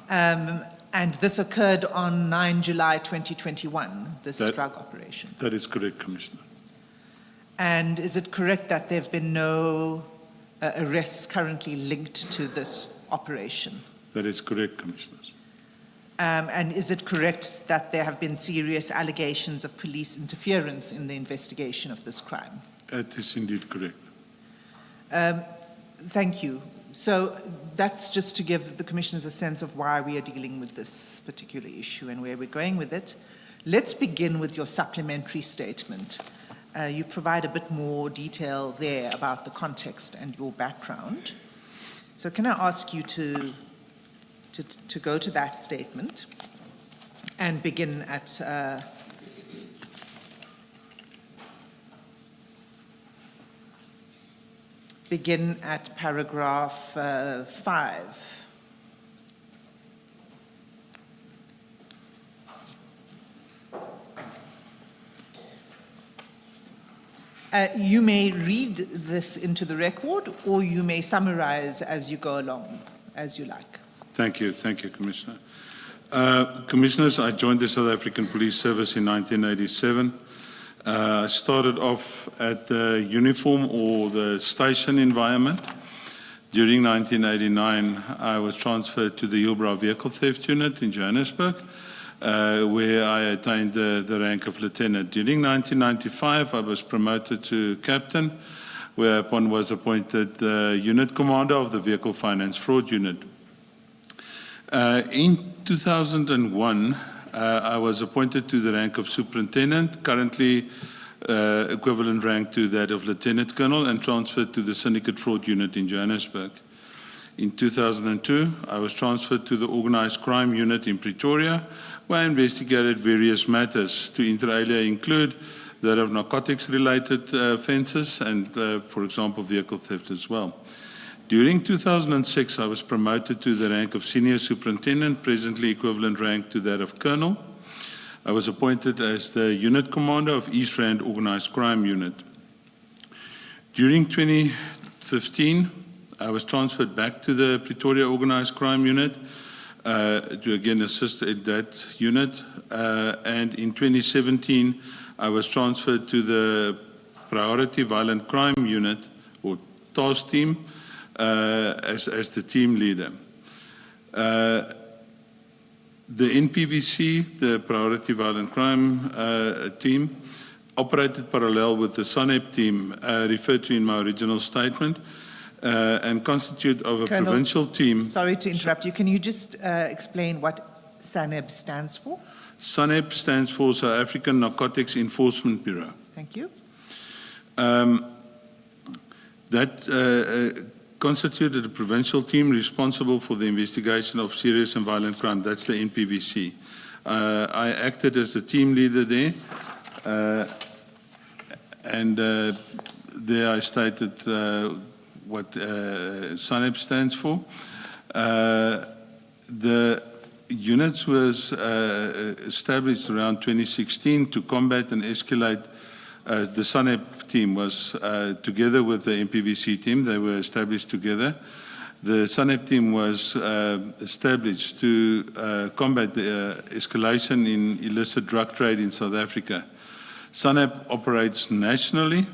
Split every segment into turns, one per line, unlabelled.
And this occurred on 9 July 2021, this drug operation.
That is correct, Commissioner.
And is it correct that there have been no arrests currently linked to this operation?
That is correct, Commissioners.
And is it correct that there have been serious allegations of police interference in the investigation of this crime?
That is indeed correct.
Thank you. So that's just to give the commissioners a sense of why we are dealing with this particular issue and where we're going with it. Let's begin with your supplementary statement. You provide a bit more detail there about the context and your background. So can I ask you to go to that statement and begin at paragraph 5. You may read this into the record, or you may summarize as you go along, as you like.
Thank you, Commissioner. Commissioners, I joined the South African Police Service in 1987. I started off at the uniform or the station environment. During 1989, I was transferred to the Hillbrow Vehicle Theft Unit in Johannesburg, where I attained the rank of lieutenant. During 1995, I was promoted to captain, whereupon was appointed the unit commander of the Vehicle Finance Fraud Unit. In 2001, I was appointed to the rank of superintendent, currently equivalent rank to that of lieutenant colonel, and transferred to the syndicate fraud unit in Johannesburg. In 2002, I was transferred to the organized crime unit in Pretoria, where I investigated various matters, to inter alia include that of narcotics-related offences and, for example, vehicle theft as well. During 2006, I was promoted to the rank of senior superintendent, presently equivalent rank to that of colonel. I was appointed as the unit commander of East Rand Organized Crime Unit. During 2015, I was transferred back to the Pretoria Organized Crime Unit to again assist in that unit. And in 2017, I was transferred to the Priority Violent Crime Unit, or task team, as the team leader. The NPVC, the Priority Violent Crime team, operated parallel with the SANEP team referred to in my original statement, and constitute of a
Colonel,
provincial team.
Sorry to interrupt you. Can you just explain what SANEP stands for?
SANEP stands for South African Narcotics Enforcement Bureau.
Thank you.
That constituted a provincial team responsible for the investigation of serious and violent crime. That's the NPVC. I acted as the team leader there, and there I stated what SANEP stands for. The unit was established around 2016 to combat and escalate. The SANEP team was together with the NPVC team. They were established together. The SANEP team was established to combat the escalation in illicit drug trade in South Africa. SANEP operates nationally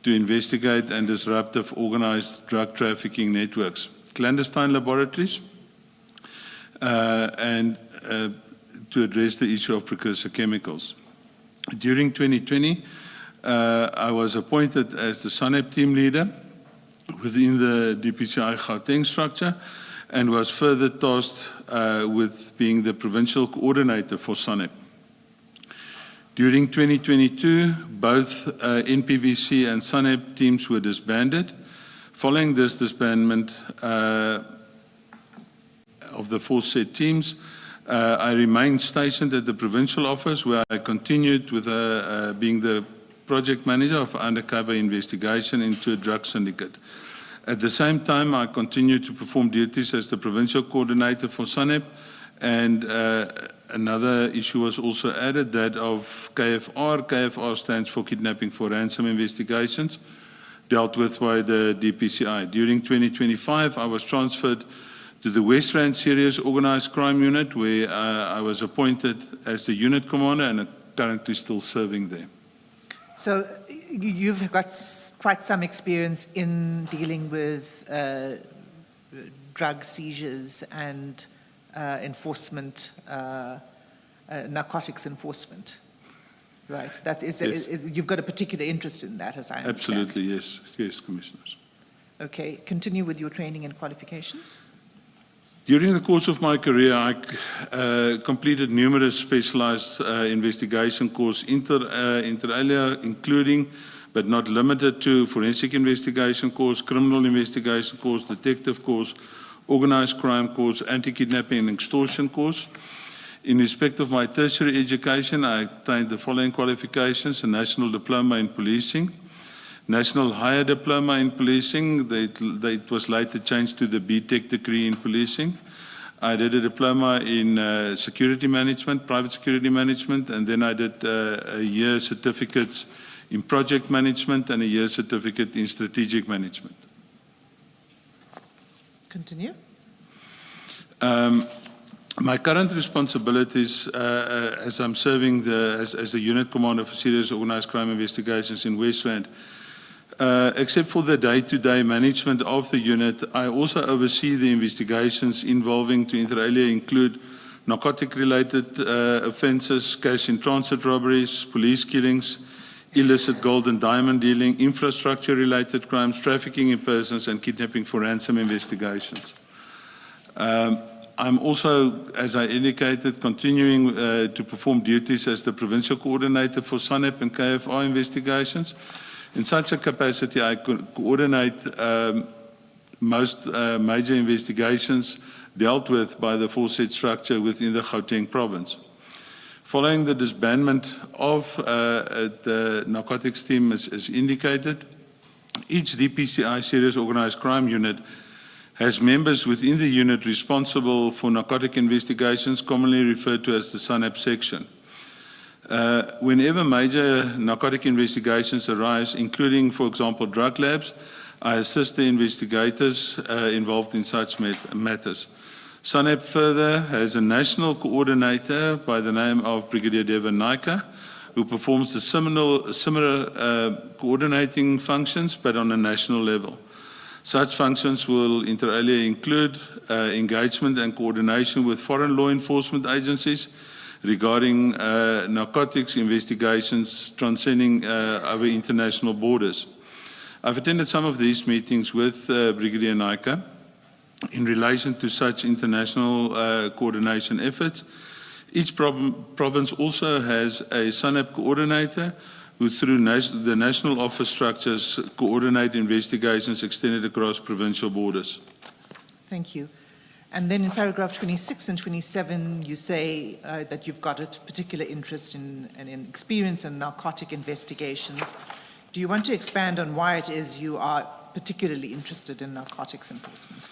to investigate and disrupt organized drug trafficking networks, clandestine laboratories, and to address the issue of precursor chemicals. During 2020, I was appointed as the SANEP team leader within the DPCI Gauteng structure, and was further tasked with being the provincial coordinator for SANEP. During 2022, both NPVC and SANEP teams were disbanded. Following this disbandment of the four said teams, I remained stationed at the provincial office, where I continued with being the project manager of undercover investigation into a drug syndicate. At the same time, I continued to perform duties as the provincial coordinator for SANEP, and another issue was also added, that of KFR. KFR stands for Kidnapping for Ransom Investigations, dealt with by the DPCI. During 2025, I was transferred to the West Rand Serious Organised Crime Unit, where I was appointed as the unit commander and am currently still serving there.
So you've got quite some experience in dealing with drug seizures and enforcement, narcotics enforcement, right? That is,
Yes.
You've got a particular interest in that, as I understand.
Absolutely, yes. Yes, Commissioners.
Okay, continue with your training and qualifications.
During the course of my career, I completed numerous specialized investigation courses inter alia, including but not limited to forensic investigation course, criminal investigation course, detective course, organized crime course, anti-kidnapping and extortion course. In respect of my tertiary education, I obtained the following qualifications: a National Diploma in Policing, National Higher Diploma in Policing. It was later changed to the BTEC degree in Policing. I did a diploma in security management, private security management, and then I did a year certificates in project management and a year certificate in strategic management.
Continue.
My current responsibilities as I'm serving as the unit commander for serious organized crime investigations in West Rand, except for the day-to-day management of the unit, I also oversee the investigations involving, to inter alia, include narcotic-related offences, cash in transit robberies, police killings, illicit gold and diamond dealing, infrastructure-related crimes, trafficking in persons, and kidnapping for ransom investigations. I'm also, as I indicated, continuing to perform duties as the provincial coordinator for SANEP and KFR investigations. In such a capacity, I coordinate most major investigations dealt with by the aforesaid structure within the Gauteng province. Following the disbandment of the narcotics team, as indicated, each DPCI serious organized crime unit has members within the unit responsible for narcotic investigations, commonly referred to as the SANEP section. Whenever major narcotic investigations arise, including, for example, drug labs, I assist the investigators involved in such matters. SANEP further has a national coordinator by the name of Brigadier Devon Naika, who performs the similar coordinating functions, but on a national level. Such functions will inter alia include engagement and coordination with foreign law enforcement agencies regarding narcotics investigations transcending our international borders. I've attended some of these meetings with Brigadier Naika in relation to such international coordination efforts. Each province also has a SANEP coordinator who, through the national office structures, coordinate investigations extended across provincial borders.
Thank you. And then in paragraph 26 and 27, you say that you've got a particular interest in experience in narcotic investigations. Do you want to expand on why it is you are particularly interested in narcotics enforcement?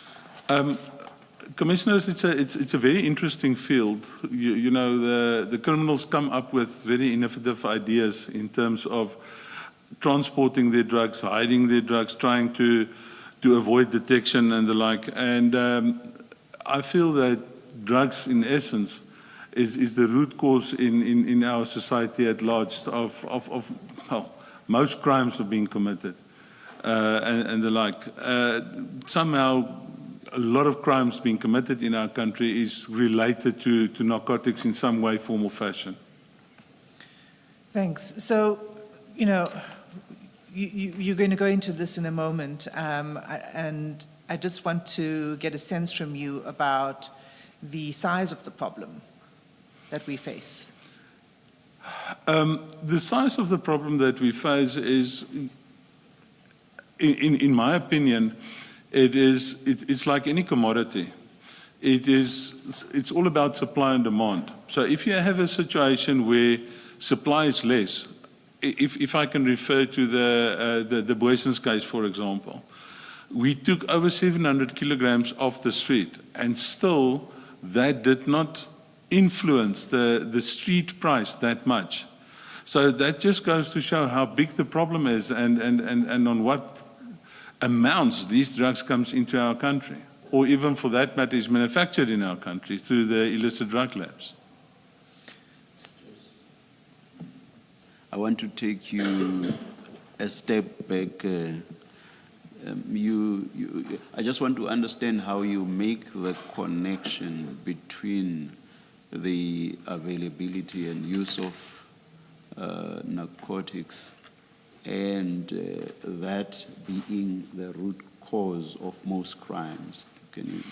Commissioners, it's a very interesting field. You know, the criminals come up with very innovative ideas in terms of transporting their drugs, hiding their drugs, trying to avoid detection and the like. And I feel that drugs, in essence, is the root cause in our society at large of well, most crimes are being committed and the like. Somehow, a lot of crimes being committed in our country is related to narcotics in some way, form, or fashion.
Thanks. So, you know, you're going to go into this in a moment, and I just want to get a sense from you about the size of the problem that we face.
The size of the problem that we face is, in my opinion, it's like any commodity. It's all about supply and demand. So if you have a situation where supply is less, if I can refer to the Boyson's case, for example, we took over 700 kilograms off the street, and still that did not influence the street price that much. So that just goes to show how big the problem is and on what amounts these drugs comes into our country. or even for that matter is manufactured in our country through the illicit drug labs.
I want to take you a step back. I just want to understand how you make the connection between the availability and use of narcotics and that being the root cause of most crimes. Can you?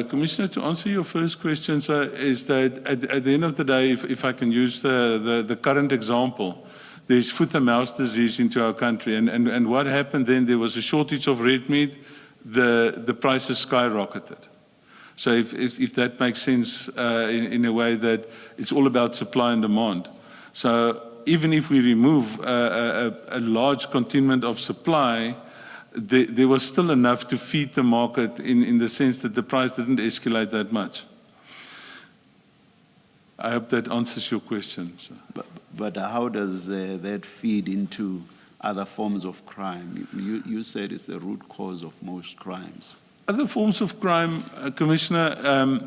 Commissioner, to answer your first question, sir, is that at the end of the day, if I can use the current example, there's foot and mouth disease into our country. And what happened then, there was a shortage of red meat, the prices skyrocketed. So if that makes sense in a way that it's all about supply and demand. So even if we remove a large contingent of supply, there was still enough to feed the market in the sense that the price didn't escalate that much. I hope that answers your question, sir.
But how does that feed into other forms of crime? You said it's the root cause of most crimes.
Other forms of crime, Commissioner,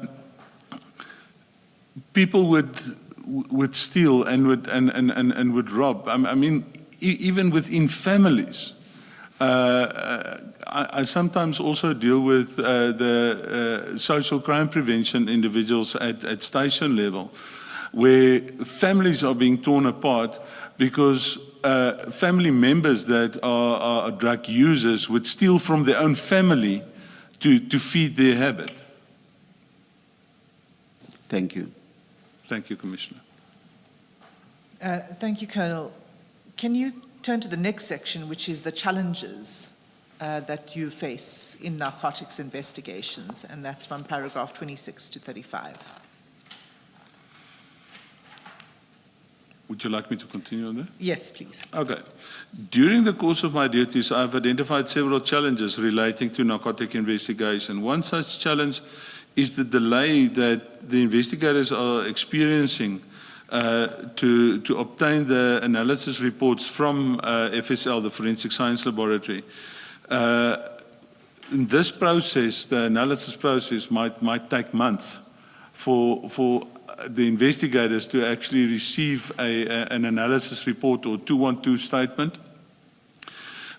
people would steal and would rob. I mean, even within families. I sometimes also deal with the social crime prevention individuals at station level, where families are being torn apart because family members that are drug users would steal from their own family to feed their habit.
Thank you.
Thank you, Commissioner.
Thank you, Colonel. Can you turn to the next section, which is the challenges that you face in narcotics investigations, and that's from paragraph 26 to 35.
Would you like me to continue on that?
Yes, please.
Okay. During the course of my duties, I've identified several challenges relating to narcotic investigation. One such challenge is the delay that the investigators are experiencing to obtain the analysis reports from FSL, the Forensic Science Laboratory. In this process, the analysis process might take months for the investigators to actually receive an analysis report or 212 statement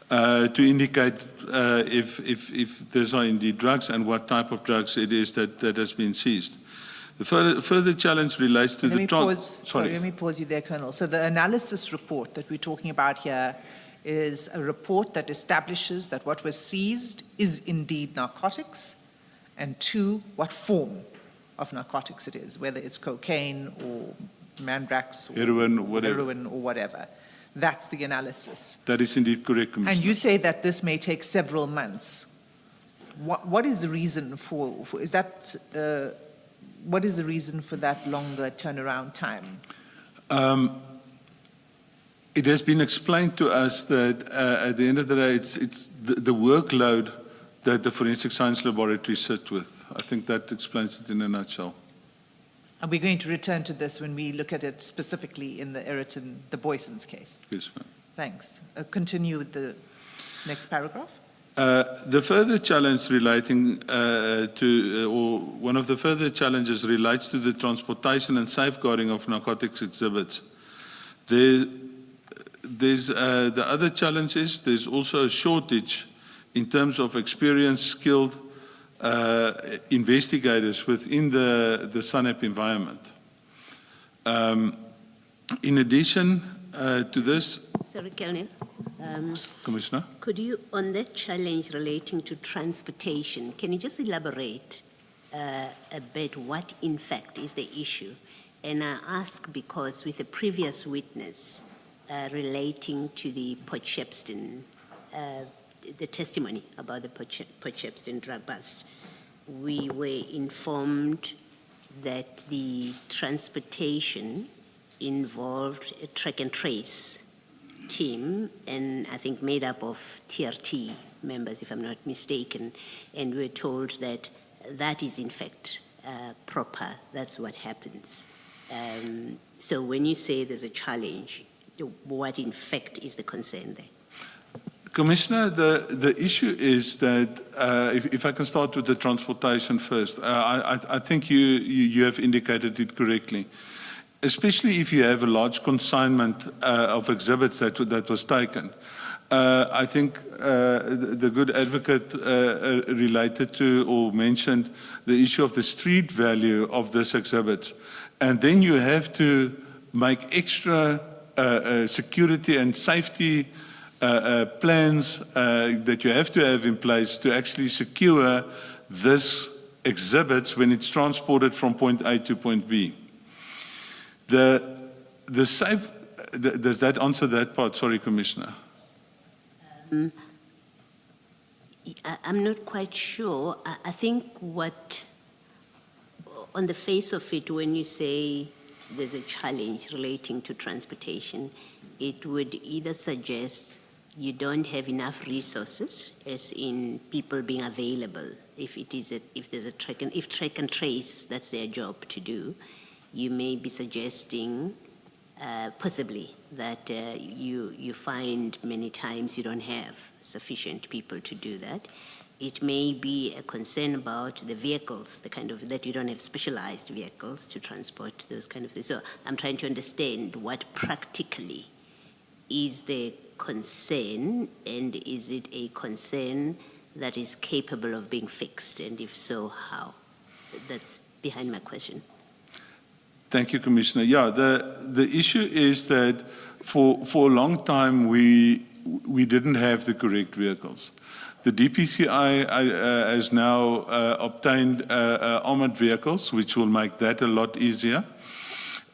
to indicate if these are indeed drugs and what type of drugs it is that has been seized. The further challenge relates to
let me pause you there, Colonel. So the analysis report that we're talking about here is a report that establishes that what was seized is indeed narcotics, and two, what form of narcotics it is, whether it's cocaine or mandrax or heroin or whatever. That's the analysis.
That is indeed correct, Commissioner.
And you say that this may take several months. What is the reason for is that? What is the reason for that longer turnaround time?
It has been explained to us that at the end of the day, it's the workload that the Forensic Science Laboratory sits with. I think that explains it in a nutshell.
And we're going to return to this when we look at it specifically in the the Boyson's case.
Yes, ma'am.
Thanks. Continue with the next paragraph.
The further challenge relating or one of the further challenges relates to the transportation and safeguarding of narcotics exhibits. There's the other challenge is there's also a shortage in terms of experienced, skilled investigators within the SANEP environment. In addition to this...
Sorry, Colonel.
Commissioner?
Could you, on that challenge relating to transportation, can you just elaborate a bit what in fact is the issue? And I ask because with a previous witness relating to the Port Shepstone, the testimony about the Port Shepstone drug bust, we were informed that the transportation involved a track and trace team, and I think made up of TRT members, if I'm not mistaken, and we're told that that is in fact proper, that's what happens. So when you say there's a challenge, what in fact is the concern there?
Commissioner, the issue is that, if I can start with the transportation first, I think you have indicated it correctly. Especially if you have a large consignment of exhibits that was taken. I think the good advocate related to or mentioned the issue of the street value of this exhibit. And then you have to make extra security and safety plans that you have to have in place to actually secure this exhibits when it's transported from point A to point B. Does that answer that part? Sorry, Commissioner.
I'm not quite sure. I think what, on the face of it, when you say there's a challenge relating to transportation, it would either suggest you don't have enough resources, as in people being available. If there's a track and trace, that's their job to do. You may be suggesting, possibly, that you find many times you don't have sufficient people to do that. It may be a concern about the vehicles, that you don't have specialized vehicles to transport those kind of things. So I'm trying to understand what practically is the concern, and is it a concern that is capable of being fixed, and if so, how? That's behind my question.
Thank you, Commissioner. Yeah, the issue is that for a long time we didn't have the correct vehicles. The DPCI has now obtained armored vehicles, which will make that a lot easier.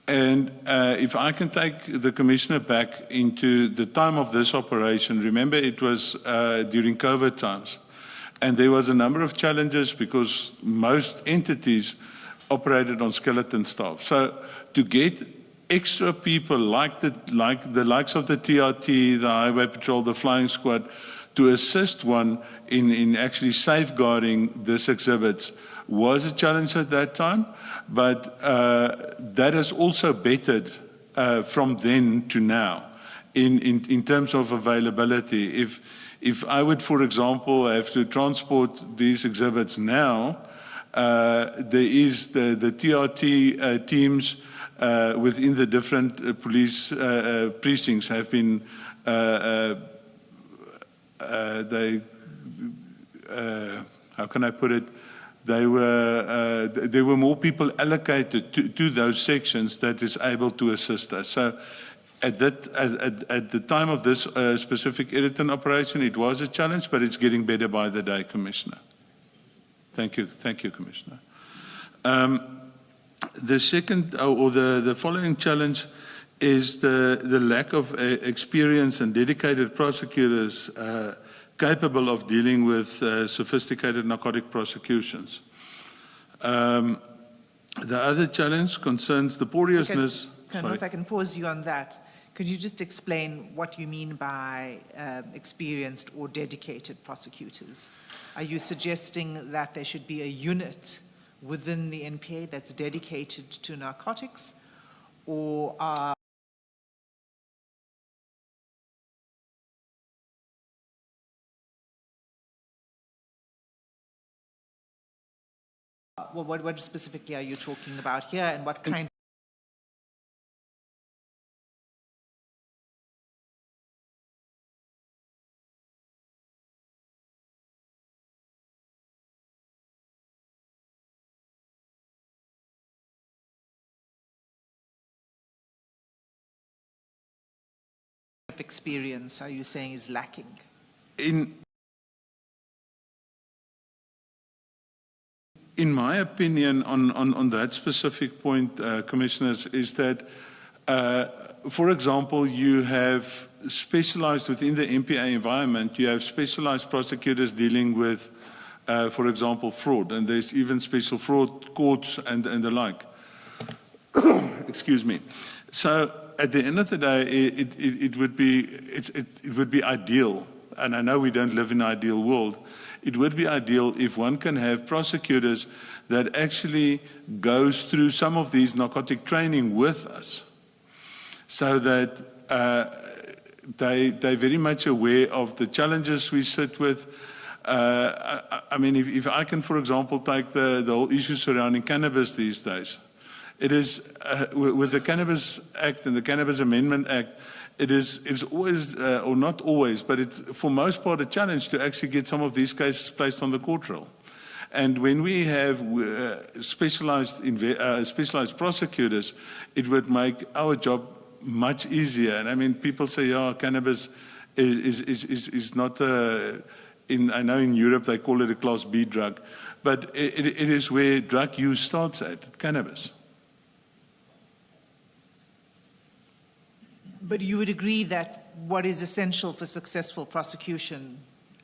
And if I can take the Commissioner back into the time of this operation, remember it was during COVID times. And there was a number of challenges because most entities operated on skeleton staff. So to get extra people like the likes of the TRT, the Highway Patrol, the Flying Squad, to assist one in actually safeguarding this exhibits was a challenge at that time, but that has also bettered from then to now in terms of availability. If I would, for example, have to transport these exhibits now, there is the TRT teams within the different police precincts have been how can I put it? There were more people allocated to those sections that is able to assist us. So at the time of this specific Editon operation, it was a challenge, but it's getting better by the day, Commissioner. Thank you, Commissioner. The second, or the following challenge is the lack of experience and dedicated prosecutors capable of dealing with sophisticated narcotic prosecutions. The other challenge concerns the poriousness.
Colonel, if I can pause you on that, could you just explain what you mean by experienced or dedicated prosecutors? Are you suggesting that there should be a unit within the NPA that's dedicated to narcotics, or well, what specifically are you talking about here, and what kind of experience are you saying is lacking?
In my opinion, on that specific point, Commissioners, is that, for example, you have specialized within the MPA environment, you have specialized prosecutors dealing with, for example, fraud, and there's even special fraud courts and the like. Excuse me. So at the end of the day, it would be ideal, and I know we don't live in an ideal world. It would be ideal if one can have prosecutors that actually goes through some of these narcotic training with us, so that they're very much aware of the challenges we sit with. I mean, if I can, for example, take the whole issue surrounding cannabis these days, it is, with the Cannabis Act and the Cannabis Amendment Act, it's always, or not always, but it's for most part a challenge to actually get some of these cases placed on the court roll. And when we have specialized prosecutors, it would make our job much easier. And I mean, people say, yeah, cannabis is not I know in Europe they call it a Class B drug, but it is where drug use starts at, cannabis.
But you would agree that what is essential for successful prosecution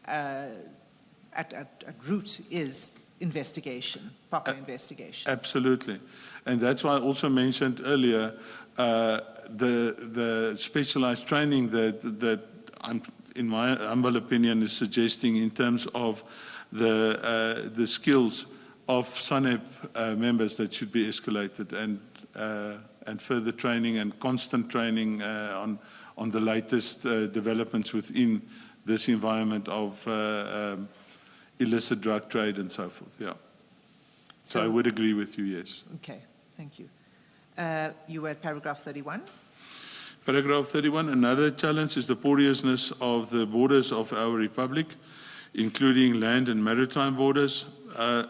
at root is investigation, proper investigation.
Absolutely. And that's why I also mentioned earlier the specialized training that I'm, in my humble opinion, is suggesting in terms of the skills of SANEP members that should be escalated, and further training and constant training on the latest developments within this environment of illicit drug trade and so forth, yeah. So I would agree with you, yes.
Okay, thank you. You were at paragraph 31.
Paragraph 31, another challenge is the porousness of the borders of our republic, including land and maritime borders.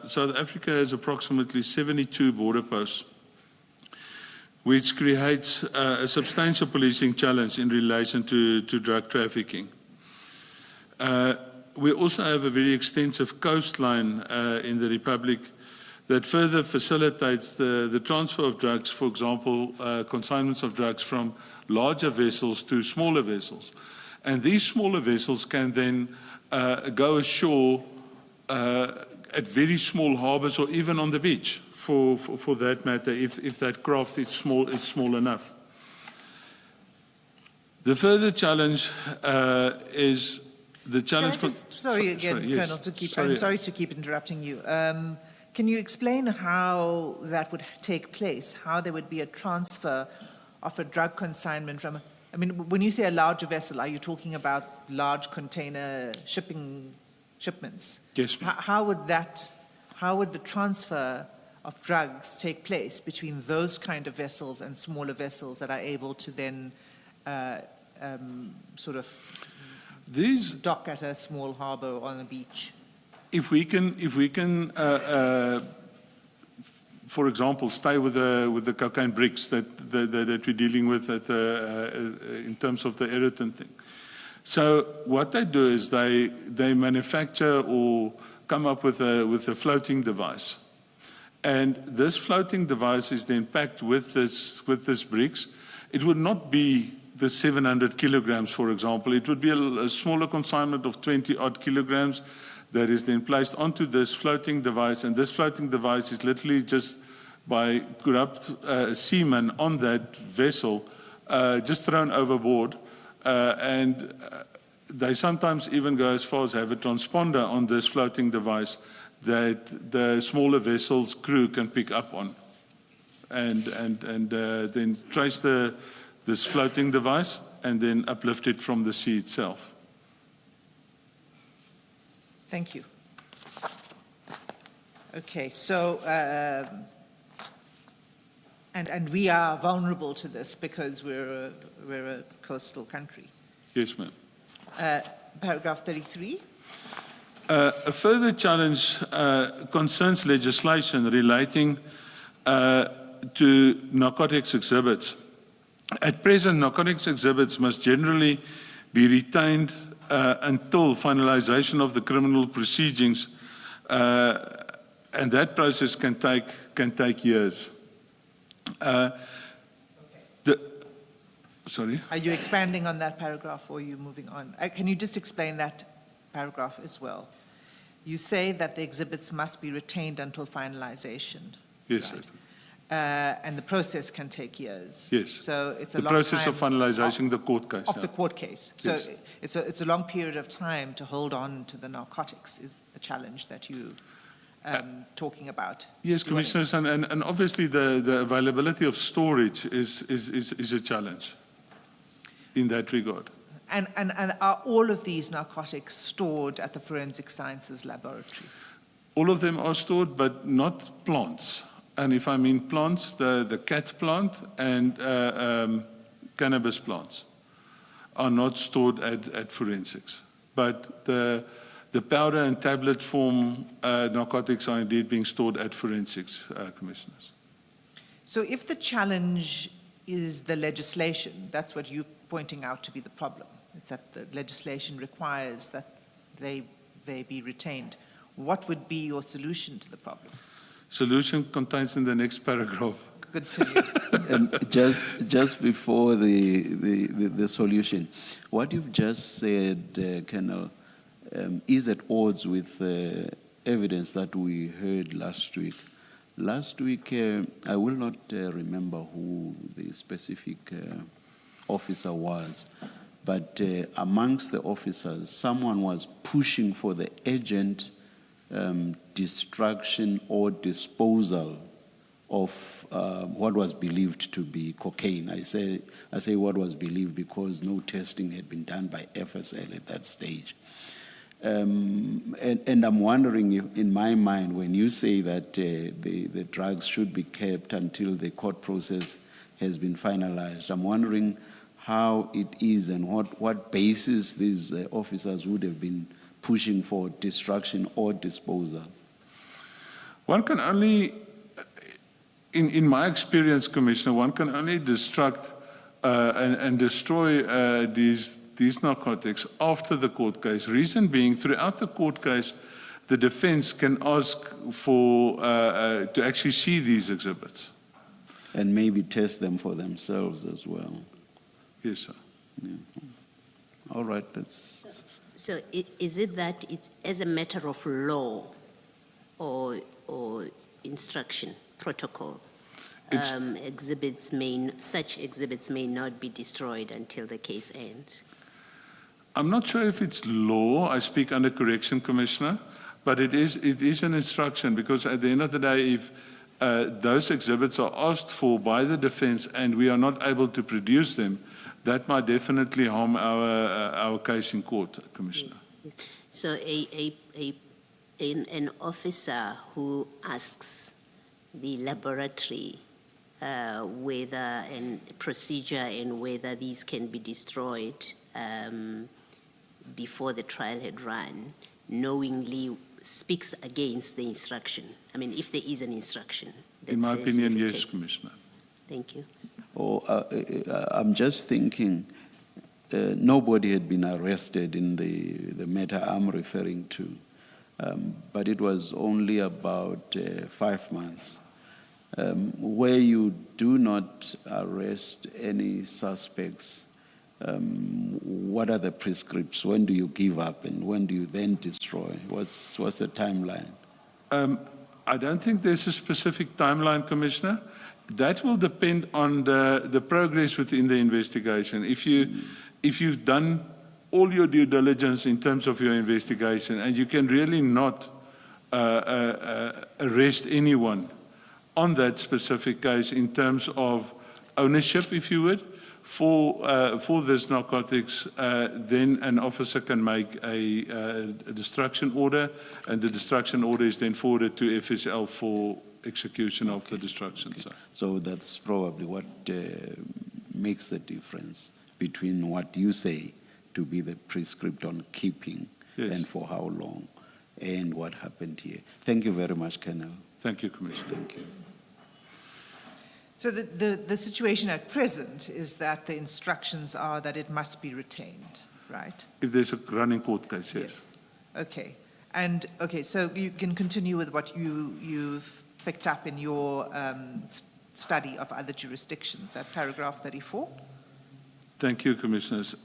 South Africa has approximately 72 border posts, which creates a substantial policing challenge in relation to drug trafficking. We also have a very extensive coastline in the Republic that further facilitates the transfer of drugs, for example, consignments of drugs from larger vessels to smaller vessels. And these smaller vessels can then go ashore at very small harbors or even on the beach, for that matter, if that craft is small enough. The further challenge is the challenge.
Sorry again, Colonel, I'm sorry to keep interrupting you. Can you explain how that would take place? How there would be a transfer of a drug consignment from? I mean, when you say a larger vessel, are you talking about large container shipments?
Yes.
How would the transfer of drugs take place between those kind of vessels and smaller vessels that are able to then sort of dock at a small harbor or on a beach?
If we can, for example, stay with the cocaine bricks that we're dealing with in terms of the irritant thing. So what they do is they manufacture or come up with a floating device, and this floating device is then packed with this bricks. It would not be the 700 kilograms, for example. It would be a smaller consignment of 20 odd kilograms that is then placed onto this floating device, and this floating device is literally just by corrupt seamen on that vessel just thrown overboard, and they sometimes even go as far as have a transponder on this floating device that the smaller vessels' crew can pick up on, and then trace this floating device and then uplift it from the sea itself.
Thank you. Okay, so, and we are vulnerable to this because we're a coastal country.
Yes, ma'am.
Paragraph 33.
A further challenge concerns legislation relating to narcotics exhibits. At present, narcotics exhibits must generally be retained until finalization of the criminal proceedings, and that process can take years. Sorry?
Are you expanding on that paragraph or are you moving on? Can you just explain that paragraph as well? You say that the exhibits must be retained until finalization.
Yes,
right? And the process can take years.
Yes.
So it's a
the
long
process
time
of finalizing the court case.
Of the court case. So
yes.
it's a long period of time to hold on to the narcotics is the challenge that you talking about.
Yes, Commissioners, and obviously the availability of storage is a challenge in that regard.
And are all of these narcotics stored at the Forensic Sciences Laboratory?
All of them are stored, but not plants. And if I mean plants, the cat plant and cannabis plants are not stored at forensics. But the powder and tablet form narcotics are indeed being stored at forensics, commissioners.
So if the challenge is the legislation, that's what you're pointing out to be the problem. It's that the legislation requires that they be retained. What would be your solution to the problem?
Solution contains in the next paragraph.
Good to you.
And just before the solution, what you've just said, Colonel, is at odds with evidence that we heard last week. Last week, I will not remember who the specific officer was, but amongst the officers, someone was pushing for the urgent destruction or disposal of what was believed to be cocaine. I say what was believed because no testing had been done by FSL at that stage. And I'm wondering, if, in my mind, when you say that the drugs should be kept until the court process has been finalized, I'm wondering how it is and what basis these officers would have been pushing for destruction or disposal.
One can only, in my experience, Commissioner, one can only destruct and destroy these narcotics after the court case. Reason being, throughout the court case, the defense can ask for to actually see these exhibits.
And maybe test them for themselves as well.
Yes, sir.
Yeah. All right, that's...
So is it that it's as a matter of law or instruction, protocol, such exhibits may not be destroyed until the case ends?
I'm not sure if it's law. I speak under correction, Commissioner, but it is an instruction, because at the end of the day, if those exhibits are asked for by the defense and we are not able to produce them, that might definitely harm our case in court, Commissioner.
Yes. So an officer who asks the laboratory whether and procedure and whether these can be destroyed before the trial had run, knowingly speaks against the instruction. I mean, if there is an instruction.
In my opinion, yes, Commissioner.
Thank you.
I'm just thinking, nobody had been arrested in the matter I'm referring to, but it was only about 5 months. Where you do not arrest any suspects, what are the prescripts? When do you give up and when do you then destroy? What's the timeline?
I don't think there's a specific timeline, Commissioner. That will depend on the progress within the investigation. If you've done all your due diligence in terms of your investigation and you can really not arrest anyone on that specific case in terms of ownership, if you would, for this narcotics, then an officer can make a destruction order, and the destruction order is then forwarded to FSL for execution of the destruction.
Okay. So that's probably what makes the difference between what you say to be the prescript on keeping, yes, and for how long, and what happened here. Thank you very much, Colonel.
Thank you, Commissioner.
Thank you.
So the situation at present is that the instructions are that it must be retained, right?
If there's a running court case, yes.
Okay. And, okay, so you can continue with what you've picked up in your study of other jurisdictions at paragraph 34.
Thank you, Commissioners.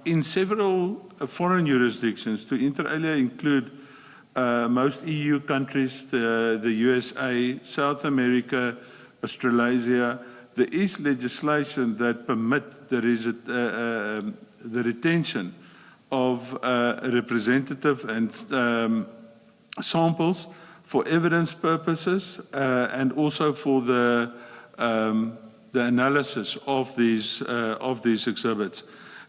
In several foreign jurisdictions, to inter alia include most EU countries, the USA, South America, Australasia, there is legislation that permit the retention of representative and samples for evidence purposes and also for the analysis of these exhibits.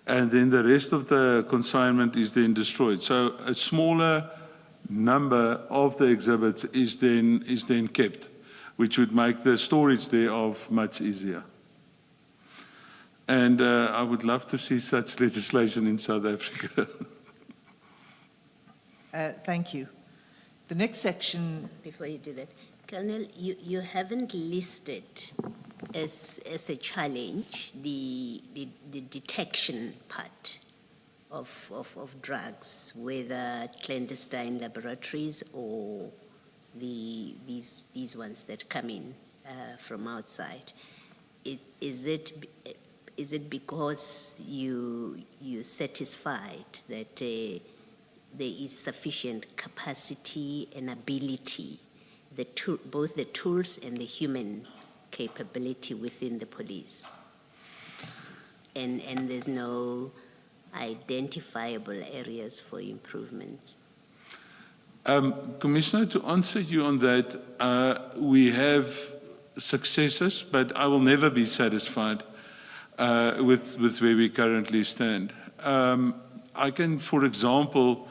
and then the rest of the consignment is then destroyed. So a smaller number of the exhibits is then kept, which would make the storage thereof much easier. And I would love to see such legislation in South Africa.
Thank you. The next section.
Before you do that, Colonel, you haven't listed as a challenge the detection part of drugs, whether clandestine laboratories or these ones that come in from outside. Is it because you satisfied that there is sufficient capacity and ability, both the tools and the human capability within the police, and there's no identifiable areas for improvements?
Commissioner, to answer you on that, we have successes, but I will never be satisfied with where we currently stand. I can, for example,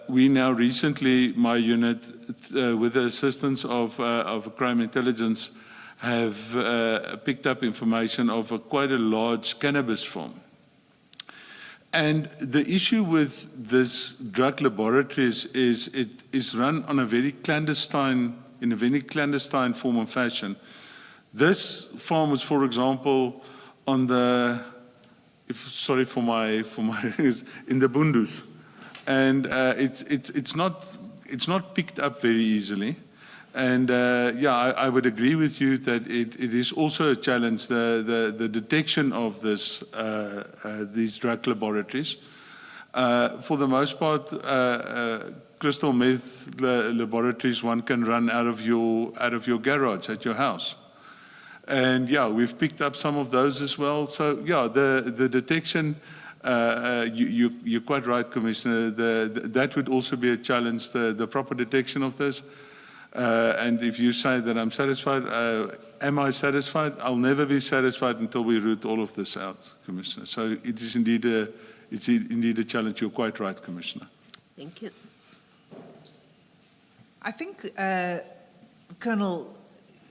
we now recently, my unit, with the assistance of crime intelligence, have picked up information of quite a large cannabis farm. And the issue with this drug laboratories is it is run on a very clandestine, in a very clandestine form and fashion. This farm is, for example, on the, sorry for my in the Bundus, and it's not picked up very easily. And yeah, I would agree with you that it is also a challenge, the detection of this these drug laboratories. For the most part, crystal meth laboratories one can run out of your garage at your house. And yeah, we've picked up some of those as well. So yeah, the detection, you're quite right, Commissioner. That would also be a challenge, the proper detection of this. And if you say that I'm satisfied, am I satisfied? I'll never be satisfied until we root all of this out, Commissioner. So it is indeed a challenge. You're quite right, Commissioner.
Thank you.
I think, Colonel,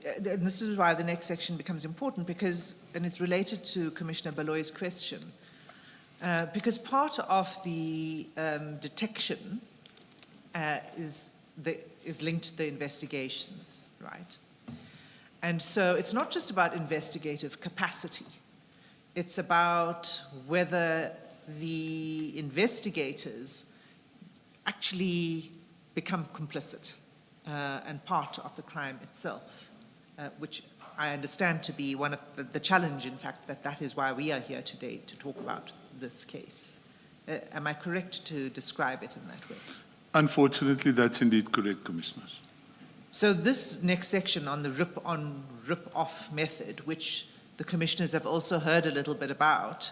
and this is why the next section becomes important, because, and it's related to Commissioner Baloy's question, because part of the detection is linked to the investigations, right? And so it's not just about investigative capacity. It's about whether the investigators actually become complicit and part of the crime itself, which I understand to be one of the challenge, in fact, that is why we are here today to talk about this case. Am I correct to describe it in that way?
Unfortunately, that's indeed correct, Commissioners.
So this next section on the rip-on, rip-off method, which the Commissioners have also heard a little bit about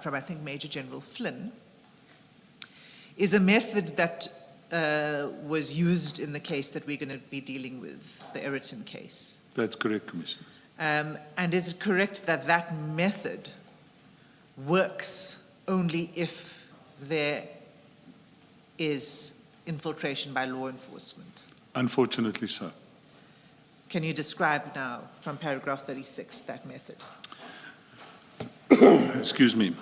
from, I think, Major General Flynn, is a method that was used in the case that we're going to be dealing with, the Eriton case.
That's correct, Commissioner.
And is it correct that that method works only if there is infiltration by law enforcement?
Unfortunately so.
Can you describe now, from paragraph 36, that method?
Excuse me.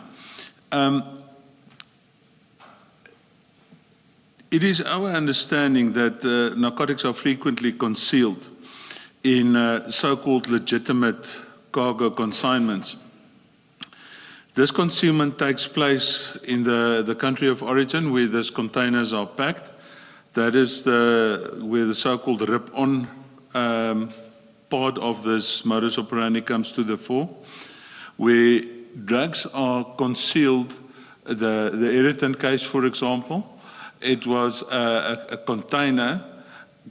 It is our understanding that narcotics are frequently concealed in so-called legitimate cargo consignments. This concealment takes place in the country of origin where these containers are packed. That is where the so-called rip-on part of this modus operandi comes to the fore, where drugs are concealed. The Eriton case, for example, it was a container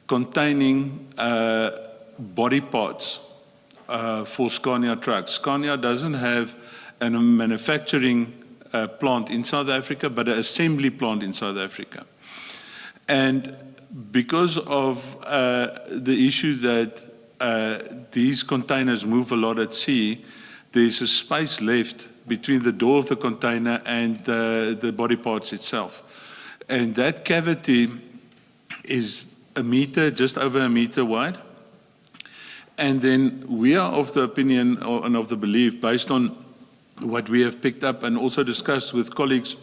containing body parts for Scania trucks. Scania doesn't have a manufacturing plant in South Africa, but an assembly plant in South Africa. And because of the issue that these containers move a lot at sea, there's a space left between the door of the container and the body parts itself. And that cavity is a meter, just over a meter wide. And then we are of the opinion and of the belief, based on what we have picked up and also discussed with colleagues,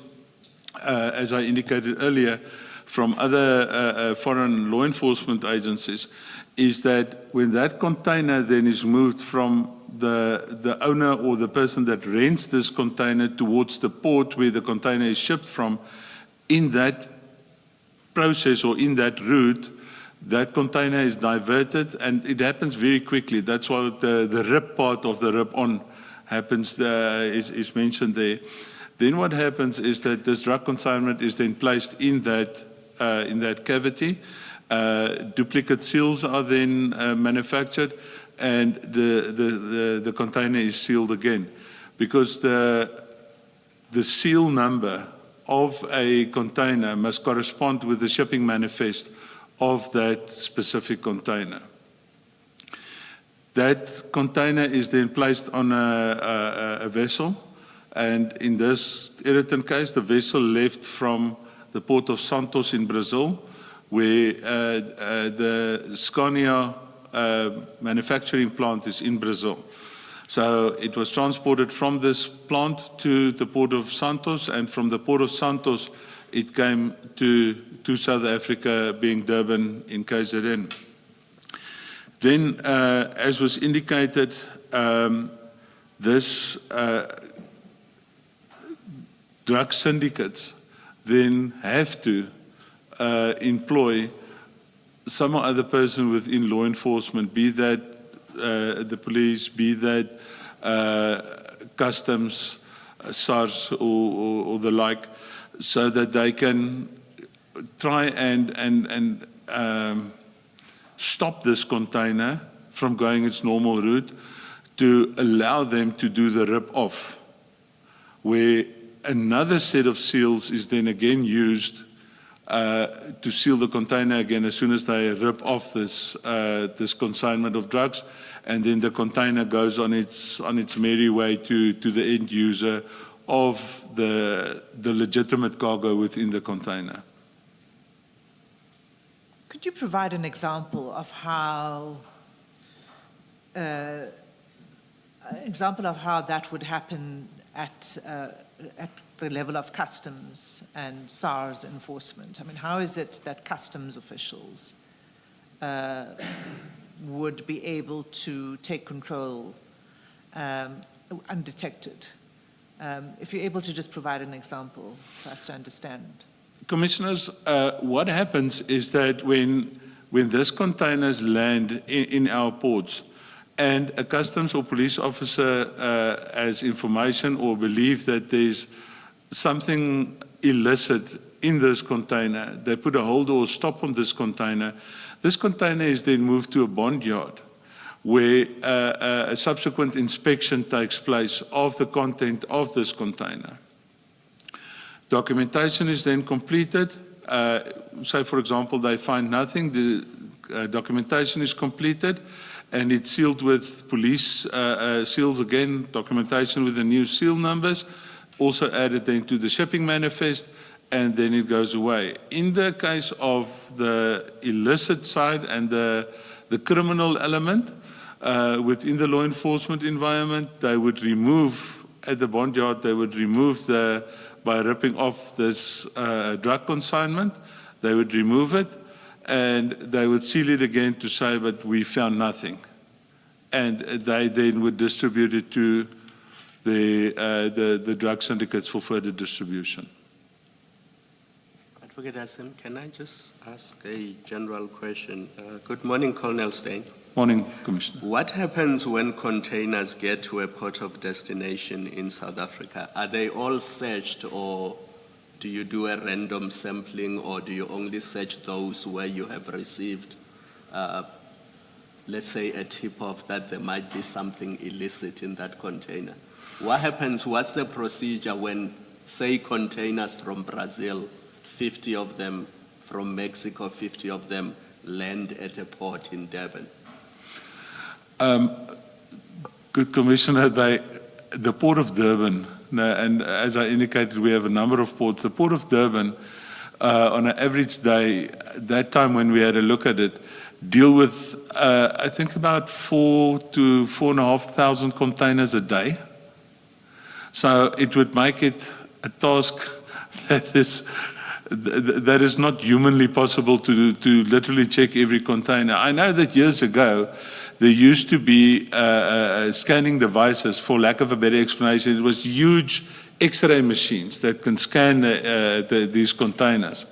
as I indicated earlier, from other foreign law enforcement agencies, is that when that container then is moved from the owner or the person that rents this container towards the port where the container is shipped from, in that process or in that route, that container is diverted, and it happens very quickly. That's why the rip part of the rip-on happens, is mentioned there. Then what happens is that this drug consignment is then placed in that cavity. Duplicate seals are then manufactured, and the container is sealed again, because the seal number of a container must correspond with the shipping manifest of that specific container. That container is then placed on a vessel, and in this irritant case, the vessel left from the port of Santos in Brazil, where the Scania manufacturing plant is in Brazil. So it was transported from this plant to the port of Santos, and from the port of Santos, it came to South Africa, being Durban in KZN. Then, as was indicated, this drug syndicates then have to employ some other person within law enforcement, be that the police, be that customs, SARS, or the like, so that they can try and stop this container from going its normal route, to allow them to do the rip-off, where another set of seals is then again used to seal the container again as soon as they rip off this consignment of drugs, and then the container goes on its merry way to the end user of the legitimate cargo within the container.
Could you provide an example of how that would happen at the level of customs and SARS enforcement? I mean, how is it that customs officials would be able to take control undetected? If you're able to just provide an example for us to understand.
Commissioners, what happens is that when these containers land in our ports, and a customs or police officer has information or believes that there's something illicit in this container, they put a hold or stop on this container. This container is then moved to a bond yard, where a subsequent inspection takes place of the content of this container. Documentation is then completed. Say, for example, they find nothing, the documentation is completed, and it's sealed with police seals again, documentation with the new seal numbers, also added then to the shipping manifest, and then it goes away. In the case of the illicit side and the criminal element within the law enforcement environment, they would remove, at the bond yard, they would remove by ripping off this drug consignment, they would remove it, and they would seal it again to say, but we found nothing. And they then would distribute it to the drug syndicates for further distribution.
Advocate Hassan, can I just ask a general question? Good morning, Colonel Stein.
Morning, Commissioner.
What happens when containers get to a port of destination in South Africa? Are they all searched, or do you do a random sampling, or do you only search those where you have received, let's say, a tip-off that there might be something illicit in that container? What happens, what's the procedure when, say, containers from Brazil, 50 of them, from Mexico, 50 of them, land at a port in Durban?
Good Commissioner, the Port of Durban, and as I indicated, we have a number of ports. The Port of Durban, on an average day, that time when we had a look at it, deal with, I think, about 4,000 to 4,500 containers a day. So it would make it a task that is not humanly possible to literally check every container. I know that years ago, there used to be scanning devices, for lack of a better explanation. It was huge X-ray machines that can scan these containers.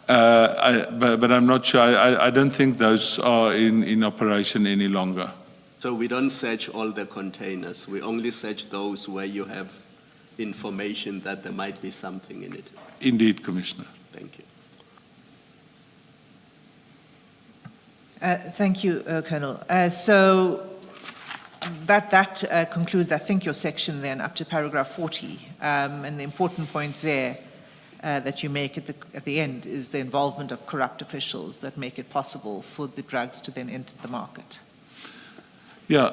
But I'm not sure. I don't think those are in operation any longer.
So we don't search all the containers. We only search those where you have information that there might be something in it.
Indeed, Commissioner.
Thank you.
Thank you, Colonel. So that concludes, I think, your section then up to paragraph 40. And the important point there that you make at the end is the involvement of corrupt officials that make it possible for the drugs to then enter the market.
Yeah,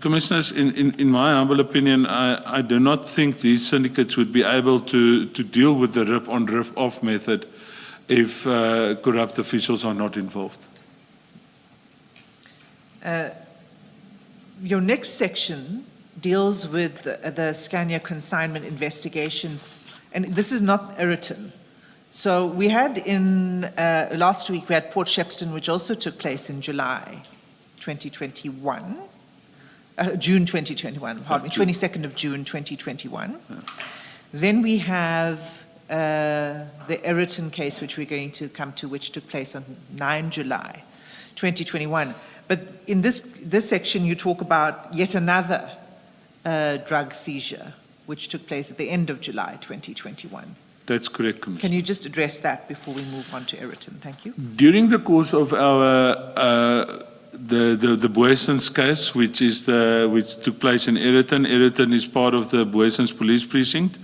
Commissioners, in my humble opinion, I do not think these syndicates would be able to deal with the rip-on, rip-off method if corrupt officials are not involved.
Your next section deals with the Scania consignment investigation, and this is not Eriton. So we had last week, we had Port Shepstone, which also took place in July 2021, June 2021, pardon me, 22nd of June 2021. Yeah. Then we have the Eriton case, which we're going to come to, which took place on 9 July 2021. But in this section, you talk about yet another drug seizure, which took place at the end of July 2021.
That's correct, Commissioner.
Can you just address that before we move on to Eriton? Thank you.
During the course of our the Boessens case, which took place in Eriton. Eriton is part of the Boessens Police Precinct.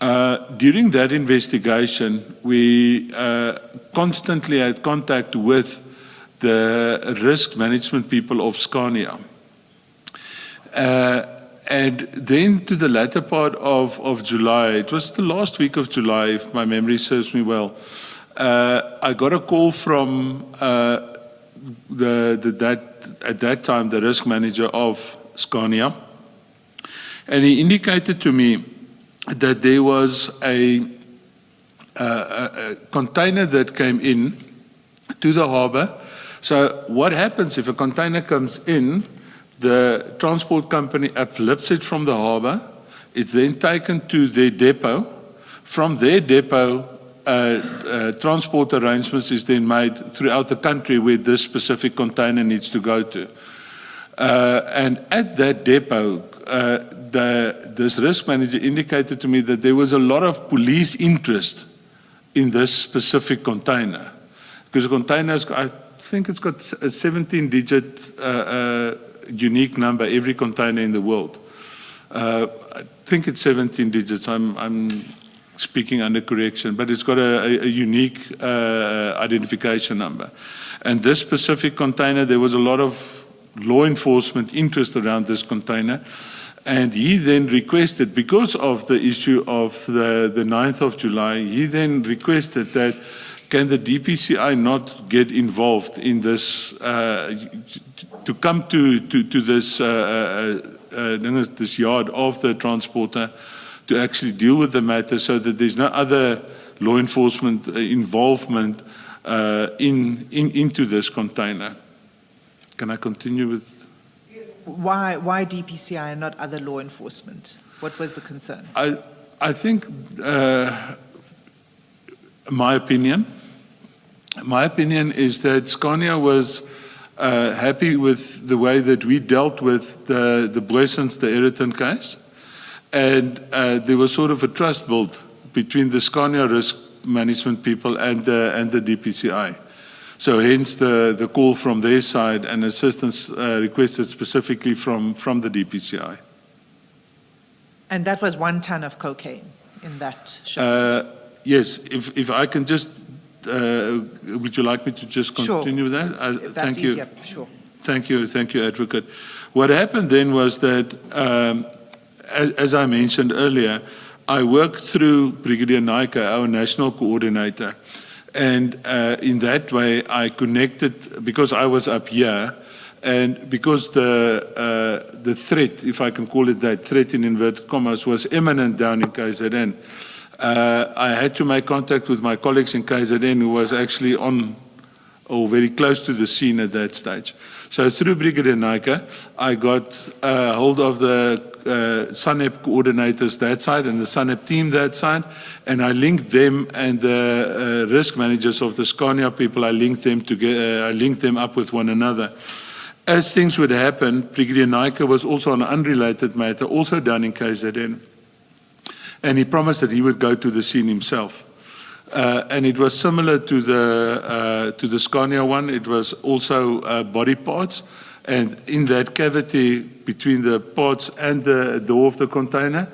During that investigation, we constantly had contact with the risk management people of Scania. And then to the latter part of July, it was the last week of July, if my memory serves me well, I got a call from at that time, the risk manager of Scania, and he indicated to me that there was a container that came in to the harbor. So what happens if a container comes in, the transport company uplifts it from the harbor, it's then taken to their depot. From their depot, transport arrangements is then made throughout the country where this specific container needs to go to. And at that depot, this risk manager indicated to me that there was a lot of police interest in this specific container. Because the container, I think it's got a 17-digit unique number, every container in the world. I think it's 17 digits. I'm speaking under correction, but it's got a unique identification number. And this specific container, there was a lot of law enforcement interest around this container. And he then requested, because of the issue of the 9th of July, he then requested that can the DPCI not get involved in this, to come to this, this yard of the transporter to actually deal with the matter so that there's no other law enforcement involvement into this container. Can I continue with?
Why DPCI and not other law enforcement? What was the concern?
I think, my opinion is that Scania was happy with the way that we dealt with the Boessens, the Eriton case. And there was sort of a trust built between the Scania risk management people and the DPCI. So hence the call from their side and assistance requested specifically from the DPCI.
And that was 1 ton of cocaine in that shipment?
Yes, if I can just, would you like me to just continue with that?
If that's easier, sure.
Thank you, Advocate. What happened then was that as I mentioned earlier, I worked through Brigadier Naika, our national coordinator. And in that way, I connected, because I was up here, and because the threat, if I can call it that, threat in inverted commas, was imminent down in KZN, I had to make contact with my colleagues in KZN who was actually on or very close to the scene at that stage. So through Brigadier Naika, I got hold of the SANEP coordinators that side and the SANEP team that side, and I linked them and the risk managers of the Scania people, I linked them together, I linked them up with one another. As things would happen, Brigadier Naika was also on an unrelated matter, also down in KZN, and he promised that he would go to the scene himself. And it was similar to the Scania one. It was also body parts. And in that cavity between the parts and the door of the container,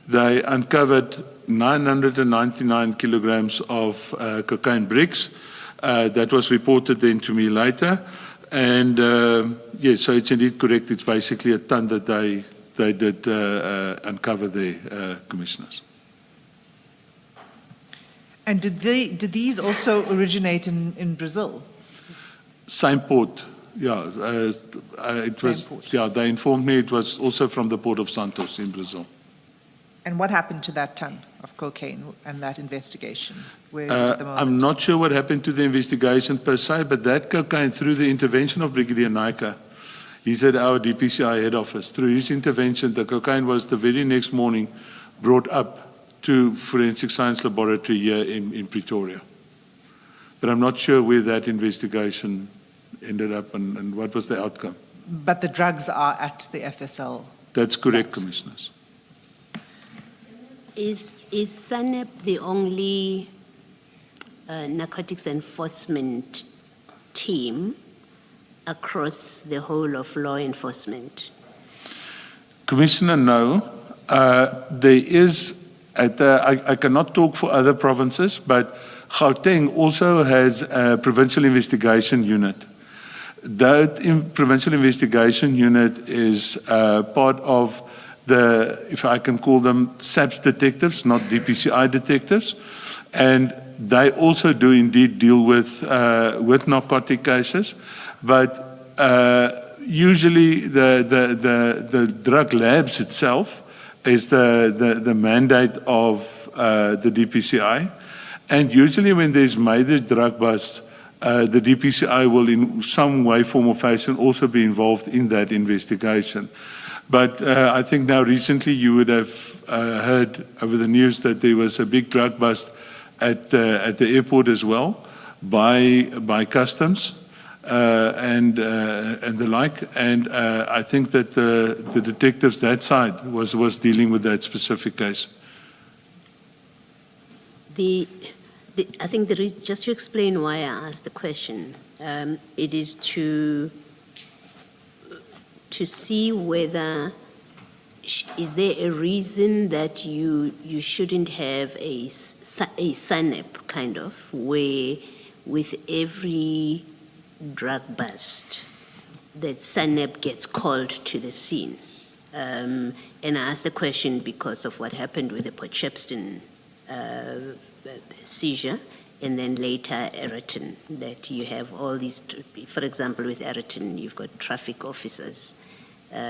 they uncovered 999 kilograms of cocaine bricks. That was reported then to me later. And yes, so it's indeed correct. It's basically a ton that they did uncover there, commissioners.
And did these also originate in Brazil?
Same port, yeah. Yeah, they informed me it was also from the port of Santos in Brazil.
And what happened to that ton of cocaine and that investigation? Where is it at the moment?
I'm not sure what happened to the investigation per se, but that cocaine, through the intervention of Brigadier Naika, he's at our DPCI head office. Through his intervention, the cocaine was the very next morning brought up to Forensic Science Laboratory here in Pretoria. But I'm not sure where that investigation ended up and what was the outcome.
But the drugs are at the FSL?
That's correct, commissioners.
Is SANEP the only narcotics enforcement team across the whole of law enforcement?
Commissioner, no. There is, I cannot talk for other provinces, but Gauteng also has a provincial investigation unit. That provincial investigation unit is part of the, if I can call them, SAPS detectives, not DPCI detectives. And they also do indeed deal with narcotic cases. But usually the drug labs itself is the mandate of the DPCI. And usually when there's major drug busts, the DPCI will in some way, form or fashion also be involved in that investigation. But I think now recently you would have heard over the news that there was a big drug bust at the airport as well by customs and the like. And I think that the detectives that side was dealing with that specific case.
I think there is, just to explain why I asked the question, it is to see whether, is there a reason that you shouldn't have a SANEP kind of, where with every drug bust, that SANEP gets called to the scene? And I asked the question because of what happened with the Port Shepstone seizure, and then later Ayrton, that you have all these, for example, with Ayrton, you've got traffic officers,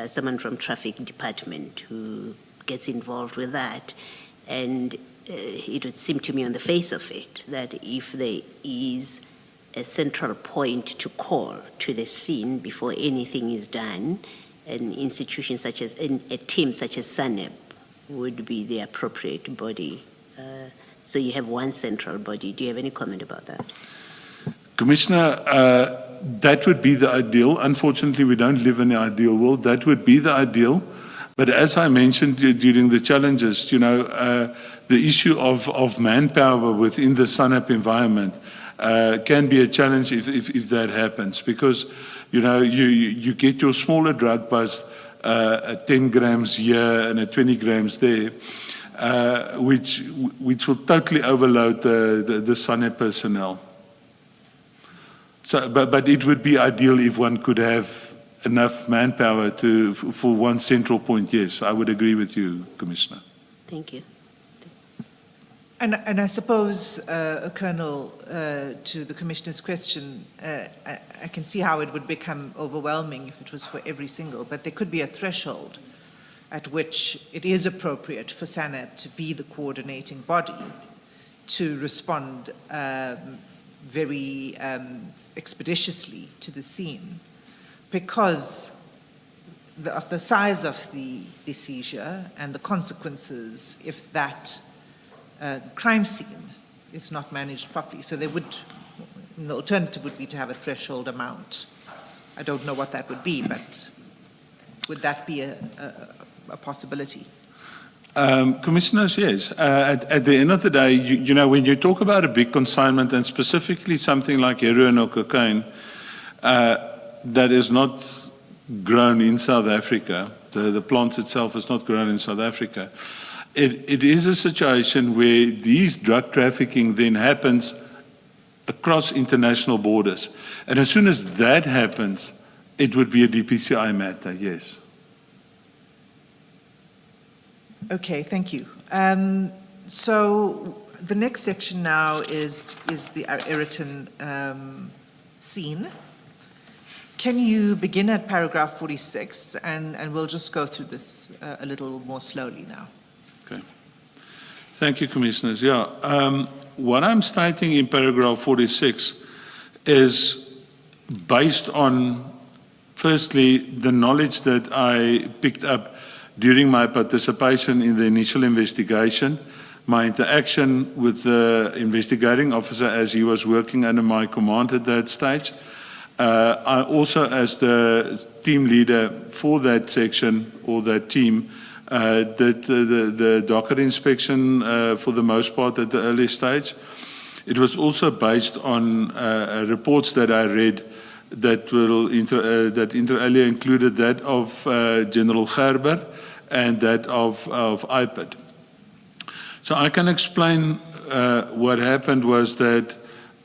someone from traffic department who gets involved with that. And it would seem to me on the face of it that if there is a central point to call to the scene before anything is done, an institution such as, a team such as SANEP would be the appropriate body. So you have one central body. Do you have any comment about that?
Commissioner, that would be the ideal. Unfortunately, we don't live in the ideal world. That would be the ideal. But as I mentioned during the challenges, you know, the issue of manpower within the SANEP environment can be a challenge if that happens. Because, you know, you get your smaller drug bust at 10 grams here and at 20 grams there. Which will totally overload the SANEP personnel. So, but it would be ideal if one could have enough manpower for one central point. Yes, I would agree with you, Commissioner.
Thank you.
And I suppose, Colonel, to the Commissioner's question, I can see how it would become overwhelming if it was for every single, but there could be a threshold at which it is appropriate for SANAP to be the coordinating body to respond very expeditiously to the scene, because of the size of the seizure and the consequences if that crime scene is not managed properly. So the alternative would be to have a threshold amount. I don't know what that would be, but would that be a possibility?
Commissioners, yes. At the end of the day, you know, when you talk about a big consignment, and specifically something like heroin or cocaine, that is not grown in South Africa, the plant itself is not grown in South Africa, it is a situation where these drug trafficking then happens across international borders. And as soon as that happens, it would be a DPCI matter, yes.
Okay, thank you. So the next section now is the Ayrton scene. Can you begin at paragraph 46, and we'll just go through this a little more slowly now.
Okay. Thank you, Commissioners. Yeah, what I'm stating in paragraph 46 is based on, firstly, the knowledge that I picked up during my participation in the initial investigation, my interaction with the investigating officer as he was working under my command at that stage. I also, as the team leader for that section or that team, did the docket inspection for the most part at the early stage. It was also based on reports that I read that inter alia included that of General Gerber and that of IPID. So I can explain what happened was that,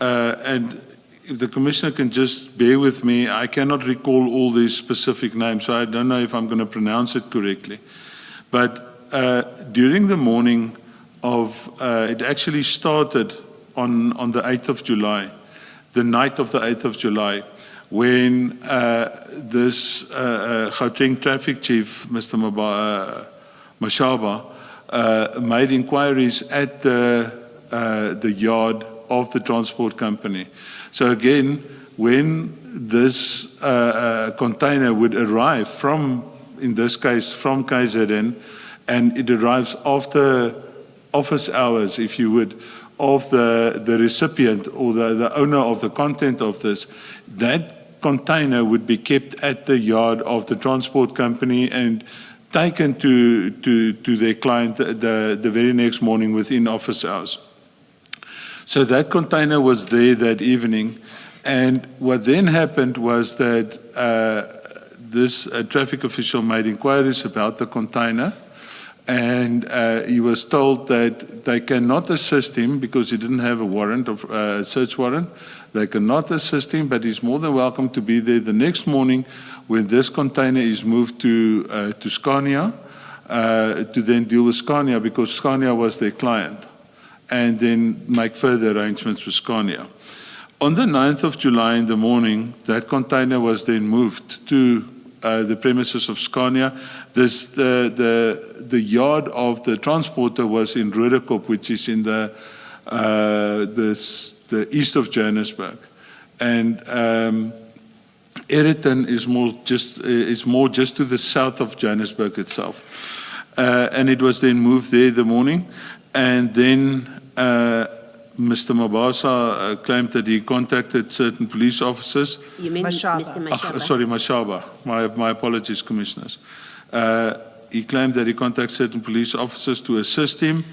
and if the Commissioner can just bear with me, I cannot recall all these specific names, so I don't know if I'm going to pronounce it correctly. But during the morning of, it actually started on the 8th of July, the night of the 8th of July, when this Gauteng traffic chief, Mr. Mashaba, made inquiries at the yard of the transport company. So again, when this container would arrive from, in this case, from KZN, and it arrives after office hours, if you would, of the recipient or the owner of the content of this, that container would be kept at the yard of the transport company and taken to their client the very next morning within office hours. So that container was there that evening, and what then happened was that this traffic official made inquiries about the container, and he was told that they cannot assist him because he didn't have a warrant, of search warrant. They cannot assist him, but he's more than welcome to be there the next morning when this container is moved to Scania, to then deal with Scania, because Scania was their client, and then make further arrangements with Scania. On the 9th of July in the morning, that container was then moved to the premises of Scania. The yard of the transporter was in Rudekop, which is in the east of Johannesburg, and Ayrton is more just to the south of Johannesburg itself, and it was then moved there the morning, and then Mr. Mabasa claimed that he contacted certain police officers.
You mean
Mashaba.
Mr. Mashaba?
Sorry, Mashaba. My apologies, Commissioners. He claimed that he contacted certain police officers to assist him.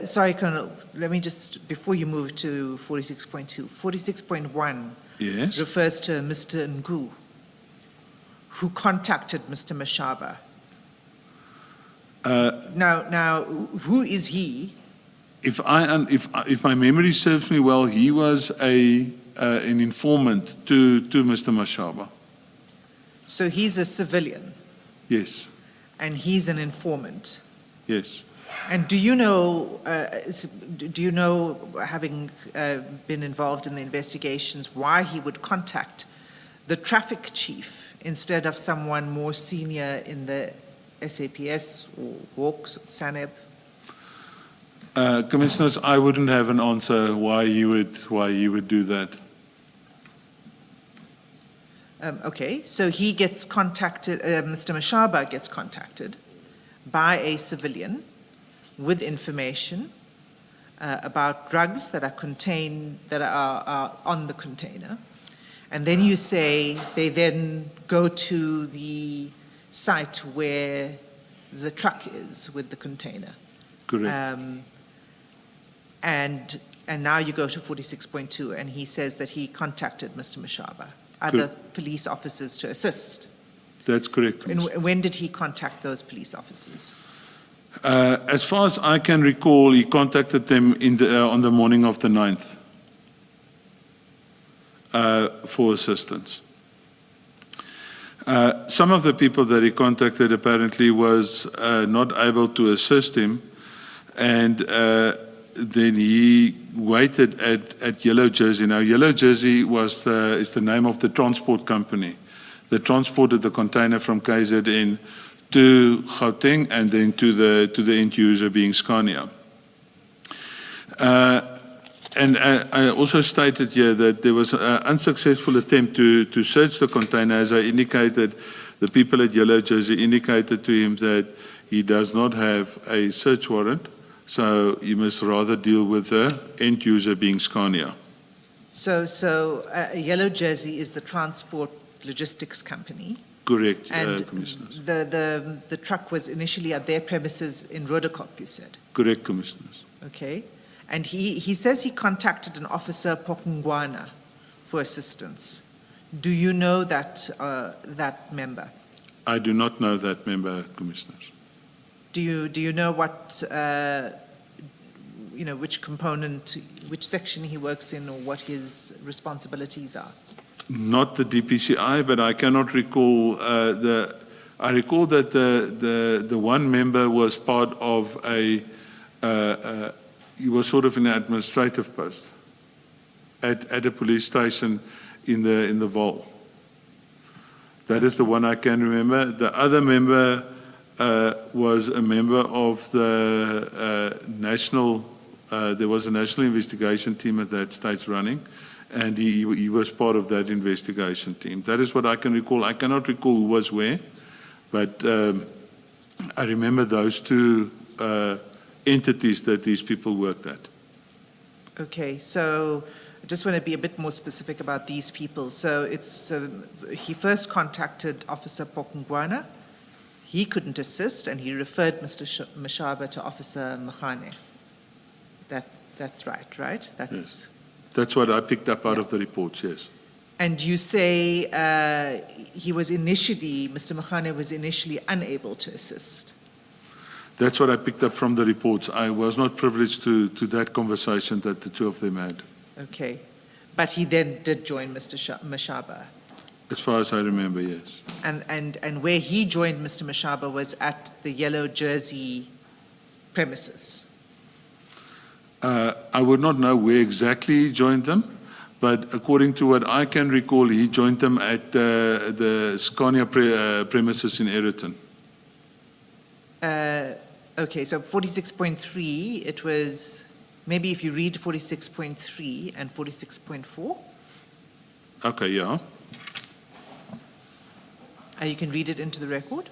Sorry, Colonel, let me just, before you move to 46.2, 46.1
Yes.
refers to Mr. Ngu, who contacted Mr. Mashaba. Now, who is he?
If my memory serves me well, he was an informant to Mr. Mashaba.
So he's a civilian,
Yes,
and he's an informant.
yes.
And do you know, having been involved in the investigations, why he would contact the traffic chief instead of someone more senior in the SAPS or Hawks or SANEB?
Commissioners, I wouldn't have an answer why you would do that.
Okay, so he gets contacted, Mr. Mashaba gets contacted by a civilian with information about drugs that are on the container. And then you say they then go to the site where the truck is with the container.
Correct.
And now you go to 46.2, and he says that he contacted Mr. Mashaba, other police officers to assist.
That's correct,
And
Commissioner.
when did he contact those police officers?
As far as I can recall, he contacted them on the morning of the 9th for assistance. Some of the people that he contacted apparently was not able to assist him, and then he waited at Yellow Jersey. Now, Yellow Jersey is the name of the transport company that transported the container from KZN to Gauteng and then to the end user being Scania. And I also stated here that there was an unsuccessful attempt to search the container. As I indicated, the people at Yellow Jersey indicated to him that he does not have a search warrant, so he must rather deal with the end user being Scania.
So Yellow Jersey is the transport logistics company.
Correct,
And
Commissioners.
the truck was initially at their premises in Rodekop, you said?
Correct, Commissioners.
Okay. And he says he contacted an officer, Pokungwana, for assistance. Do you know that member?
I do not know that member, Commissioners.
Do you know what, which component, which section he works in, or what his responsibilities are?
Not the DPCI, but I cannot recall I recall that the one member was part of he was sort of in an administrative post at a police station in the Vaal. That is the one I can remember. The other member was a member of the national. There was a national investigation team at that stage running, and he was part of that investigation team. That is what I can recall. I cannot recall who was where, but I remember those two entities that these people worked at.
Okay, so I just want to be a bit more specific about these people. So he first contacted Officer Pokungwana. He couldn't assist, and he referred Mr. Mashaba to Officer Machane. That's right?
Yes. That's what I picked up out of the reports, yes.
And you say Mr. Machane was initially unable to assist.
That's what I picked up from the reports. I was not privileged to that conversation that the two of them had.
Okay. But he then did join Mr. Mashaba.
As far as I remember, yes.
And where he joined Mr. Mashaba was at the Yellow Jersey premises.
I would not know where exactly he joined them, but according to what I can recall, he joined them at the Scania premises in Ayrton.
Okay, so 46.3, it was, maybe if you read 46.3 and 46.4.
Okay, yeah.
You can read it into the record.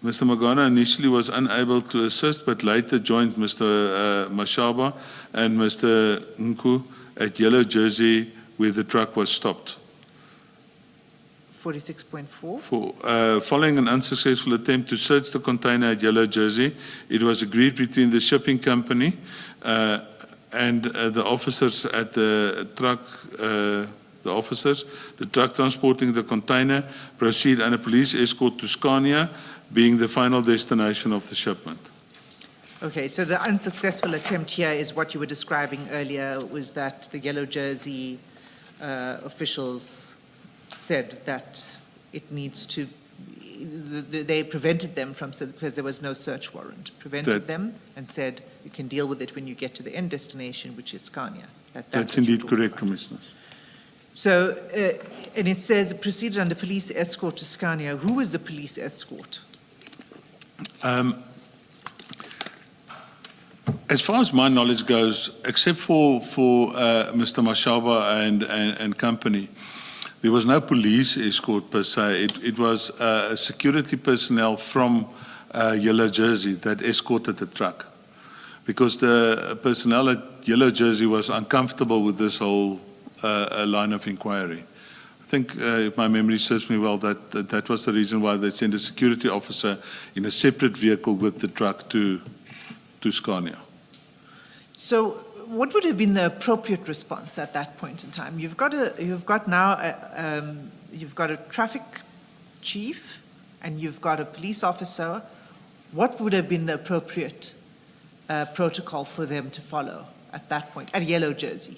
Mr. Magana initially was unable to assist, but later joined Mr. Mashaba and Mr. Nku at Yellow Jersey, where the truck was stopped.
46.4.
Following an unsuccessful attempt to search the container at Yellow Jersey, it was agreed between the shipping company and the officers at the truck. The truck transporting the container proceed under police escort to Scania, being the final destination of the shipment.
Okay, so the unsuccessful attempt here is what you were describing earlier, was that the Yellow Jersey officials said that it needs to, they prevented them from, because there was no search warrant, prevented them and said, you can deal with it when you get to the end destination, which is Scania.
That's
what you're
indeed
talking
correct,
about.
Commissioners.
So, and it says proceeded under police escort to Scania. Who was the police escort?
As far as my knowledge goes, except for Mr. Mashaba and company, there was no police escort per se. It was security personnel from Yellow Jersey that escorted the truck, because the personnel at Yellow Jersey was uncomfortable with this whole line of inquiry. I think, if my memory serves me well, that was the reason why they sent a security officer in a separate vehicle with the truck to Scania.
So, what would have been the appropriate response at that point in time? You've got a traffic chief, and you've got a police officer. What would have been the appropriate protocol for them to follow at that point at Yellow Jersey?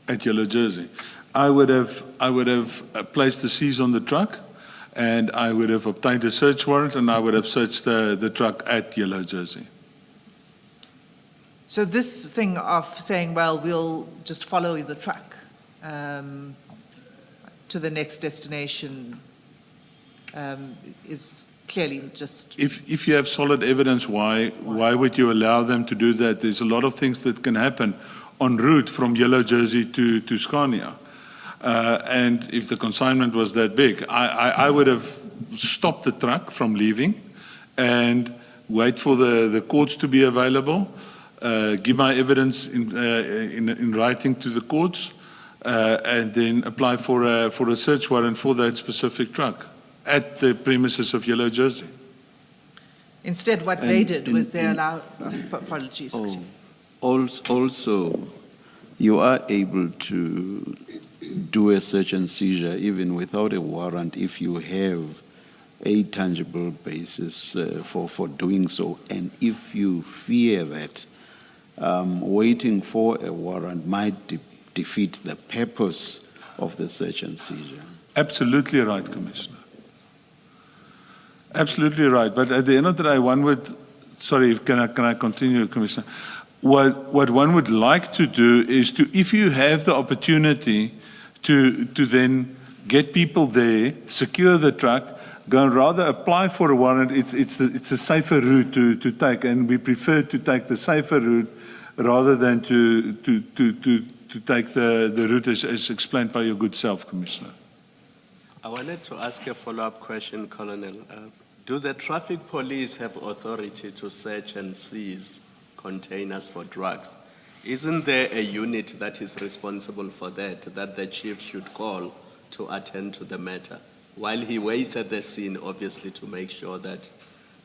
At Yellow Jersey, I would have placed the seize on the truck, and I would have obtained a search warrant, and I would have searched the truck at Yellow Jersey.
So this thing of saying, well, we'll just follow the truck to the next destination is clearly just...
If you have solid evidence, why would you allow them to do that? There's a lot of things that can happen en route from Yellow Jersey to Scania. And if the consignment was that big, I would have stopped the truck from leaving and wait for the courts to be available, give my evidence in writing to the courts, and then apply for a search warrant for that specific truck at the premises of Yellow Jersey.
Instead, what they did was they allowed... Apologies.
Also, you are able to do a search and seizure even without a warrant if you have a tangible basis for doing so, and if you fear that waiting for a warrant might defeat the purpose of the search and seizure.
Absolutely right, Commissioner. Absolutely right. But at the end of the day, one would... Sorry, can I continue, Commissioner? What one would like to do is to, if you have the opportunity to then get people there, secure the truck, go and rather apply for a warrant. It's a safer route to take, and we prefer to take the safer route rather than to take the route as explained by your good self, Commissioner.
I wanted to ask a follow-up question, Colonel. Do the traffic police have authority to search and seize containers for drugs? Isn't there a unit that is responsible for that the chief should call to attend to the matter, while he waits at the scene, obviously, to make sure that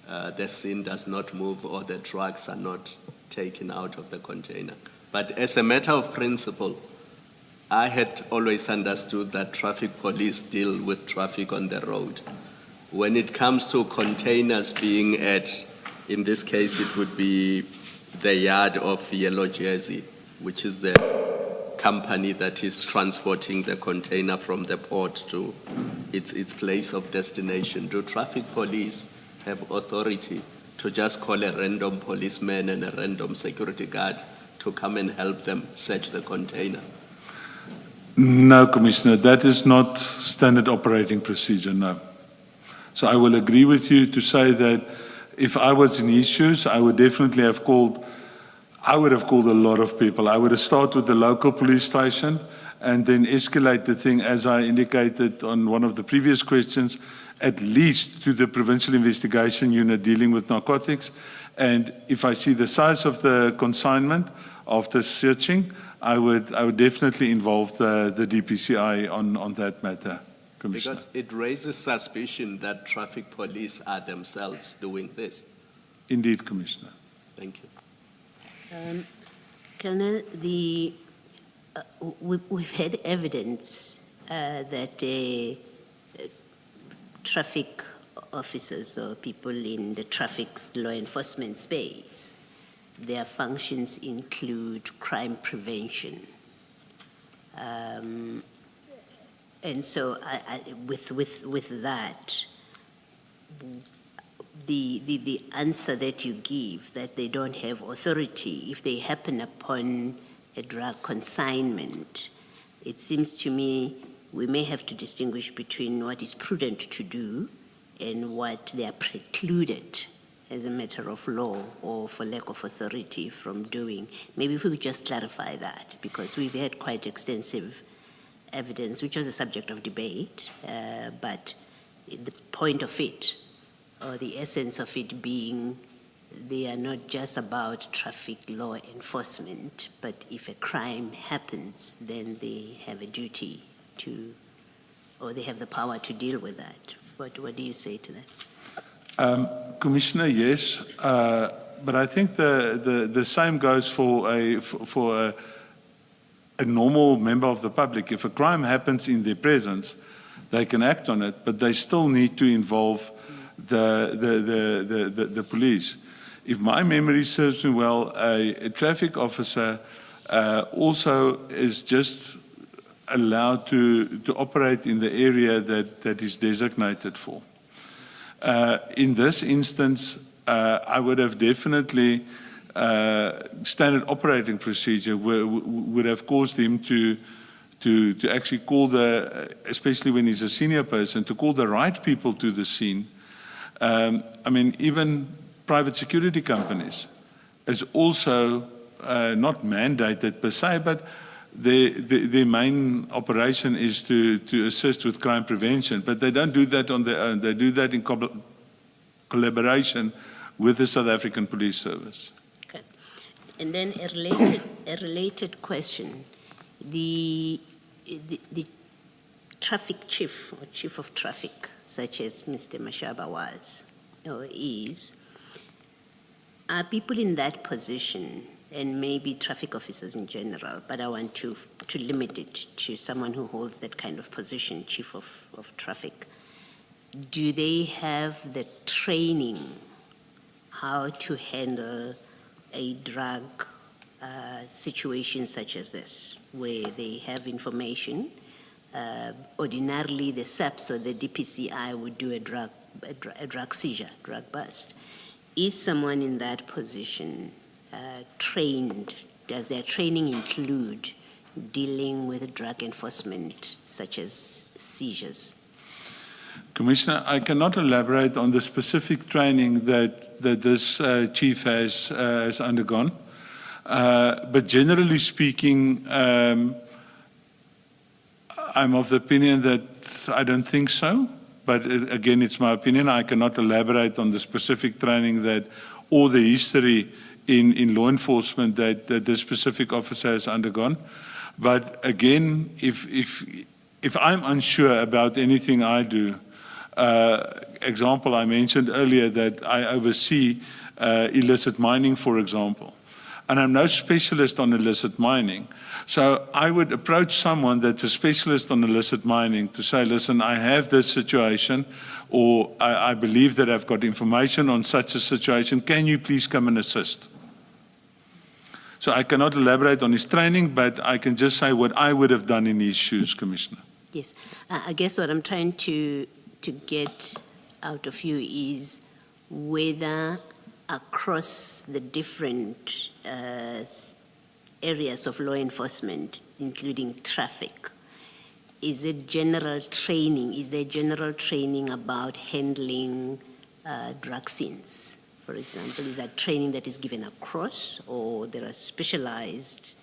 the scene does not move or the drugs are not taken out of the container? But as a matter of principle, I had always understood that traffic police deal with traffic on the road. When it comes to containers being at, in this case, it would be the yard of Yellow Jersey, which is the company that is transporting the container from the port to its place of destination. Do traffic police have authority to just call a random policeman and a random security guard to come and help them search the container?
No, Commissioner, that is not standard operating procedure, no. So I will agree with you to say that if I was in his shoes, I would definitely have called, a lot of people. I would have started with the local police station and then escalate the thing, as I indicated on one of the previous questions, at least to the Provincial Investigation Unit dealing with narcotics. And if I see the size of the consignment after searching, I would definitely involve the DPCI on that matter, Commissioner.
Because it raises suspicion that traffic police are themselves doing this.
Indeed, Commissioner.
Thank you.
Colonel, we've had evidence that traffic officers or people in the traffic law enforcement space, their functions include crime prevention. And so with that, the answer that you give, that they don't have authority, if they happen upon a drug consignment, it seems to me we may have to distinguish between what is prudent to do and what they are precluded as a matter of law or for lack of authority from doing. Maybe if we could just clarify that, because we've had quite extensive evidence, which was a subject of debate, but the point of it, or the essence of it being, they are not just about traffic law enforcement, but if a crime happens, then they have a duty to, or they have the power to deal with that. What do you say to that?
Commissioner, yes, but I think the same goes for a normal member of the public. If a crime happens in their presence, they can act on it, but they still need to involve the police. If my memory serves me well, a traffic officer also is just allowed to operate in the area that is designated for. In this instance, I would have definitely standard operating procedure would have caused him to actually call especially when he's a senior person, to call the right people to the scene. I mean, even private security companies is also not mandated per se, but their main operation is to assist with crime prevention, but they don't do that on their own. They do that in collaboration with the South African Police Service.
Okay. And then a related question. The traffic chief or chief of traffic, such as Mr. Mashaba was or is, are people in that position, and maybe traffic officers in general, but I want to limit it to someone who holds that kind of position, chief of traffic. Do they have the training how to handle a drug situation such as this, where they have information? Ordinarily, the SAPS or the DPCI would do a drug seizure, drug bust. Is someone in that position trained? Does their training include dealing with drug enforcement, such as seizures?
Commissioner, I cannot elaborate on the specific training that this chief has undergone, but generally speaking, I'm of the opinion that I don't think so. But again, it's my opinion. I cannot elaborate on the specific training or the history in law enforcement that this specific officer has undergone. But again, if I'm unsure about anything I do, example, I mentioned earlier that I oversee illicit mining, for example. And I'm no specialist on illicit mining. So I would approach someone that's a specialist on illicit mining to say, listen, I have this situation, or I believe that I've got information on such a situation. Can you please come and assist? So I cannot elaborate on his training, but I can just say what I would have done in his shoes, Commissioner.
Yes. I guess what I'm trying to get out of you is whether across the different areas of law enforcement, including traffic, is there general training about handling drug scenes? For example, is that training that is given across, or there are specialized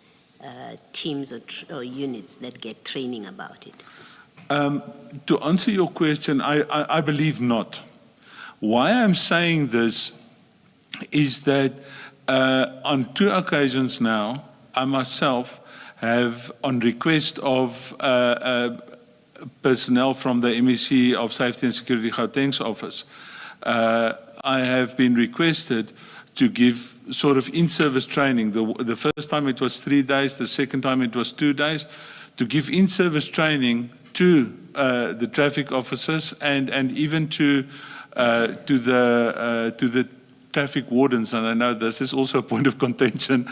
teams or units that get training about it?
To answer your question, I believe not. Why I'm saying this is that on 2 occasions now, I myself have, on request of personnel from the MEC of Safety and Security Gauteng's office, I have been requested to give sort of in-service training. The first time it was 3 days, the second time it was 2 days, to give in-service training to the traffic officers and even to the traffic wardens. And I know this is also a point of contention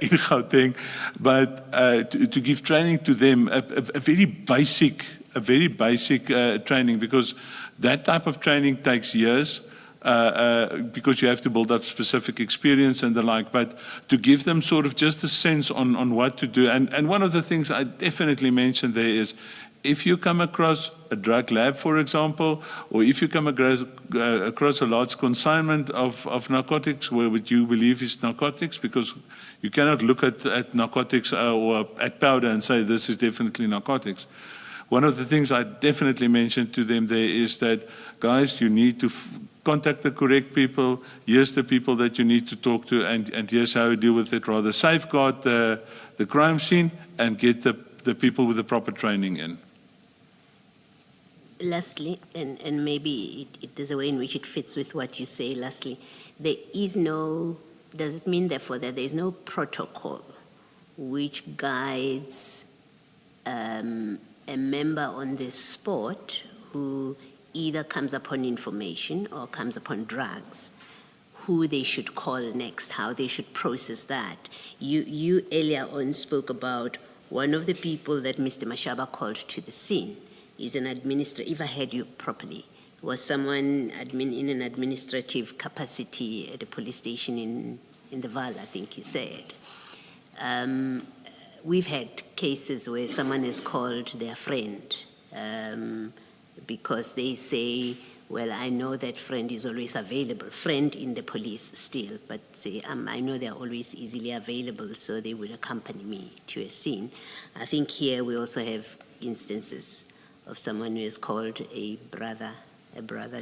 in Gauteng, but to give training to them, a very basic a very basic training, because that type of training takes years. Because you have to build up specific experience and the like, but to give them sort of just a sense on what to do. And one of the things I definitely mentioned there is, if you come across a drug lab, for example, or if you come across a large consignment of narcotics where what you believe is narcotics, because you cannot look at narcotics or at powder and say this is definitely narcotics. One of the things I definitely mentioned to them there is that, guys, you need to contact the correct people. Here's the people that you need to talk to, and here's how you deal with it. Rather safeguard the crime scene and get the people with the proper training in.
Lastly, and maybe there's a way in which it fits with what you say, lastly, there is no, does it mean therefore that there is no protocol which guides a member on the spot who either comes upon information or comes upon drugs, who they should call next, how they should process that? You earlier on spoke about one of the people that Mr. Mashaba called to the scene is an administrator, if I heard you properly, was someone in an administrative capacity at a police station in the Val, I think you said. We've had cases where someone has called their friend because they say, well, I know that friend is always available, friend in the police still, but say, I know they're always easily available, so they will accompany me to a scene. I think here we also have instances of someone who has called a brother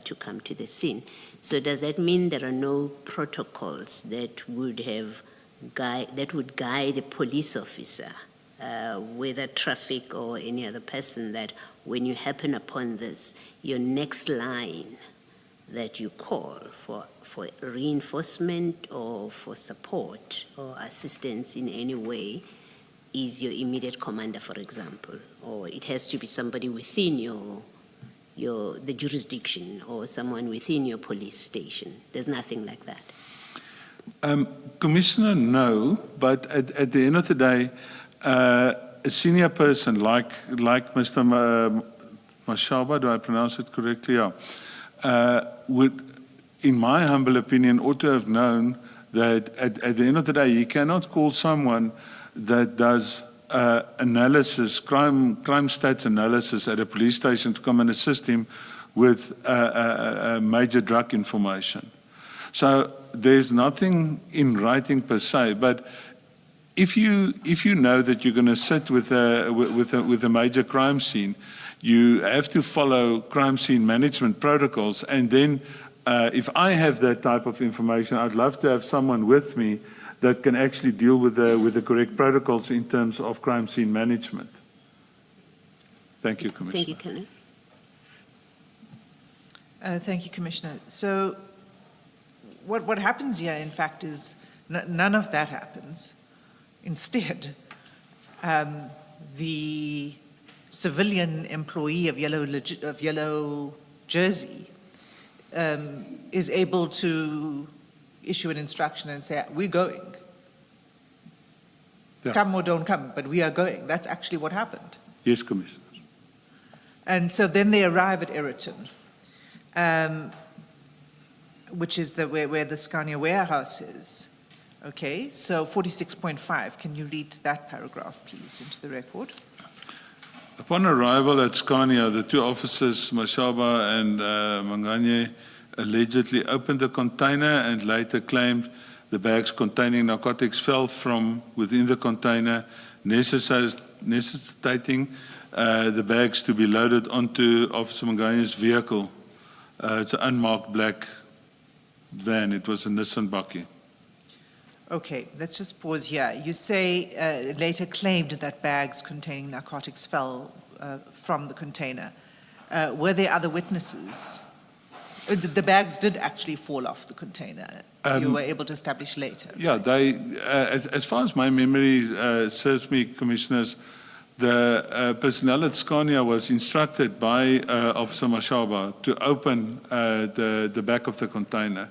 to come to the scene. So does that mean there are no protocols that would guide a police officer, whether traffic or any other person, that when you happen upon this, your next line that you call for reinforcement or for support or assistance in any way is your immediate commander, for example, or it has to be somebody within the jurisdiction or someone within your police station? There's nothing like that.
Commissioner, no, but at the end of the day, a senior person like Mr. Mashaba, do I pronounce it correctly? Yeah, would, in my humble opinion, ought to have known that at the end of the day, you cannot call someone that does analysis, crime stats analysis at a police station to come and assist him with major drug information. So there's nothing in writing per se, but if you know that you're going to sit with a major crime scene, you have to follow crime scene management protocols. And then if I have that type of information, I'd love to have someone with me that can actually deal with the correct protocols in terms of crime scene management. Thank you, Commissioner.
Thank you, Colonel.
Thank you, Commissioner. So what happens here, in fact, is none of that happens. Instead, the civilian employee of Yellow Jersey is able to issue an instruction and say, we're going.
Yeah.
Come or don't come, but we are going. That's actually what happened.
Yes, Commissioner.
And so then they arrive at Eriton, which is where the Scania warehouse is. Okay, so 46.5, can you read that paragraph, please, into the record?
Upon arrival at Scania, the two officers, Mashaba and Manganye, allegedly opened the container and later claimed the bags containing narcotics fell from within the container, necessitating the bags to be loaded onto Officer Manganye's vehicle. It's an unmarked black van. It was a Nissan Bakkie.
Okay, let's just pause here. You say later claimed that bags containing narcotics fell from the container. Were there other witnesses? The bags did actually fall off the container. You were able to establish later.
Yeah, they, as far as my memory serves me, Commissioners, the personnel at Scania was instructed by Officer Mashaba to open the back of the container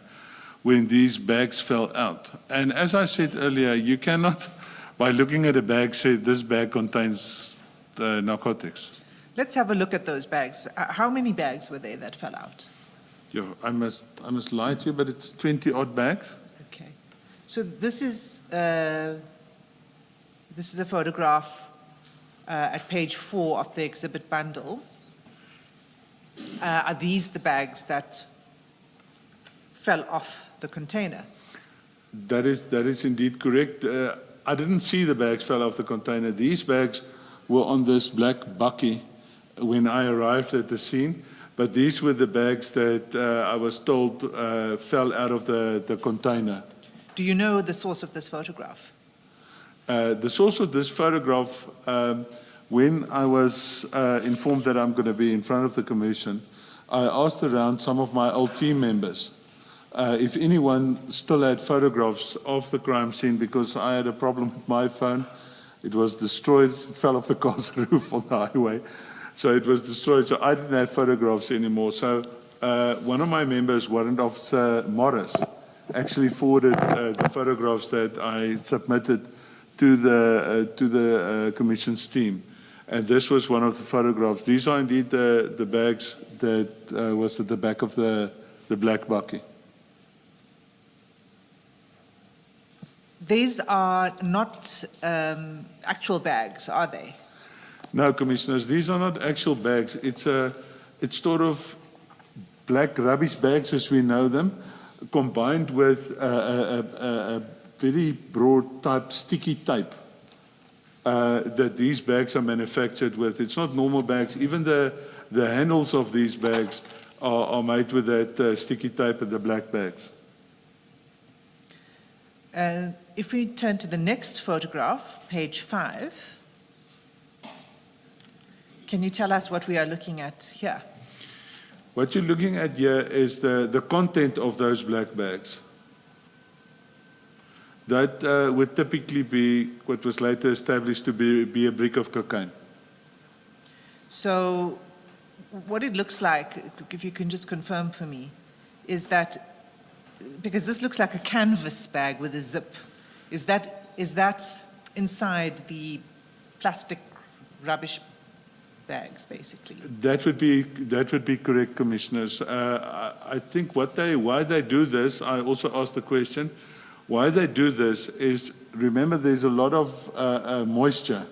when these bags fell out. And as I said earlier, you cannot, by looking at a bag, say this bag contains narcotics.
Let's have a look at those bags. How many bags were there that fell out?
Yeah, I must lie to you, but it's 20 odd bags.
Okay. So this is a photograph at page 4 of the exhibit bundle. Are these the bags that fell off the container?
That is indeed correct. I didn't see the bags fell off the container. These bags were on this black bakkie when I arrived at the scene, but these were the bags that I was told fell out of the container.
Do you know the source of this photograph?
The source of this photograph, when I was informed that I'm going to be in front of the commission, I asked around some of my old team members if anyone still had photographs of the crime scene, because I had a problem with my phone. It was destroyed. It fell off the car's roof on the highway. So it was destroyed. So I didn't have photographs anymore. So one of my members, Warrant Officer Morris, actually forwarded the photographs that I submitted to the commission's team. And this was one of the photographs. These are indeed the bags that was at the back of the black bakkie.
These are not actual bags, are they?
No, Commissioners, these are not actual bags. It's sort of black rubbish bags as we know them, combined with a very broad type sticky tape that these bags are manufactured with. It's not normal bags. Even the handles of these bags are made with that sticky tape and the black bags.
If we turn to the next photograph, page 5, can you tell us what we are looking at here?
What you're looking at here is the content of those black bags. That would typically be what was later established to be a brick of cocaine.
So what it looks like, if you can just confirm for me, is that, because this looks like a canvas bag with a zip, is that inside the plastic rubbish bags, basically?
That would be correct, Commissioners. I think why they do this, I also asked the question, why they do this is, remember there's a lot of moisture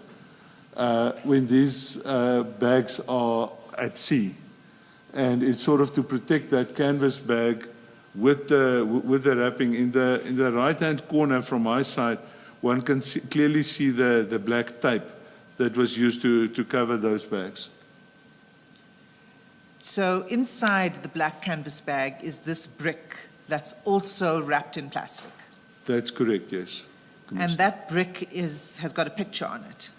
when these bags are at sea. And it's sort of to protect that canvas bag with the wrapping. In the right-hand corner from my side, one can clearly see the black tape that was used to cover those bags.
So inside the black canvas bag is this brick that's also wrapped in plastic.
That's correct, yes.
And that brick has got a picture on it.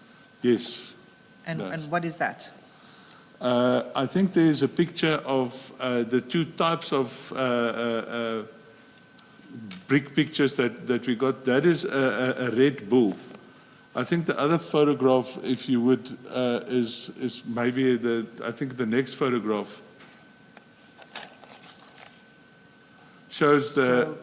Yes.
And what is that?
I think there's a picture of the two types of brick pictures that we got. That is a Red Bull. I think the other photograph, if you would, is maybe I think the next photograph shows the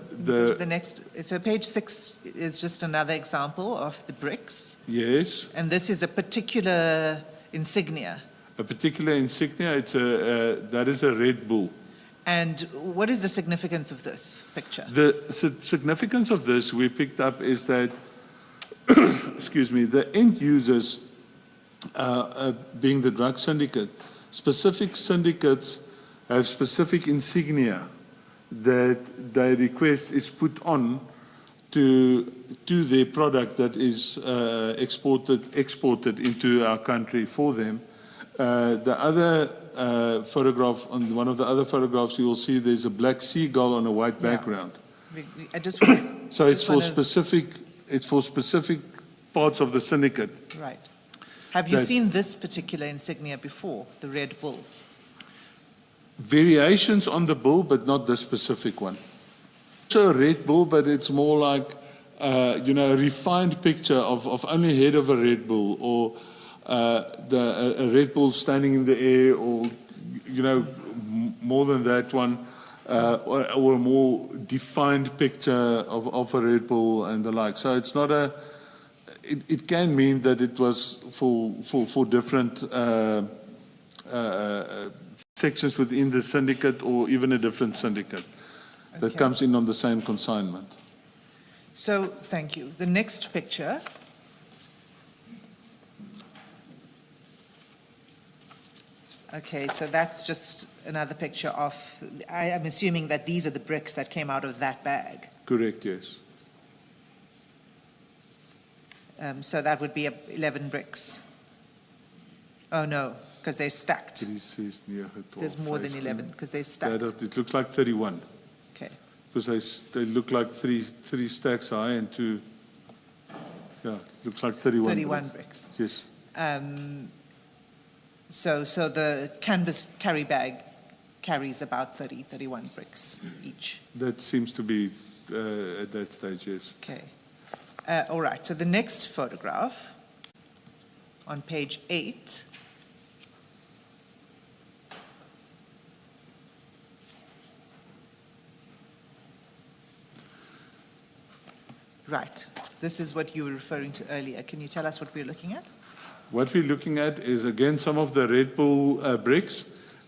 next. So page 6 is just another example of the bricks.
Yes.
And this is a particular insignia.
A particular insignia. That is a Red Bull.
And what is the significance of this picture?
The significance of this we picked up is that, excuse me, the end users, being the drug syndicate, specific syndicates have specific insignia that they request is put on to their product that is exported into our country for them. The other photograph, on one of the other photographs, you will see there's a black seagull on a white background.
I just want
So it's for specific parts of the syndicate.
Right. Have you seen this particular insignia before, the Red Bull?
Variations on the bull, but not the specific one. So a Red Bull, but it's more like, a refined picture of only head of a Red Bull, or a Red Bull standing in the air, or, more than that one, or a more defined picture of a Red Bull and the like. So it's not it can mean that it was for different sections within the syndicate or even a different syndicate that
Okay.
comes in on the same consignment.
So, thank you. The next picture. Okay, so that's just another picture of, I am assuming that these are the bricks that came out of that bag.
Correct, yes.
So that would be 11 bricks. Oh, no, because they're stacked.
3, 6, 9, 12,
There's more than
15.
11 because they're
Yeah,
stacked.
it looks like 31
Okay.
because they look like three stacks high and two. Yeah, looks like 31.
31 bricks.
Yes.
So the canvas carry bag carries about 31 bricks each.
That seems to be at that stage, yes.
Okay. All right, so the next photograph on page 8. Right, this is what you were referring to earlier. Can you tell us what we're looking at?
What we're looking at is, again, some of the Red Bull bricks,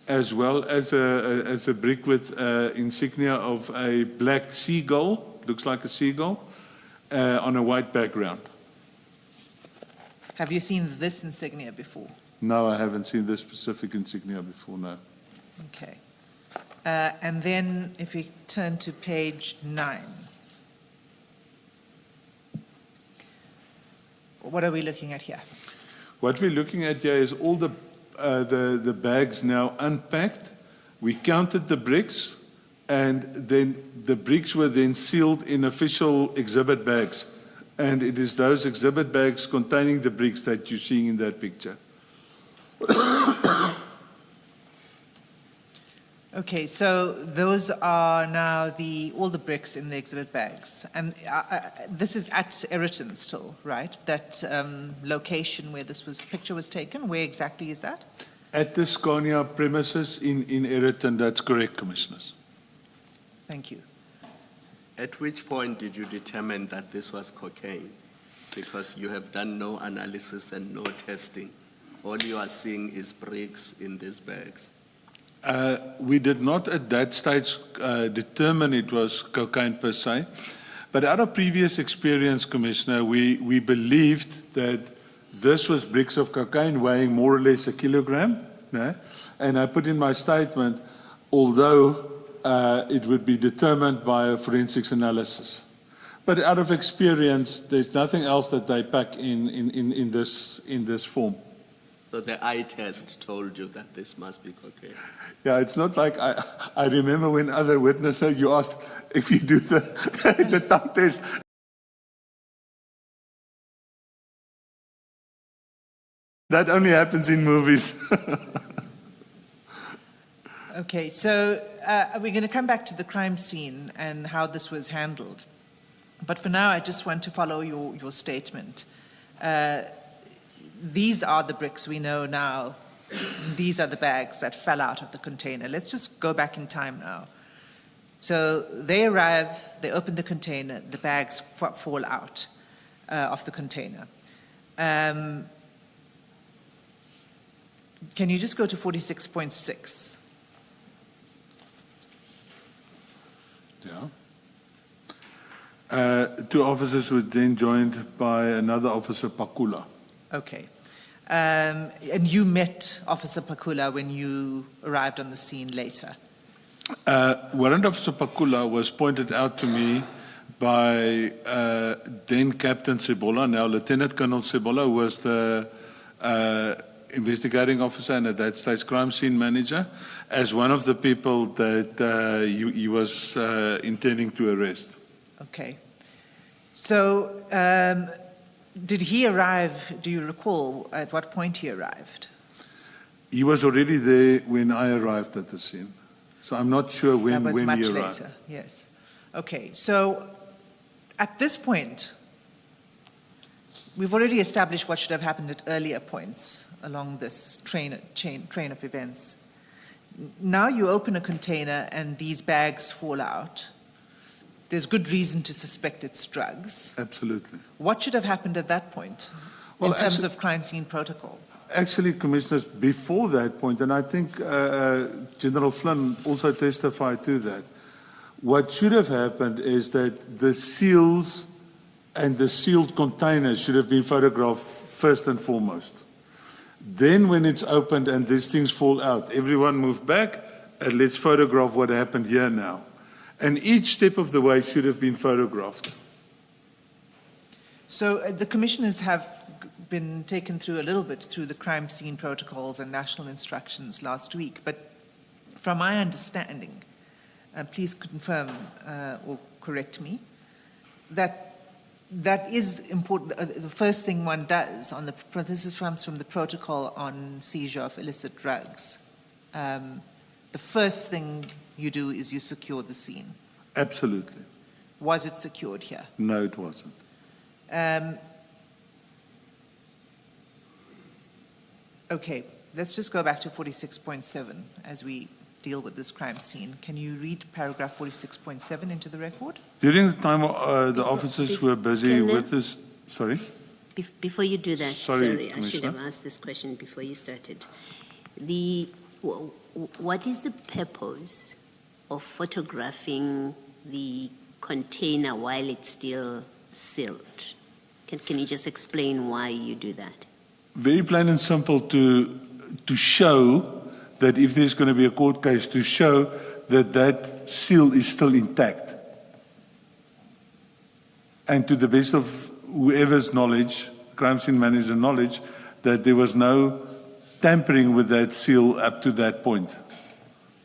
as well as a brick with insignia of a black seagull, looks like a seagull, on a white background.
Have you seen this insignia before?
No, I haven't seen this specific insignia before, no.
Okay. And then if we turn to page 9. What are we looking at here?
What we're looking at here is all the bags now unpacked. We counted the bricks, and then the bricks were then sealed in official exhibit bags. And it is those exhibit bags containing the bricks that you're seeing in that picture.
Okay, so those are now all the bricks in the exhibit bags. And this is at Eriton still, right? That location where this picture was taken, where exactly is that?
At the Scania premises in Eriton, that's correct, Commissioners.
Thank you.
At which point did you determine that this was cocaine? Because you have done no analysis and no testing. All you are seeing is bricks in these bags.
We did not at that stage determine it was cocaine per se, but out of previous experience, Commissioner, we believed that this was bricks of cocaine weighing more or less 1 kilogram. No? And I put in my statement, although it would be determined by a forensics analysis. But out of experience, there's nothing else that they pack in this form.
So the eye test told you that this must be cocaine.
Yeah, it's not like I remember when other witnesses, you asked if you do the, the tongue test. That only happens in movies.
Okay, so we're going to come back to the crime scene and how this was handled. But for now, I just want to follow your statement. These are the bricks we know now. These are the bags that fell out of the container. Let's just go back in time now. So they arrive, they open the container, the bags fall out of the container. Can you just go to 46.6?
Yeah. 2 officers were then joined by another officer, Pakula.
Okay. And you met Officer Pakula when you arrived on the scene later?
Warrant Officer Pakula was pointed out to me by then Captain Sebola, now Lieutenant Colonel Sebola, who was the investigating officer and at that stage crime scene manager, as one of the people that he was intending to arrest.
Okay. So did he arrive, do you recall at what point he arrived?
He was already there when I arrived at the scene. So I'm not sure when
That was
he
much
arrived.
later, yes. Okay, so at this point, we've already established what should have happened at earlier points along this train of events. Now you open a container and these bags fall out. There's good reason to suspect it's drugs.
Absolutely.
What should have happened at that point
Well,
in terms
actually-
of crime scene protocol?
Actually, Commissioners, before that point, and I think General Flynn also testified to that, what should have happened is that the seals and the sealed containers should have been photographed first and foremost. Then when it's opened and these things fall out, everyone move back and let's photograph what happened here now. And each step of the way should have been photographed.
So the commissioners have been taken through a little bit through the crime scene protocols and national instructions last week. But from my understanding, please confirm or correct me, that is important. The first thing one does on the this is from the protocol on seizure of illicit drugs. The first thing you do is you secure the scene.
Absolutely.
Was it secured here?
No, it wasn't.
Okay, let's just go back to 46.7 as we deal with this crime scene. Can you read paragraph 46.7 into the record?
During the time the officers were busy with this, sorry?
Before you do that,
Sorry,
I should have
Commissioner.
asked this question before you started. What is the purpose of photographing the container while it's still sealed? Can you just explain why you do that?
Very plain and simple to show that if there's going to be a court case, to show that that seal is still intact. And to the best of whoever's knowledge, crime scene manager knowledge, that there was no tampering with that seal up to that point,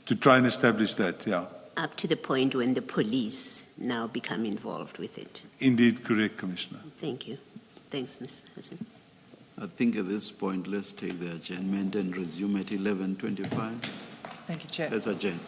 to try and establish that, yeah.
Up to the point when the police now become involved with it.
Indeed, correct, Commissioner.
Thank you. Thanks, Ms. Hassan.
I think at this point, let's take the adjournment and resume at 11:25.
Thank you, Chair.
Let's adjourn.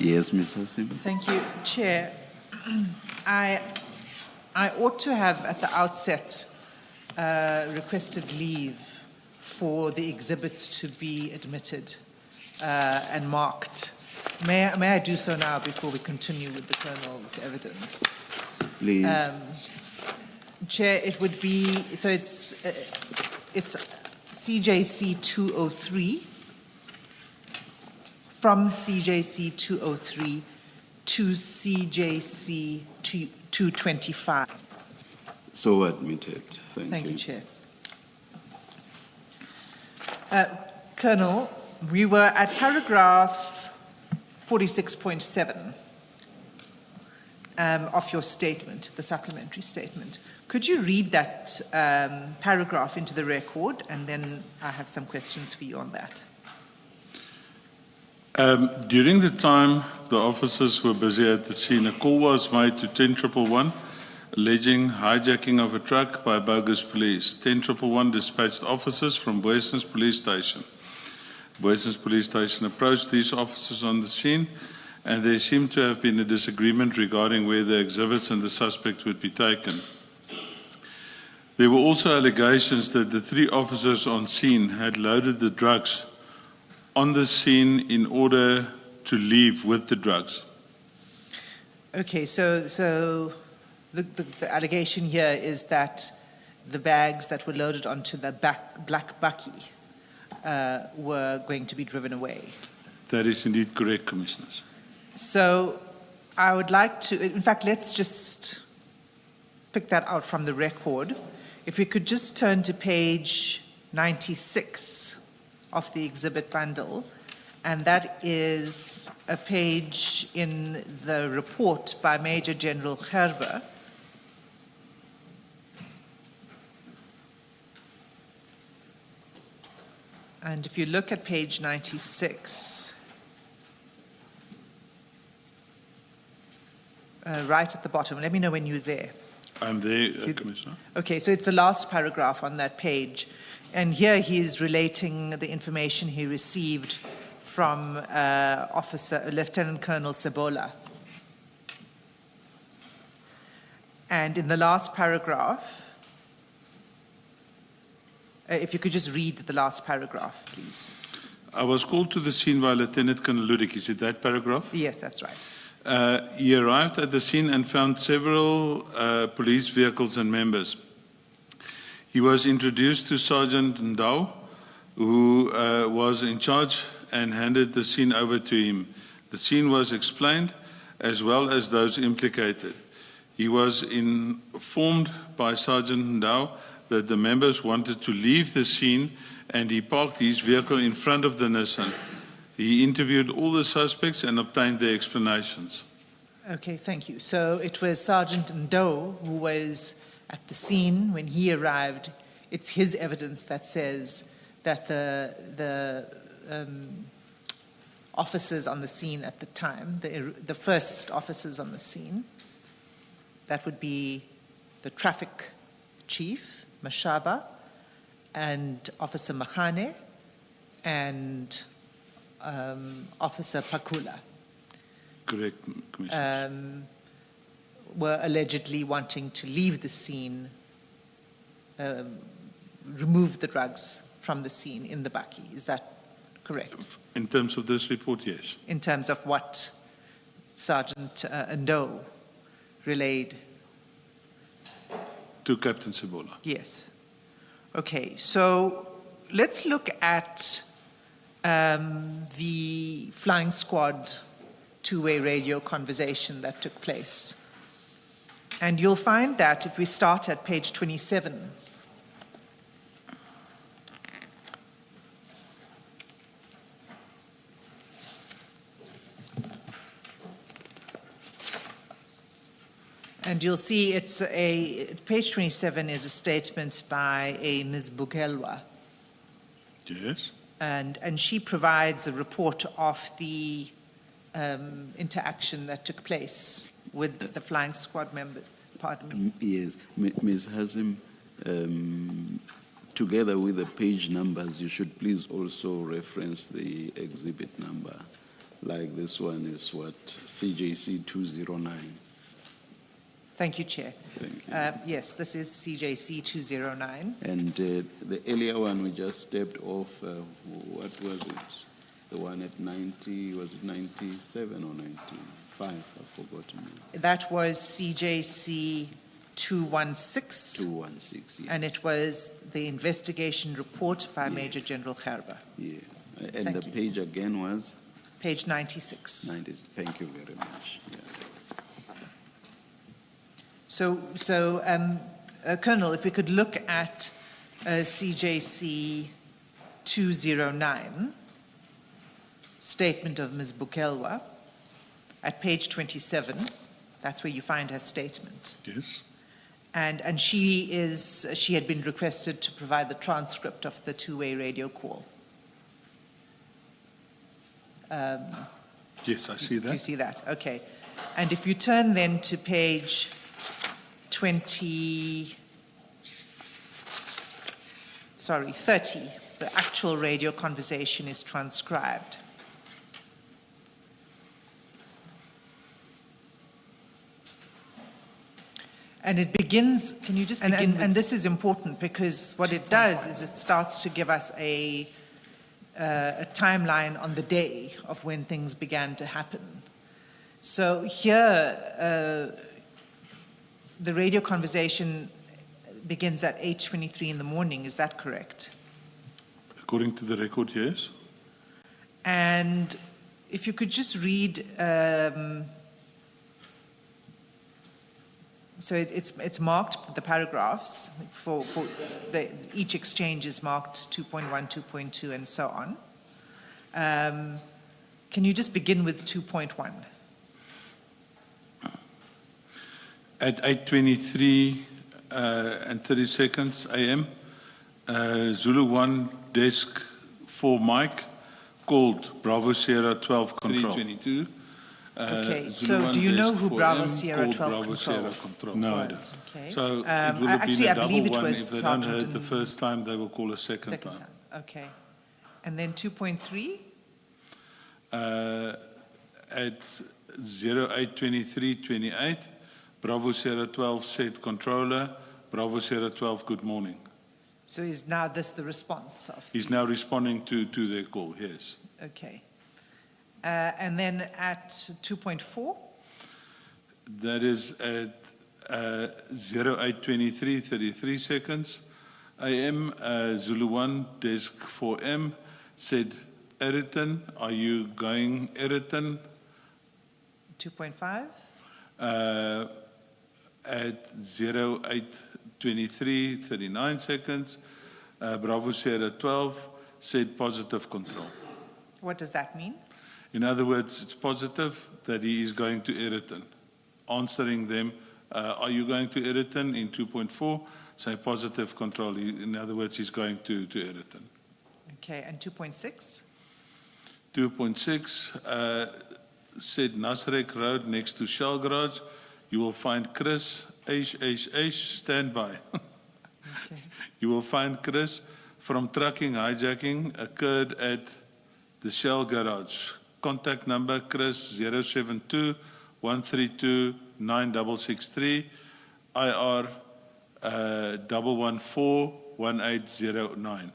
Yes, Ms. Hassim.
Thank you, Chair. I ought to have at the outset requested leave for the exhibits to be admitted and marked. May I do so now before we continue with the Colonel's evidence?
Please.
Chair, it would be, so it's CJC 203, from CJC 203 to CJC 225.
So admitted.
Thank you, Chair. Colonel, we were at paragraph 46.7 of your statement, the supplementary statement. Could you read that paragraph into the record, and then I have some questions for you on that.
During the time the officers were busy at the scene, a call was made to 10111 alleging hijacking of a truck by bogus police. 10111 dispatched officers from Boysens Police Station. Boysens Police Station approached these officers on the scene, and there seemed to have been a disagreement regarding where the exhibits and the suspects would be taken. There were also allegations that the 3 officers on scene had loaded the drugs on the scene in order to leave with the drugs.
Okay, so the allegation here is that the bags that were loaded onto the black bakkie were going to be driven away.
That is indeed correct, Commissioners.
So I would like to, in fact, let's just pick that out from the record. If we could just turn to page 96 of the exhibit bundle, and that is a page in the report by Major General Gerber. And if you look at page 96, right at the bottom, let me know when you're there.
I'm there, Commissioner.
Okay, so it's the last paragraph on that page. And here he is relating the information he received from Lieutenant Colonel Sebola. And in the last paragraph, if you could just read the last paragraph, please.
I was called to the scene by Lieutenant Colonel Ludik. Is it that paragraph?
Yes, that's right.
He arrived at the scene and found several police vehicles and members. He was introduced to Sergeant Ndau, who was in charge, and handed the scene over to him. The scene was explained, as well as those implicated. He was informed by Sergeant Ndau that the members wanted to leave the scene, and he parked his vehicle in front of the Nissan. He interviewed all the suspects and obtained their explanations.
Okay, thank you. So it was Sergeant Ndau who was at the scene when he arrived. It's his evidence that says that the officers on the scene at the time, the first officers on the scene, that would be the traffic chief, Mashaba, and Officer Mahane, and Officer Pakula.
Correct, Commissioner.
Were allegedly wanting to leave the scene, remove the drugs from the scene in the bakkie. Is that correct?
In terms of this report, yes.
In terms of what Sergeant Ndau relayed?
To Captain Sebola.
Yes. Okay, so let's look at the flying squad two-way radio conversation that took place. And you'll find that if we start at page 27, and you'll see it's page 27 is a statement by a Ms. Bugelwa.
Yes.
And she provides a report of the interaction that took place with the flying squad members. Pardon me.
Yes, Ms. Hassim, together with the page numbers, you should please also reference the exhibit number. like this one is what, CJC 209.
Thank you, Chair.
Thank you.
Yes, this is CJC 209.
And the earlier one we just stepped off, what was it? The one at 90, was it 97 or 95? I've forgotten.
That was CJC 216.
216, yes.
And it was the investigation report by Major General Gerber,
Yeah. And
Thank
the
you.
page again was?
page 96.
90. Thank you very much. Yeah.
Colonel, if we could look at CJC 209, statement of Ms. Bukelwa, at page 27, that's where you find her statement.
Yes.
And she had been requested to provide the transcript of the two-way radio call.
Yes, I see that.
You see that? Okay. And if you turn then to page 30, the actual radio conversation is transcribed. And it begins, can you just begin? And this is important because what it does is it starts to give us a timeline on the day of when things began to happen. So here, the radio conversation begins at 8:23 in the morning. Is that correct?
According to the record, yes.
And if you could just read, so it's marked, the paragraphs, for each exchange is marked 2.1, 2.2, and so on. Can you just begin with 2.1?
At 8:23 and 30 seconds a.m., Zulu 1 desk 4 Mike called Bravo Sierra 12 Control. 322.
Okay,
Zulu
so
1
do you know
desk
who
4M
Bravo Sierra
called
12
Bravo
Control
Sierra Control.
No,
No,
I
I
don't. Okay.
So it would have
Actually,
been
I
a double
believe it
one.
was
If they don't
Sergeant
heard the
and-
first time, they will call a second time.
Okay. And then 2.3?
At 08:23:28, Bravo Sierra 12 said controller, Bravo Sierra 12, good morning.
So is now this the response of?
He's now responding to their call, yes.
Okay. And then at 2.4?
That is at 08:23, 33 seconds a.m. Zulu 1, desk 4M, said, Eriton, are you going Eriton?
2.5?
At 08:23, 39 seconds, Bravo Sierra 12 said positive control.
What does that mean?
In other words, it's positive that he is going to Eriton. Answering them, are you going to Eriton in 2.4? Say positive control. In other words, he's going to Eriton.
Okay, and 2.6?
2.6 said Nasrek Road next to Shell Garage. You will find Chris, stand by.
Okay.
You will find Chris from trucking hijacking occurred at the Shell Garage. Contact number Chris 072 132 9663 IR 114 1809.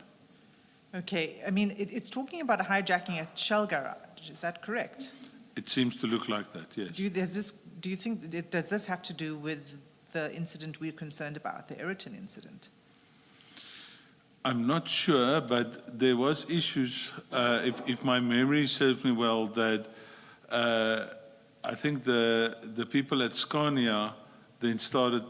Okay, I mean, it's talking about a hijacking at Shell Garage, is that correct?
It seems to look like that, yes.
Do you think, does this have to do with the incident we're concerned about, the Eriton incident?
I'm not sure, but there was issues, if my memory serves me well, that I think the people at Scania then started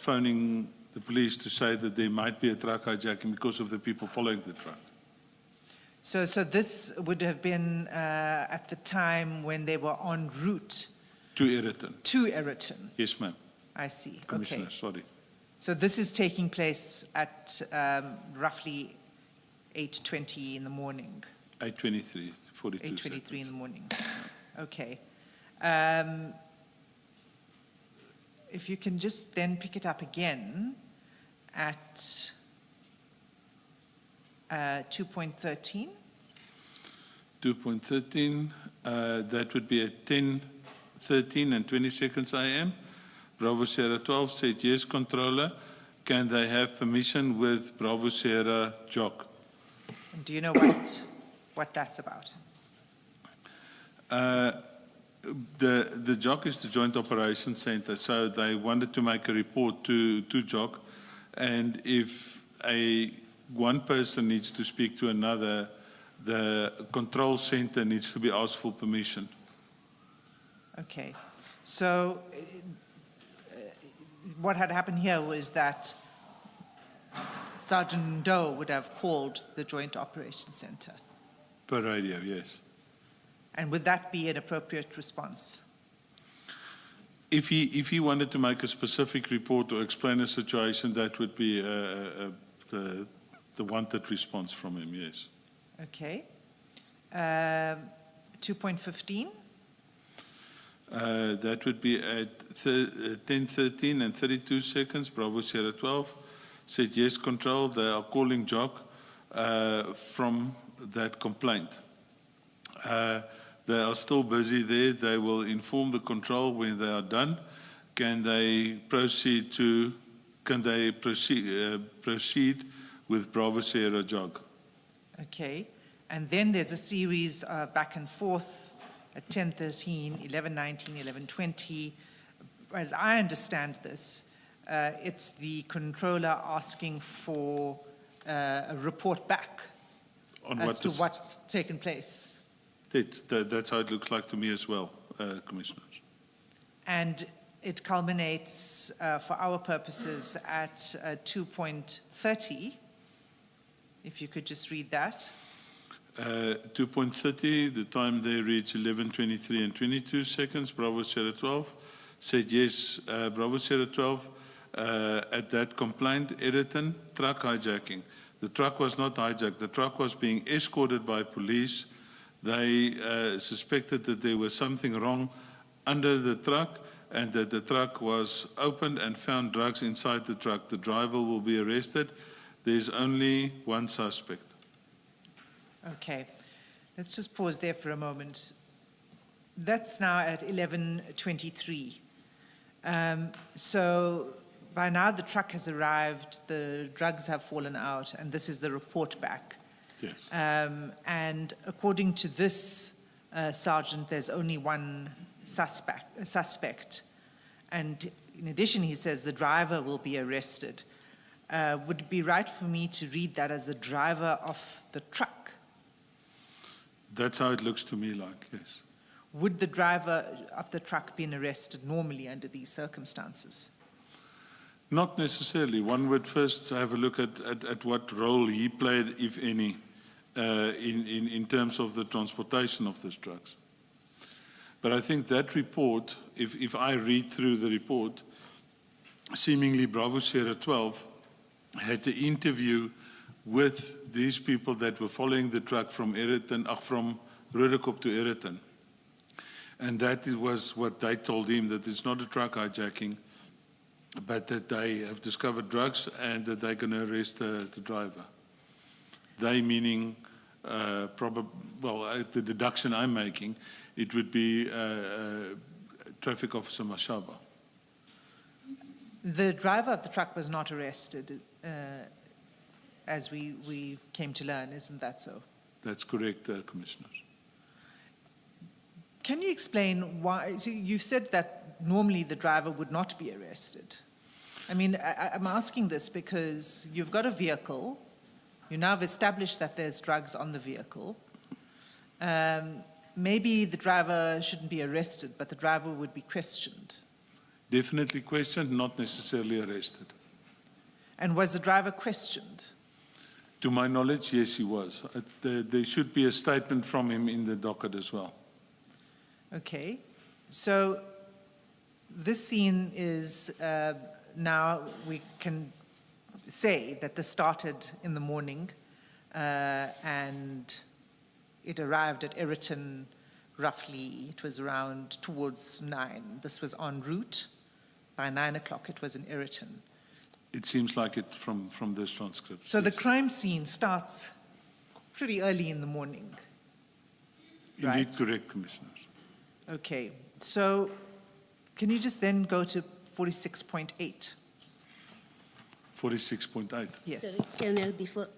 phoning the police to say that there might be a truck hijacking because of the people following the truck.
So this would have been at the time when they were en route
To Eriton.
to Eriton.
Yes, ma'am.
I see.
Commissioner,
Okay.
sorry.
So this is taking place at roughly 8:20 in the morning.
8:23, 42
8:23 in the morning. Okay. If you can just then pick it up again at 2.13.
2.13, That would be at 10:13 and 20 seconds AM. Bravo Sierra 12 said, yes, controller. Can they have permission with Bravo Sierra Jock?
And do you know what that's about?
The Jock is the Joint Operations Center, so they wanted to make a report to Jock, and if one person needs to speak to another, the control center needs to be asked for permission.
Okay. So what had happened here was that Sergeant Doe would have called the Joint Operations Center.
Per radio, yes.
And would that be an appropriate response?
If he wanted to make a specific report or explain a situation, that would be the wanted response from him, yes.
Okay. 2.15?
That would be at 10:13 and 32 seconds. Bravo Sierra 12 said, yes, control. They are calling Jock from that complaint. They are still busy there. They will inform the control when they are done. Can they proceed with Bravo Sierra Jock?
Okay. And then there's a series back and forth at 10:13, 11:19, 11:20. As I understand this, it's the controller asking for a report back
On
as to what's taken place.
That's how it looks like to me as well, Commissioners.
And it culminates, for our purposes, at 2.30. If you could just read that.
2.30, the time they reach 11:23 and 22 seconds. Bravo Sierra 12 said, yes, Bravo Sierra 12, at that complaint, Eriton, truck hijacking. The truck was not hijacked. The truck was being escorted by police. They suspected that there was something wrong under the truck and that the truck was opened and found drugs inside the truck. The driver will be arrested. There's only one suspect.
Okay. Let's just pause there for a moment. That's now at 11:23. So by now the truck has arrived, the drugs have fallen out, and this is the report back.
Yes.
And according to this sergeant, there's only one suspect. And in addition, he says the driver will be arrested. Would it be right for me to read that as the driver of the truck?
That's how it looks to me like, yes.
Would the driver of the truck be arrested normally under these circumstances?
Not necessarily. One would first have a look at what role he played, if any, in terms of the transportation of these drugs. But I think that report, if I read through the report, seemingly Bravo Sierra 12 had an interview with these people that were following the truck from from Rudekop to Eriton. And that was what they told him, that it's not a truck hijacking, but that they have discovered drugs and that they're going to arrest the driver. They meaning, the deduction I'm making, it would be Traffic Officer Mashaba.
The driver of the truck was not arrested, as we came to learn, isn't that so?
That's correct, Commissioners.
Can you explain why? So you've said that normally the driver would not be arrested. I mean, I'm asking this because you've got a vehicle, you now have established that there's drugs on the vehicle. Maybe the driver shouldn't be arrested, but the driver would be questioned.
Definitely questioned, not necessarily arrested.
And was the driver questioned?
To my knowledge, yes, he was. There should be a statement from him in the docket as well.
Okay. So this scene is, now we can say that this started in the morning and it arrived at Eriton roughly, it was around towards 9. This was en route. By 9 o'clock, it was in Eriton.
It seems like it from this transcript.
So the
yes.
crime scene starts pretty early in the morning. right?
Indeed correct, Commissioners.
Okay, so can you just then go to 46.8?
46.8.
Yes.
Sorry, Colonel,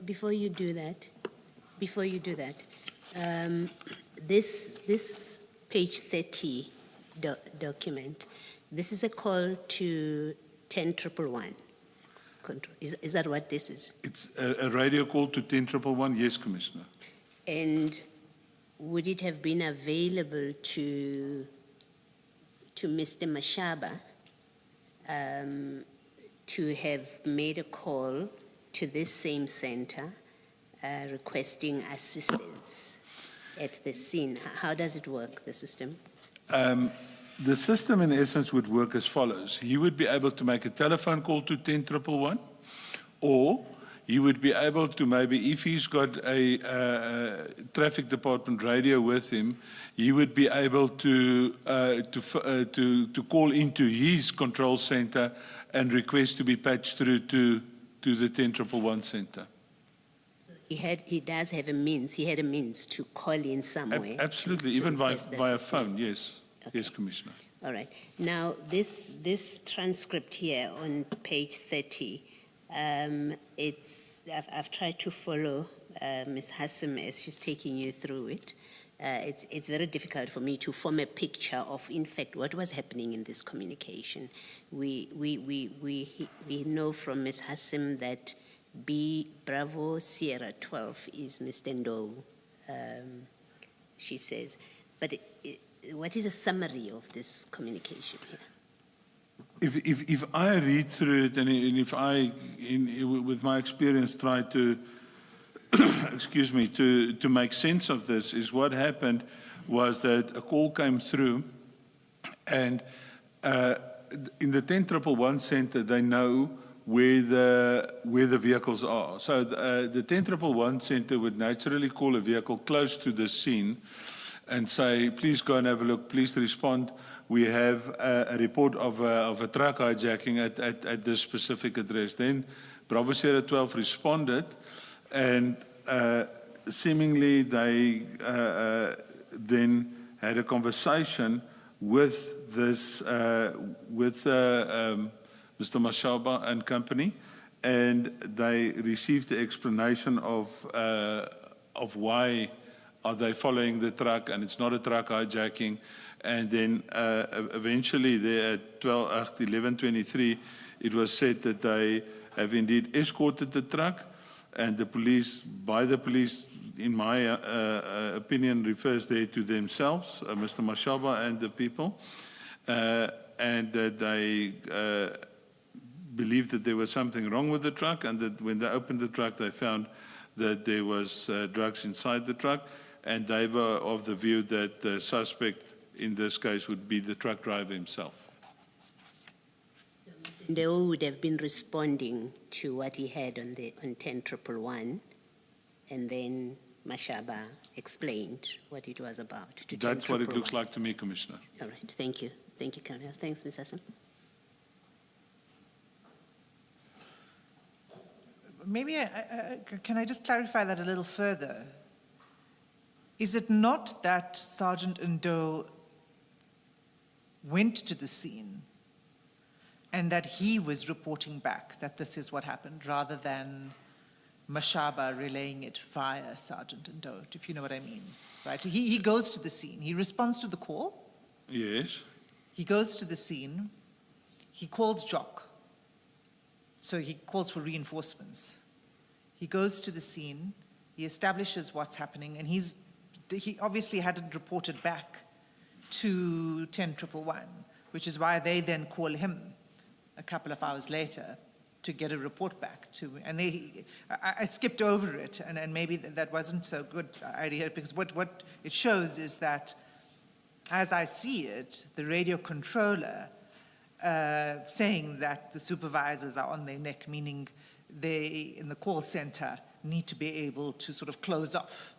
before you do that, this page 30 document, this is a call to 10.111 control. Is that what this is?
It's a radio call to 10.111, yes, Commissioner.
And would it have been available to Mr. Mashaba to have made a call to this same center requesting assistance at the scene? How does it work, the system?
The system, in essence, would work as follows. He would be able to make a telephone call to 10.111, or he would be able to maybe, if he's got a traffic department radio with him, he would be able to call into his control center and request to be patched through to the 10.111 center.
He does have a means. He had a means to call in somewhere.
Absolutely,
to
even via
request
phone,
assistance.
yes.
Okay.
Yes, Commissioner.
All right. Now, this transcript here on page 30, I've tried to follow Ms. Hassim as she's taking you through it. It's very difficult for me to form a picture of, in fact, what was happening in this communication. We know from Ms. Hassim that B Bravo Sierra 12 is Mr. Ndou, she says. But what is a summary of this communication here?
If I read through it and if I, with my experience, try to, excuse me, to make sense of this, is what happened was that a call came through, and in the 10.111 center, they know where the vehicles are. So the 10.111 center would naturally call a vehicle close to the scene and say, please go and have a look, please respond. We have a report of a truck hijacking at this specific address. Then Bravo Sierra 12 responded, and seemingly they then had a conversation with this, Mr. Mashaba and company, and they received the explanation of why are they following the truck, and it's not a truck hijacking. And then eventually there at 11:23, it was said that they have indeed escorted the truck, and the police, in my opinion, refers there to themselves, Mr. Mashaba and the people, and that they believed that there was something wrong with the truck, and that when they opened the truck, they found that there was drugs inside the truck, and they were of the view that the suspect in this case would be the truck driver himself.
So Mr. Ndeu would have been responding to what he had on 10.111, and then Mashaba explained what it was about.
That's what it looks like to me, Commissioner.
All right, thank you. Thank you, Colonel. Thanks, Ms. Hassan.
Maybe, can I just clarify that a little further? Is it not that Sergeant Ndou went to the scene and that he was reporting back that this is what happened, rather than Mashaba relaying it via Sergeant Ndou, if you know what I mean, right? He goes to the scene, he responds to the call.
Yes.
He goes to the scene, he calls Jock, so he calls for reinforcements. He goes to the scene, he establishes what's happening, and he obviously hadn't reported back to 10.111, which is why they then call him a couple of hours later to get a report back to. And I skipped over it, and maybe that wasn't so good idea, because what it shows is that, as I see it, the radio controller saying that the supervisors are on their neck, meaning they, in the call center, need to be able to sort of close off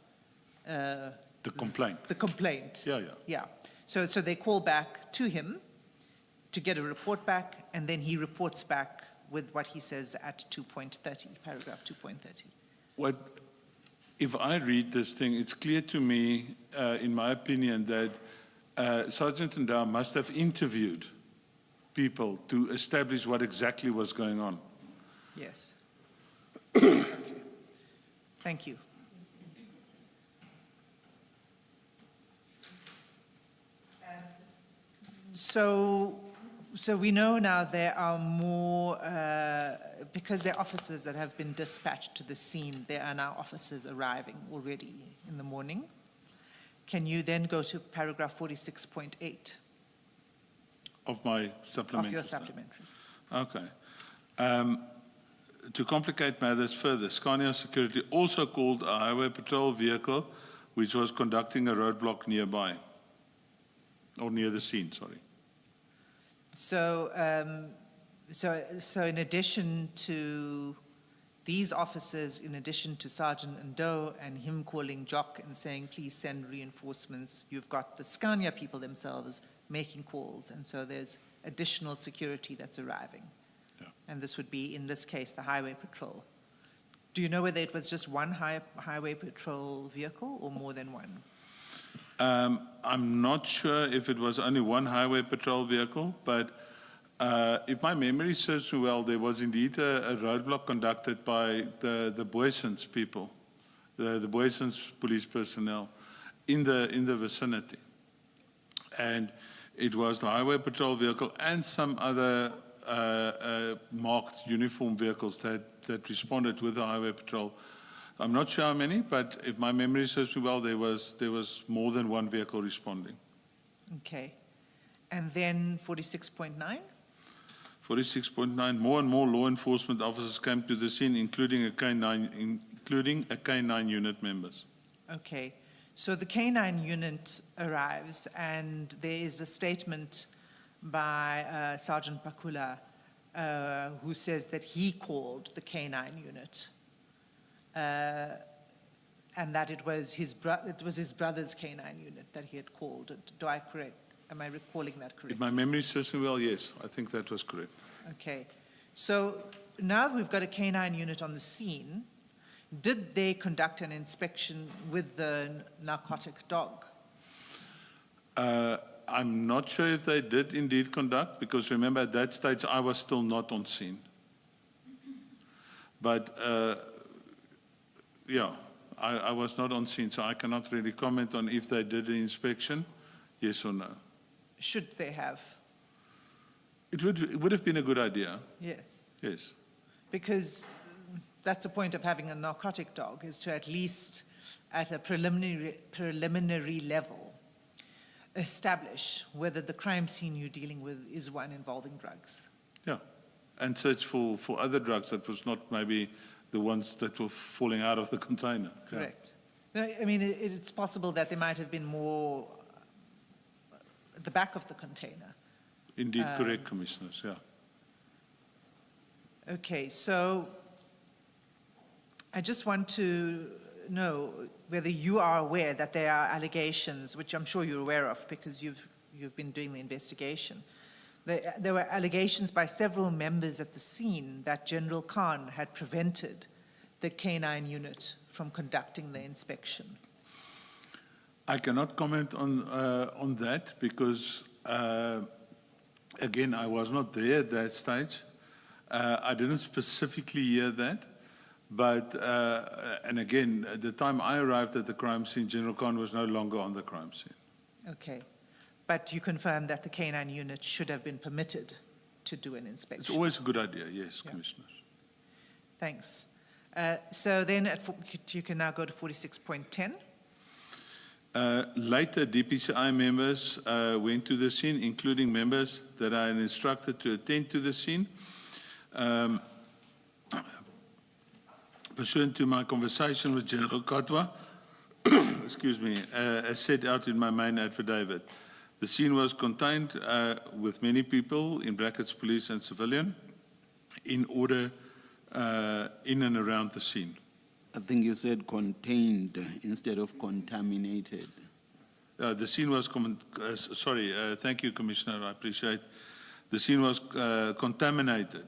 The complaint.
the complaint.
Yeah.
So they call back to him to get a report back, and then he reports back with what he says at 2.30, paragraph 2.30.
If I read this thing, it's clear to me, in my opinion, that Sergeant Ndau must have interviewed people to establish what exactly was going on.
Yes. Okay. Thank you. So we know now there are more, because there are officers that have been dispatched to the scene, there are now officers arriving already in the morning. Can you then go to paragraph 46.8
Of my supplementary.
of your supplementary?
Okay. To complicate matters further, Scania Security also called a highway patrol vehicle which was conducting a roadblock nearby, or near the scene, sorry.
So, so in addition to these officers, in addition to Sergeant Ndau and him calling Jock and saying, please send reinforcements, you've got the Scania people themselves making calls, and so there's additional security that's arriving.
Yeah.
And this would be, in this case, the highway patrol. Do you know whether it was just one highway patrol vehicle or more than one?
I'm not sure if it was only one highway patrol vehicle, but if my memory serves me well, there was indeed a roadblock conducted by the Boysons people, the Boysons police personnel in the vicinity. And it was the highway patrol vehicle and some other marked uniform vehicles that responded with the highway patrol. I'm not sure how many, but if my memory serves me well, there was more than one vehicle responding.
Okay. And then 46.9?
46.9, more and more law enforcement officers came to the scene, including a K9 unit members.
Okay. So the K9 unit arrives, and there is a statement by Sergeant Pakula who says that he called the K9 unit. And that it was his brother's K9 unit that he had called. Am I recalling that correctly?
If my memory serves me well, yes, I think that was correct.
Okay. So now that we've got a K9 unit on the scene, did they conduct an inspection with the narcotic dog?
I'm not sure if they did indeed conduct, because remember at that stage I was still not on scene. But yeah, I was not on scene, so I cannot really comment on if they did an inspection, yes or no.
Should they have?
It would have been a good idea,
Yes.
yes.
Because that's the point of having a narcotic dog, is to at least at a preliminary level establish whether the crime scene you're dealing with is one involving drugs.
Yeah, and search for other drugs that was not maybe the ones that were falling out of the container.
Correct. No, I mean, it's possible that there might have been more at the back of the container.
Indeed, correct, Commissioners, yeah.
Okay, so I just want to know whether you are aware that there are allegations, which I'm sure you're aware of because you've been doing the investigation. There were allegations by several members at the scene that General Khan had prevented the K9 unit from conducting the inspection.
I cannot comment on that because, again, I was not there at that stage. I didn't specifically hear that. But, and again, at the time I arrived at the crime scene, General Khan was no longer on the crime scene.
Okay. But you confirm that the K9 unit should have been permitted to do an inspection?
It's always a good idea, yes,
Yeah.
Commissioners.
Thanks. So then you can now go to 46.10.
Later, DPCI members went to the scene, including members that I had instructed to attend to the scene. Pursuant to my conversation with General Katwa, excuse me, as set out in my main affidavit, the scene was contained with many people, in brackets police and civilian, in order in and around the scene.
I think you said contained instead of contaminated.
The scene was, thank you, Commissioner, I appreciate. The scene was contaminated.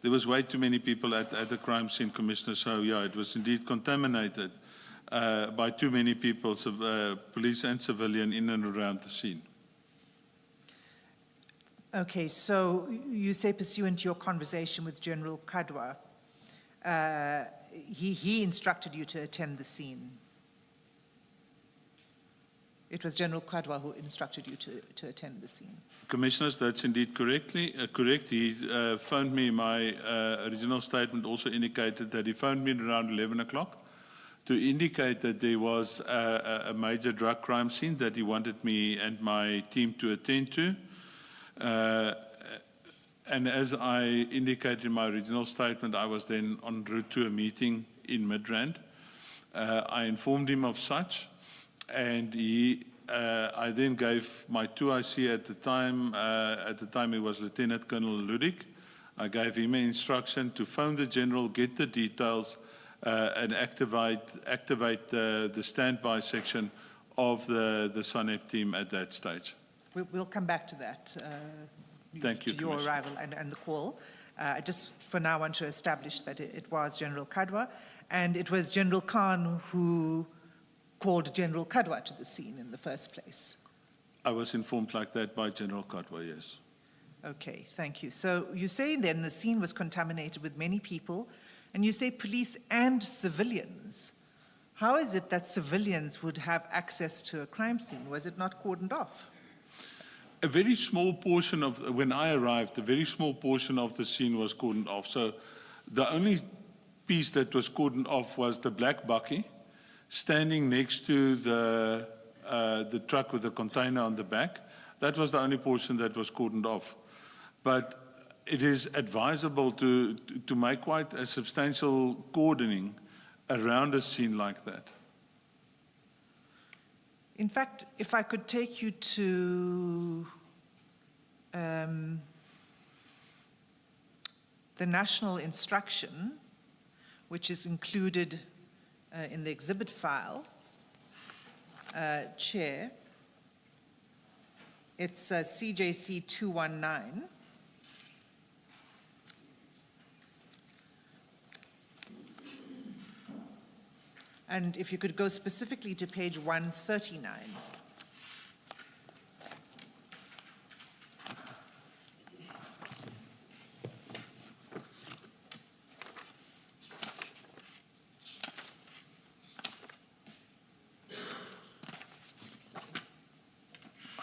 There was way too many people at the crime scene, Commissioner, so yeah, it was indeed contaminated. by too many people, police and civilian, in and around the scene.
Okay, so you say pursuant to your conversation with General Kadwa, he instructed you to attend the scene. It was General Kadwa who instructed you to attend the scene.
Commissioners, that's indeed correct. He phoned me. My original statement also indicated that he phoned me around 11 o'clock to indicate that there was a major drug crime scene that he wanted me and my team to attend to. And as I indicated in my original statement, I was then en route to a meeting in Midrand. I informed him of such, and I then gave my 2IC at the time he was Lieutenant Colonel Ludik. I gave him an instruction to phone the general, get the details, and activate the standby section of the SANEP team at that stage.
We'll come back to that.
Thank you,
to your
Commissioner.
arrival and the call. I just for now want to establish that it was General Kadwa, and it was General Khan who called General Kadwa to the scene in the first place.
I was informed like that by General Kadwa, yes.
Okay, thank you. So you say then the scene was contaminated with many people, and you say police and civilians. How is it that civilians would have access to a crime scene? Was it not cordoned off?
A very small portion when I arrived, a very small portion of the scene was cordoned off. So the only piece that was cordoned off was the black bakkie standing next to the truck with the container on the back. That was the only portion that was cordoned off. But it is advisable to make quite a substantial cordoning around a scene like that.
In fact, if I could take you to the national instruction, which is included in the exhibit file, Chair, it's CJC 219. And if you could go specifically to page 139.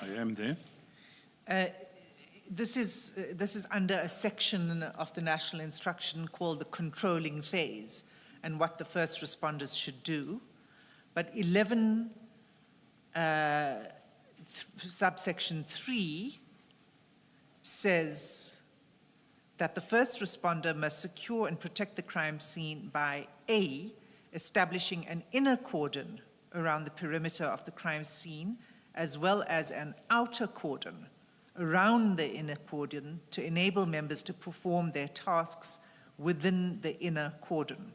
I am there.
This is under a section of the national instruction called the controlling phase, and what the first responders should do. But 11 subsection 3 says that the first responder must secure and protect the crime scene by A, establishing an inner cordon around the perimeter of the crime scene, as well as an outer cordon around the inner cordon to enable members to perform their tasks within the inner cordon.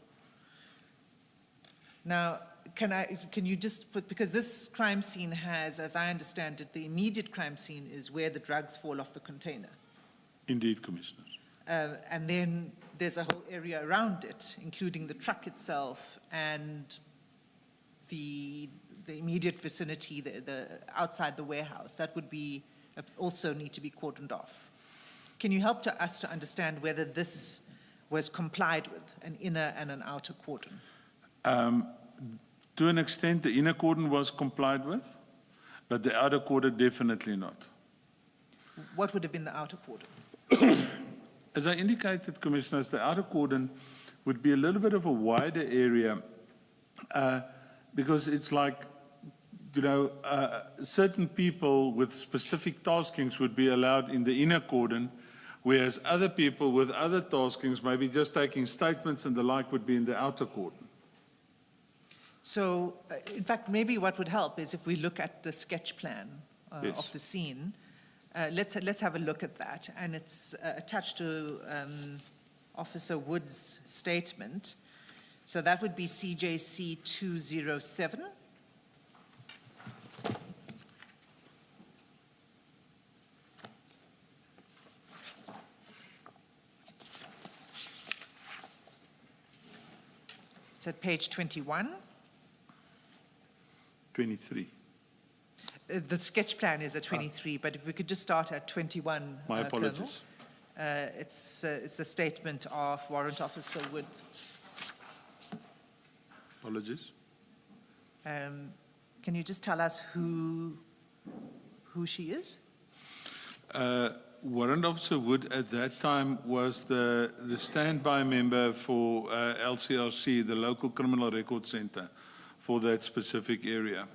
Now, can you just put, because this crime scene has, as I understand it, the immediate crime scene is where the drugs fall off the container.
Indeed, Commissioners.
And then there's a whole area around it, including the truck itself and the immediate vicinity, the outside the warehouse. That would be also need to be cordoned off. Can you help us to understand whether this was complied with, an inner and an outer cordon?
To an extent, the inner cordon was complied with, but the outer cordon definitely not.
What would have been the outer cordon?
As I indicated, Commissioners, the outer cordon would be a little bit of a wider area because it's like, you know, certain people with specific taskings would be allowed in the inner cordon, whereas other people with other taskings, maybe just taking statements and the like, would be in the outer cordon.
So, in fact, maybe what would help is if we look at the sketch plan
Yes.
of the scene. Let's have a look at that. And it's attached to Officer Wood's statement. So that would be CJC 207. It's at page 21.
23.
The sketch plan is at 23, but if we could just start at 21.
My
Colonel.
apologies.
It's a statement of Warrant Officer Wood.
Apologies.
Can you just tell us who she is?
Warrant Officer Wood at that time was the standby member for LCRC, the Local Criminal Record Center, for that specific area.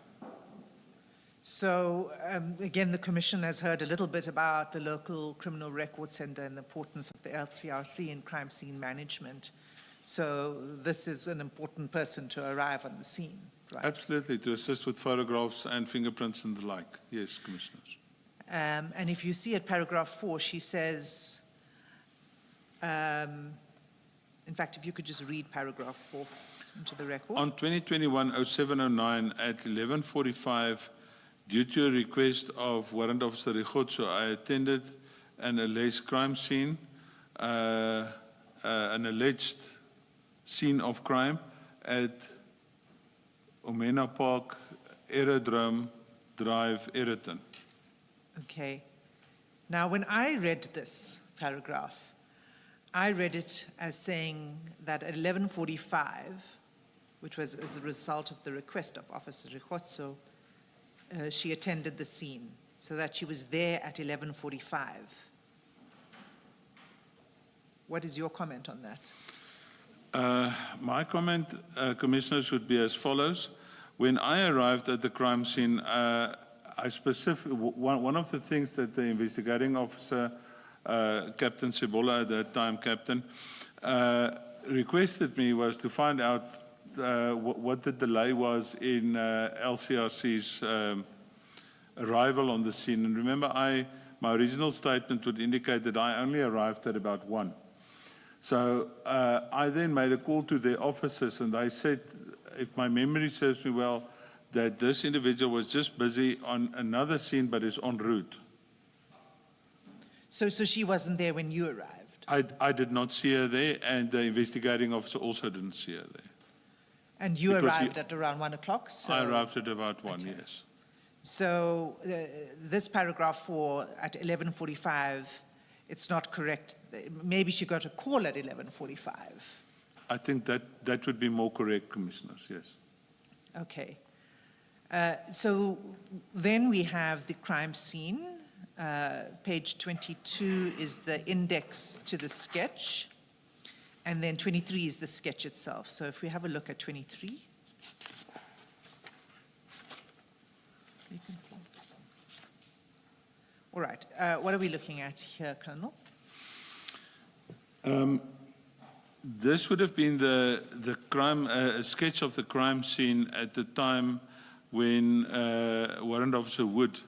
So, again, the Commission has heard a little bit about the Local Criminal Record Center and the importance of the LCRC in crime scene management. So this is an important person to arrive on the scene, right?
Absolutely, to assist with photographs and fingerprints and the like. Yes, Commissioners.
And if you see at paragraph 4, she says, in fact, if you could just read paragraph 4 into the record.
On 2021-0709 at 11:45, due to a request of Warrant Officer Rigotso, I attended an alleged crime scene, an alleged scene of crime at Omena Park, Aerodrome Drive, Ayrton.
Okay. Now, when I read this paragraph, I read it as saying that at 11:45, which was as a result of the request of Officer Rigotso, she attended the scene, so that she was there at 11:45. What is your comment on that?
My comment, Commissioners, would be as follows. When I arrived at the crime scene, one of the things that the investigating officer, Captain Sebola at that time, Captain, requested me was to find out what the delay was in LCRC's arrival on the scene. And remember, my original statement would indicate that I only arrived at about 1. So I then made a call to their officers, and they said, if my memory serves me well, that this individual was just busy on another scene but is en route.
So she wasn't there when you arrived?
I did not see her there, and the investigating officer also didn't see her there.
And you
Because
arrived at around 1 o'clock? So,
I arrived at about 1,
Okay.
yes.
So this paragraph 4 at 11:45, it's not correct. Maybe she got a call at 11:45.
I think that would be more correct, Commissioners, yes.
Okay. So then we have the crime scene. Page 22 is the index to the sketch, and then 23 is the sketch itself. So if we have a look at 23. All right. What are we looking at here, Colonel?
This would have been the crime, a sketch of the crime scene at the time when Warrant Officer Wood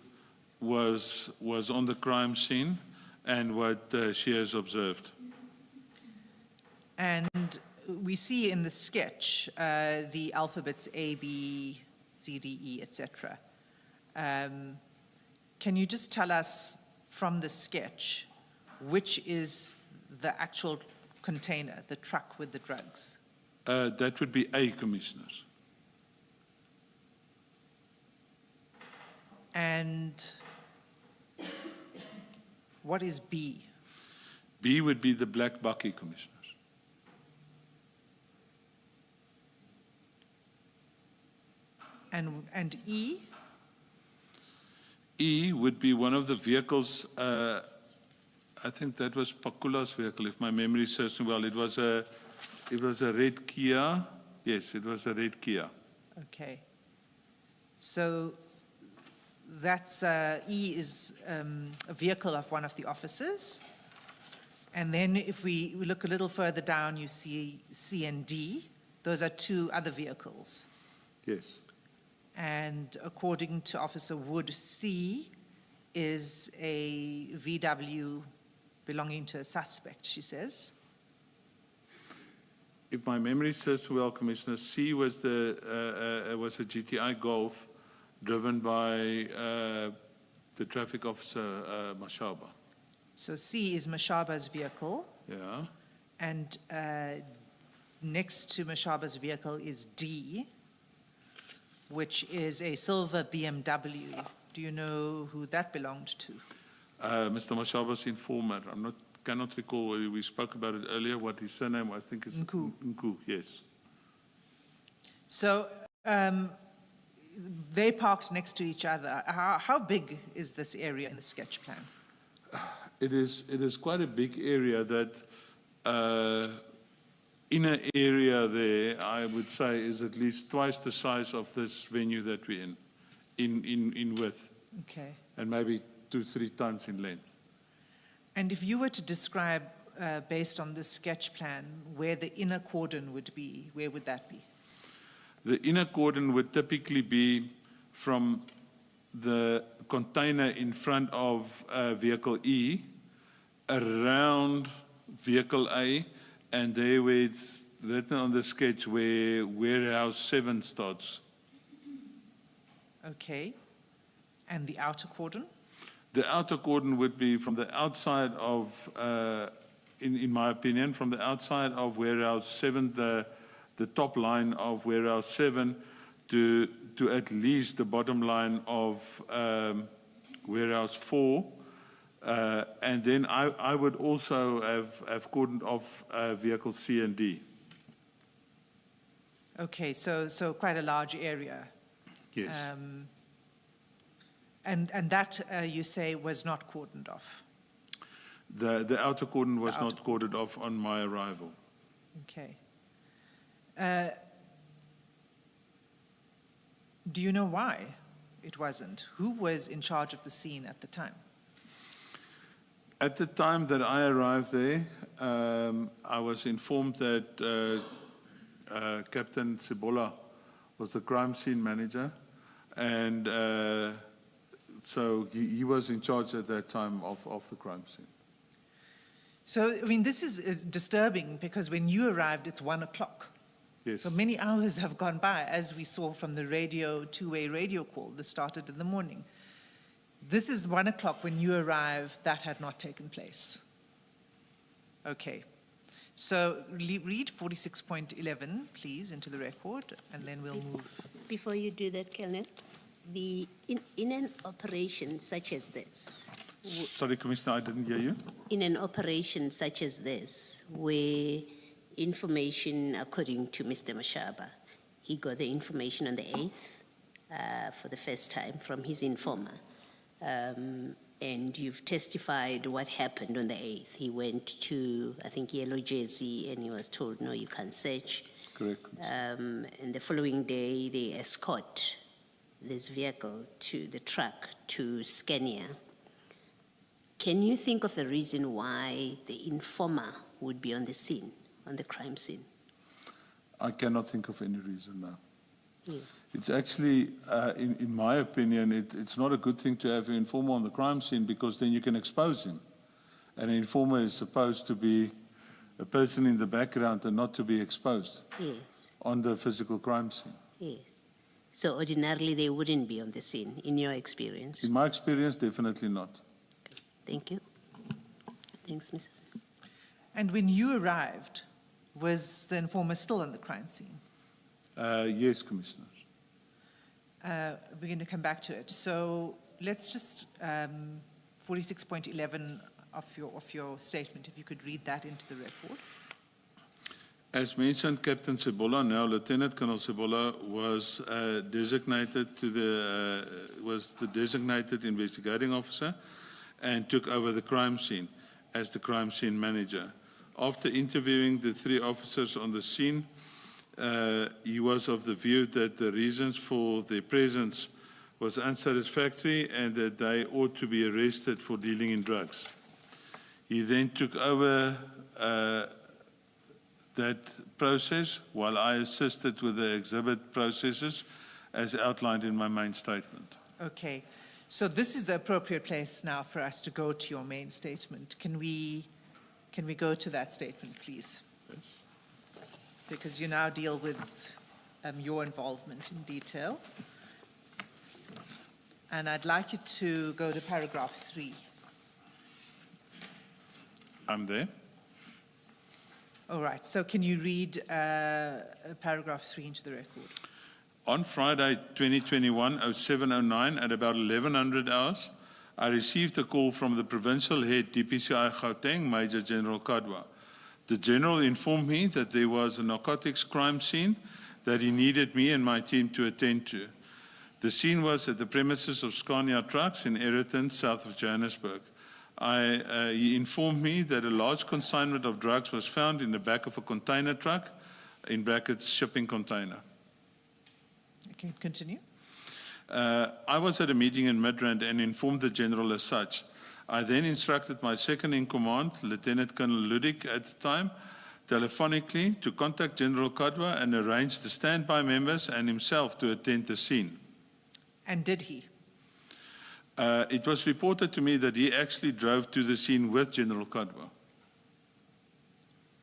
was on the crime scene and what she has observed.
And we see in the sketch the alphabets A, B, C, D, E, etc. Can you just tell us from the sketch which is the actual container, the truck with the drugs?
That would be A, Commissioners.
And what is B?
B would be the black bakkie, Commissioners.
And E?
E would be one of the vehicles, I think that was Pakula's vehicle, if my memory serves me well. It was a red Kia. Yes, it was a red Kia.
Okay. So that's E is a vehicle of one of the officers. And then if we look a little further down, you see C and D. Those are 2 other vehicles.
Yes.
And according to Officer Wood, C is a VW belonging to a suspect, she says.
If my memory serves well, Commissioner, C was was a GTI Golf driven by the traffic officer, Mashaba.
So C is Mashaba's vehicle,
Yeah.
and next to Mashaba's vehicle is D. which is a silver BMW. Do you know who that belonged to?
Mr. Mashaba's informer. Cannot recall. We spoke about it earlier. What his surname, I think, is
Nku.
Nku. Yes.
So they parked next to each other. How big is this area in the sketch plan?
It is quite a big area. That inner area there, I would say, is at least twice the size of this venue that we're in width,
Okay.
and maybe 2-3 times in length.
And if you were to describe, based on this sketch plan, where the inner cordon would be, where would that be?
The inner cordon would typically be from the container in front of vehicle E, around vehicle A, and there where it's written on the sketch where warehouse 7 starts.
Okay. And the outer cordon?
The outer cordon would be from the outside of, in my opinion, from the outside of warehouse 7, the top line of warehouse 7 to at least the bottom line of warehouse 4. And then I would also have cordoned off vehicle C and D.
Okay, so quite a large area.
Yes.
And that, you say, was not cordoned off?
The outer cordon was
The outer
not cordoned off on my arrival.
Okay. Do you know why it wasn't? Who was in charge of the scene at the time?
At the time that I arrived there, I was informed that Captain Sibola was the crime scene manager, and so he was in charge at that time of the crime scene.
So, I mean, this is disturbing because when you arrived, it's 1 o'clock.
Yes.
So many hours have gone by, as we saw from the radio, two-way radio call that started in the morning. This is 1 o'clock when you arrive. That had not taken place. Okay. So read 46.11, please, into the record, and then we'll move.
Before you do that, Colonel, in an operation such as this,
Sorry, Commissioner, I didn't hear you.
in an operation such as this, where information, according to Mr. Mashaba, he got the information on the 8th for the first time from his informer. And you've testified what happened on the 8th. He went to, I think, Yellow Jersey, and he was told, no, you can't search.
Correct.
And the following day, they escort this vehicle to the truck to Scania. Can you think of a reason why the informer would be on the scene, on the crime scene?
I cannot think of any reason now.
Yes.
It's actually, in my opinion, it's not a good thing to have an informer on the crime scene because then you can expose him. And an informer is supposed to be a person in the background and not to be exposed
Yes.
on the physical crime scene.
Yes. So ordinarily they wouldn't be on the scene, in your experience?
In my experience, definitely not.
Thank you. Thanks, Mrs.
And when you arrived, was the informer still on the crime scene?
Yes, Commissioners.
We're going to come back to it. So let's just, 46.11 of your statement, if you could read that into the record.
As mentioned, Captain Sibola, now Lieutenant Colonel Sibola, was designated was the designated investigating officer and took over the crime scene as the crime scene manager. After interviewing the 3 officers on the scene, he was of the view that the reasons for their presence was unsatisfactory and that they ought to be arrested for dealing in drugs. He then took over that process while I assisted with the exhibit processes as outlined in my main statement.
Okay. So this is the appropriate place now for us to go to your main statement. Can we go to that statement, please?
Yes.
Because you now deal with your involvement in detail. And I'd like you to go to paragraph 3.
I'm there.
All right. So can you read paragraph 3 into the record?
On Friday, 2021, 0709, at about 1100 hours, I received a call from the provincial head DPCI Gauteng, Major General Kadwa. The general informed me that there was a narcotics crime scene that he needed me and my team to attend to. The scene was at the premises of Scania Trucks in Aeroton, south of Johannesburg. He informed me that a large consignment of drugs was found in the back of a container truck, in brackets, shipping container.
Okay, continue.
I was at a meeting in Midrand and informed the general as such. I then instructed my second in command, Lieutenant Colonel Ludik at the time, telephonically to contact General Kadwa and arrange the standby members and himself to attend the scene.
And did he?
It was reported to me that he actually drove to the scene with General Kadwa.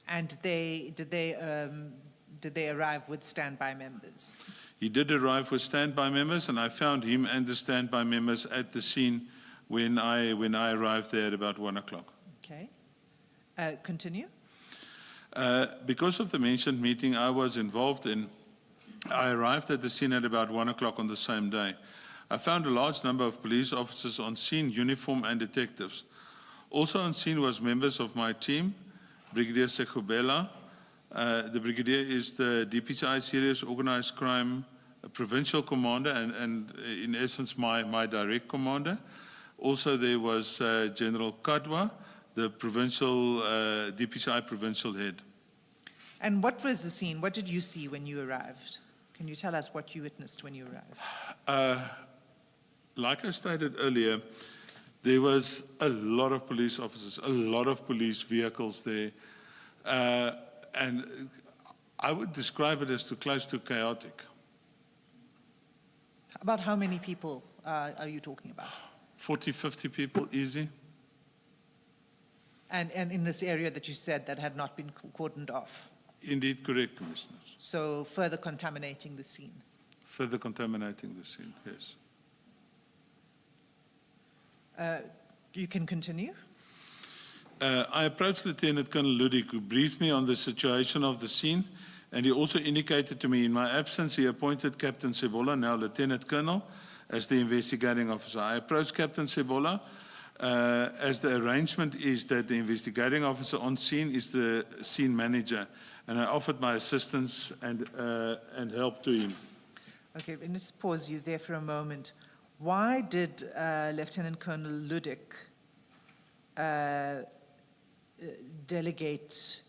And did they arrive with standby members?
He did arrive with standby members, and I found him and the standby members at the scene when I arrived there at about 1 o'clock.
Okay. Continue.
Because of the mentioned meeting I was involved in, I arrived at the scene at about 1 o'clock on the same day. I found a large number of police officers on scene, uniform and detectives. Also on scene was members of my team, Brigadier Sekubela. The Brigadier is the DPCI Serious Organized Crime Provincial Commander and in essence my direct commander. Also there was General Kadwa, the provincial DPCI provincial head.
And what was the scene? What did you see when you arrived? Can you tell us what you witnessed when you arrived?
Like I stated earlier, there was a lot of police officers, a lot of police vehicles there. And I would describe it as close to chaotic.
About how many people are you talking about?
40, 50 people, easy.
And in this area that you said that had not been cordoned off?
Indeed, correct, Commissioners.
So further contaminating the scene?
Further contaminating the scene, yes.
You can continue.
I approached Lieutenant Colonel Ludik, who briefed me on the situation of the scene, and he also indicated to me in my absence he appointed Captain Sebola, now Lieutenant Colonel, as the investigating officer. I approached Captain Sebola as the arrangement is that the investigating officer on scene is the scene manager, and I offered my assistance and help to him.
Okay, and let's pause you there for a moment. Why did Lieutenant Colonel Ludik delegate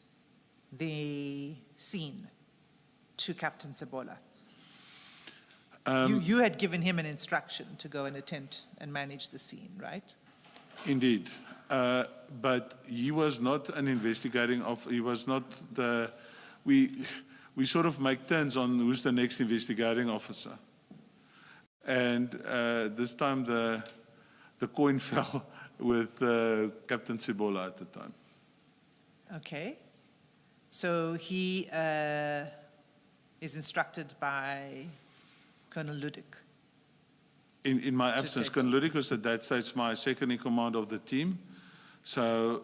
the scene to Captain Sebola? You had given him an instruction to go and attend and manage the scene, right?
Indeed. But he was not an investigating officer. He was not the... We sort of make turns on who's the next investigating officer. And this time the coin fell with Captain Sebola at the time.
Okay. So he is instructed by Colonel Ludik.
In my absence, Colonel Ludik was at that stage my second in command of the team. So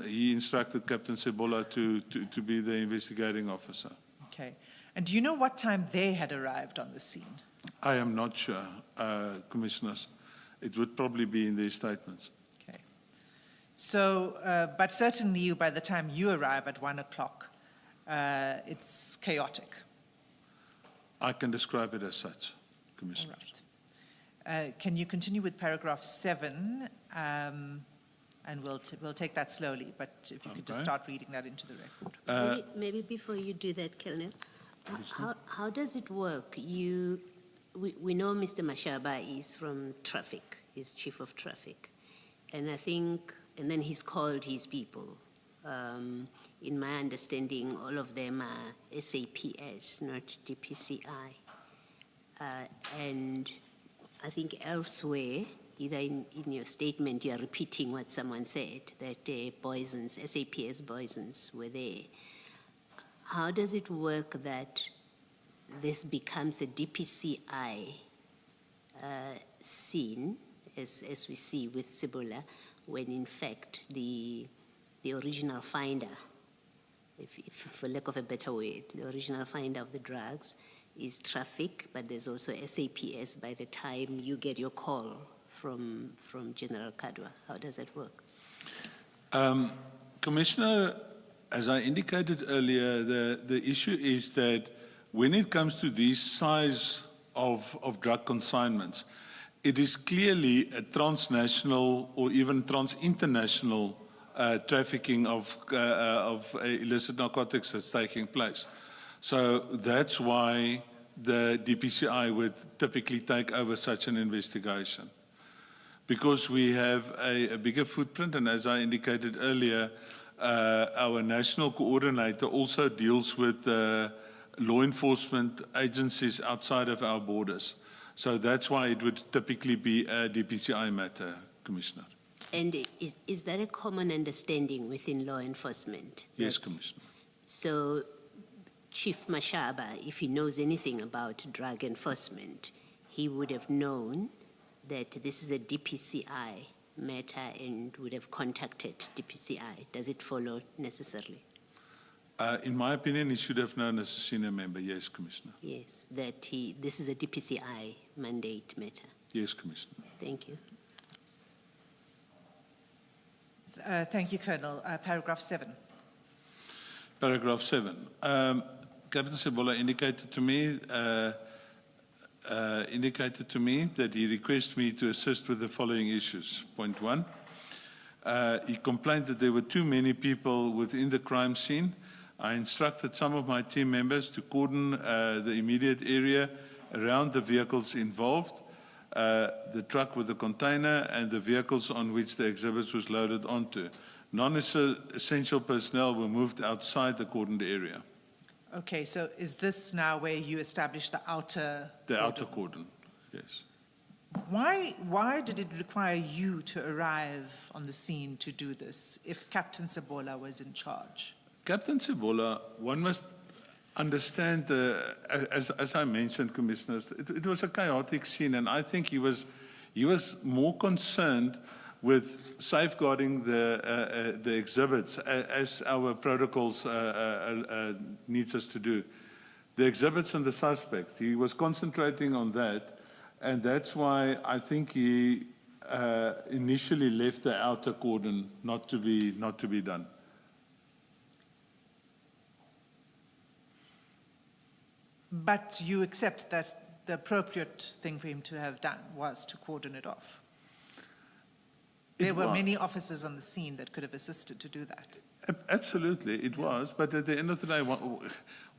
he instructed Captain Sebola to be the investigating officer.
Okay. And do you know what time they had arrived on the scene?
I am not sure, Commissioners. It would probably be in their statements.
Okay. So, but certainly by the time you arrive at 1 o'clock, it's chaotic.
I can describe it as such, Commissioners.
All right. Can you continue with paragraph 7? And we'll take that slowly, but if you could just start reading that into the record.
Maybe before you do that, Colonel, how does it work? We know Mr. Mashaba is from traffic, he's chief of traffic, and then he's called his people. In my understanding, all of them are SAPS, not DPCI. And I think elsewhere, either in your statement, you are repeating what someone said, that SAPS Boisons were there. How does it work that this becomes a DPCI scene, as we see with Sebola, when in fact the original finder, if for lack of a better word, the original finder of the drugs is traffic, but there's also SAPS by the time you get your call from General Kadwa. How does that work?
Commissioner, as I indicated earlier, the issue is that when it comes to these size of drug consignments, it is clearly a transnational or even trans-international trafficking of illicit narcotics that's taking place. So that's why the DPCI would typically take over such an investigation. Because we have a bigger footprint, and as I indicated earlier, our national coordinator also deals with law enforcement agencies outside of our borders. So that's why it would typically be a DPCI matter, Commissioner.
And is that a common understanding within law enforcement?
Yes, Commissioner.
So Chief Mashaba, if he knows anything about drug enforcement, he would have known that this is a DPCI matter and would have contacted DPCI. Does it follow necessarily?
In my opinion, he should have known as a senior member. Yes, Commissioner.
Yes, that this is a DPCI mandate matter.
Yes, Commissioner.
Thank you.
Thank you, Colonel. Paragraph 7.
Paragraph 7. Captain Sebola indicated to me that he requested me to assist with the following issues. Point 1, he complained that there were too many people within the crime scene. I instructed some of my team members to cordon the immediate area around the vehicles involved, the truck with the container and the vehicles on which the exhibits was loaded onto. Non-essential personnel were moved outside the cordoned area.
Okay, so is this now where you establish the outer
The
cordon?
outer cordon, yes.
Why did it require you to arrive on the scene to do this if Captain Sebola was in charge?
Captain Sebola, one must understand, as I mentioned, Commissioners, it was a chaotic scene, and I think he was more concerned with safeguarding the exhibits as our protocols needs us to do. The exhibits and the suspects, he was concentrating on that, and that's why I think he initially left the outer cordon not to be done.
But you accept that the appropriate thing for him to have done was to cordon it off. There were many officers on the scene that could have assisted to do that.
Absolutely, it was. But at the end of the day,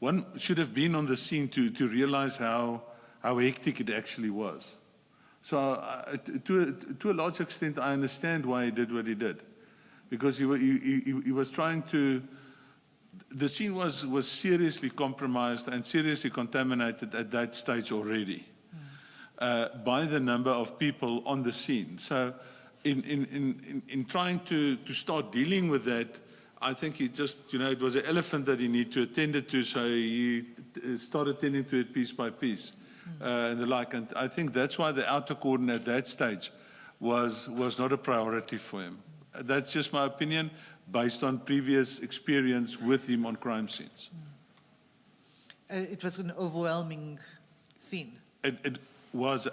one should have been on the scene to realize how hectic it actually was. So to a large extent, I understand why he did what he did. Because he was trying to... The scene was seriously compromised and seriously contaminated at that stage already by the number of people on the scene. So in trying to start dealing with that, I think he just, it was an elephant that he needed to attend to, so he started tending to it piece by piece and the like. And I think that's why the outer cordon at that stage was not a priority for him. That's just my opinion based on previous experience with him on crime scenes.
It was an overwhelming scene.
It was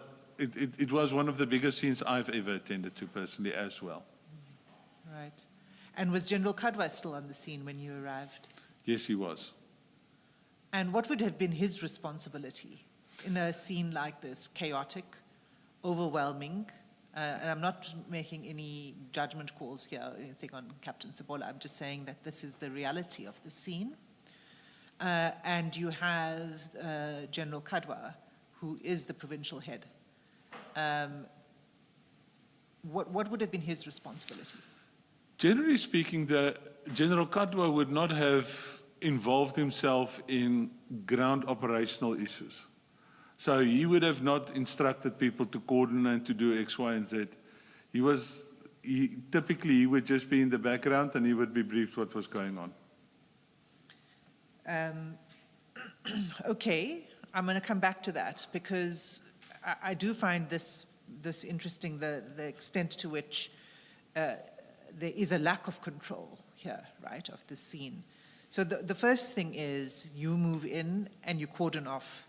one of the biggest scenes I've ever attended to personally as well.
Right. And was General Kadwa still on the scene when you arrived?
Yes, he was.
And what would have been his responsibility in a scene like this, chaotic, overwhelming? And I'm not making any judgment calls here or anything on Captain Sebola. I'm just saying that this is the reality of the scene. And you have General Kadwa, who is the provincial head. What would have been his responsibility?
Generally speaking, General Kadwa would not have involved himself in ground operational issues. So he would have not instructed people to cordon and to do X, Y, and Z. Typically, he would just be in the background and he would be briefed what was going on.
Okay, I'm going to come back to that because I do find this interesting, the extent to which there is a lack of control here, right, of the scene. So the first thing is you move in and you cordon off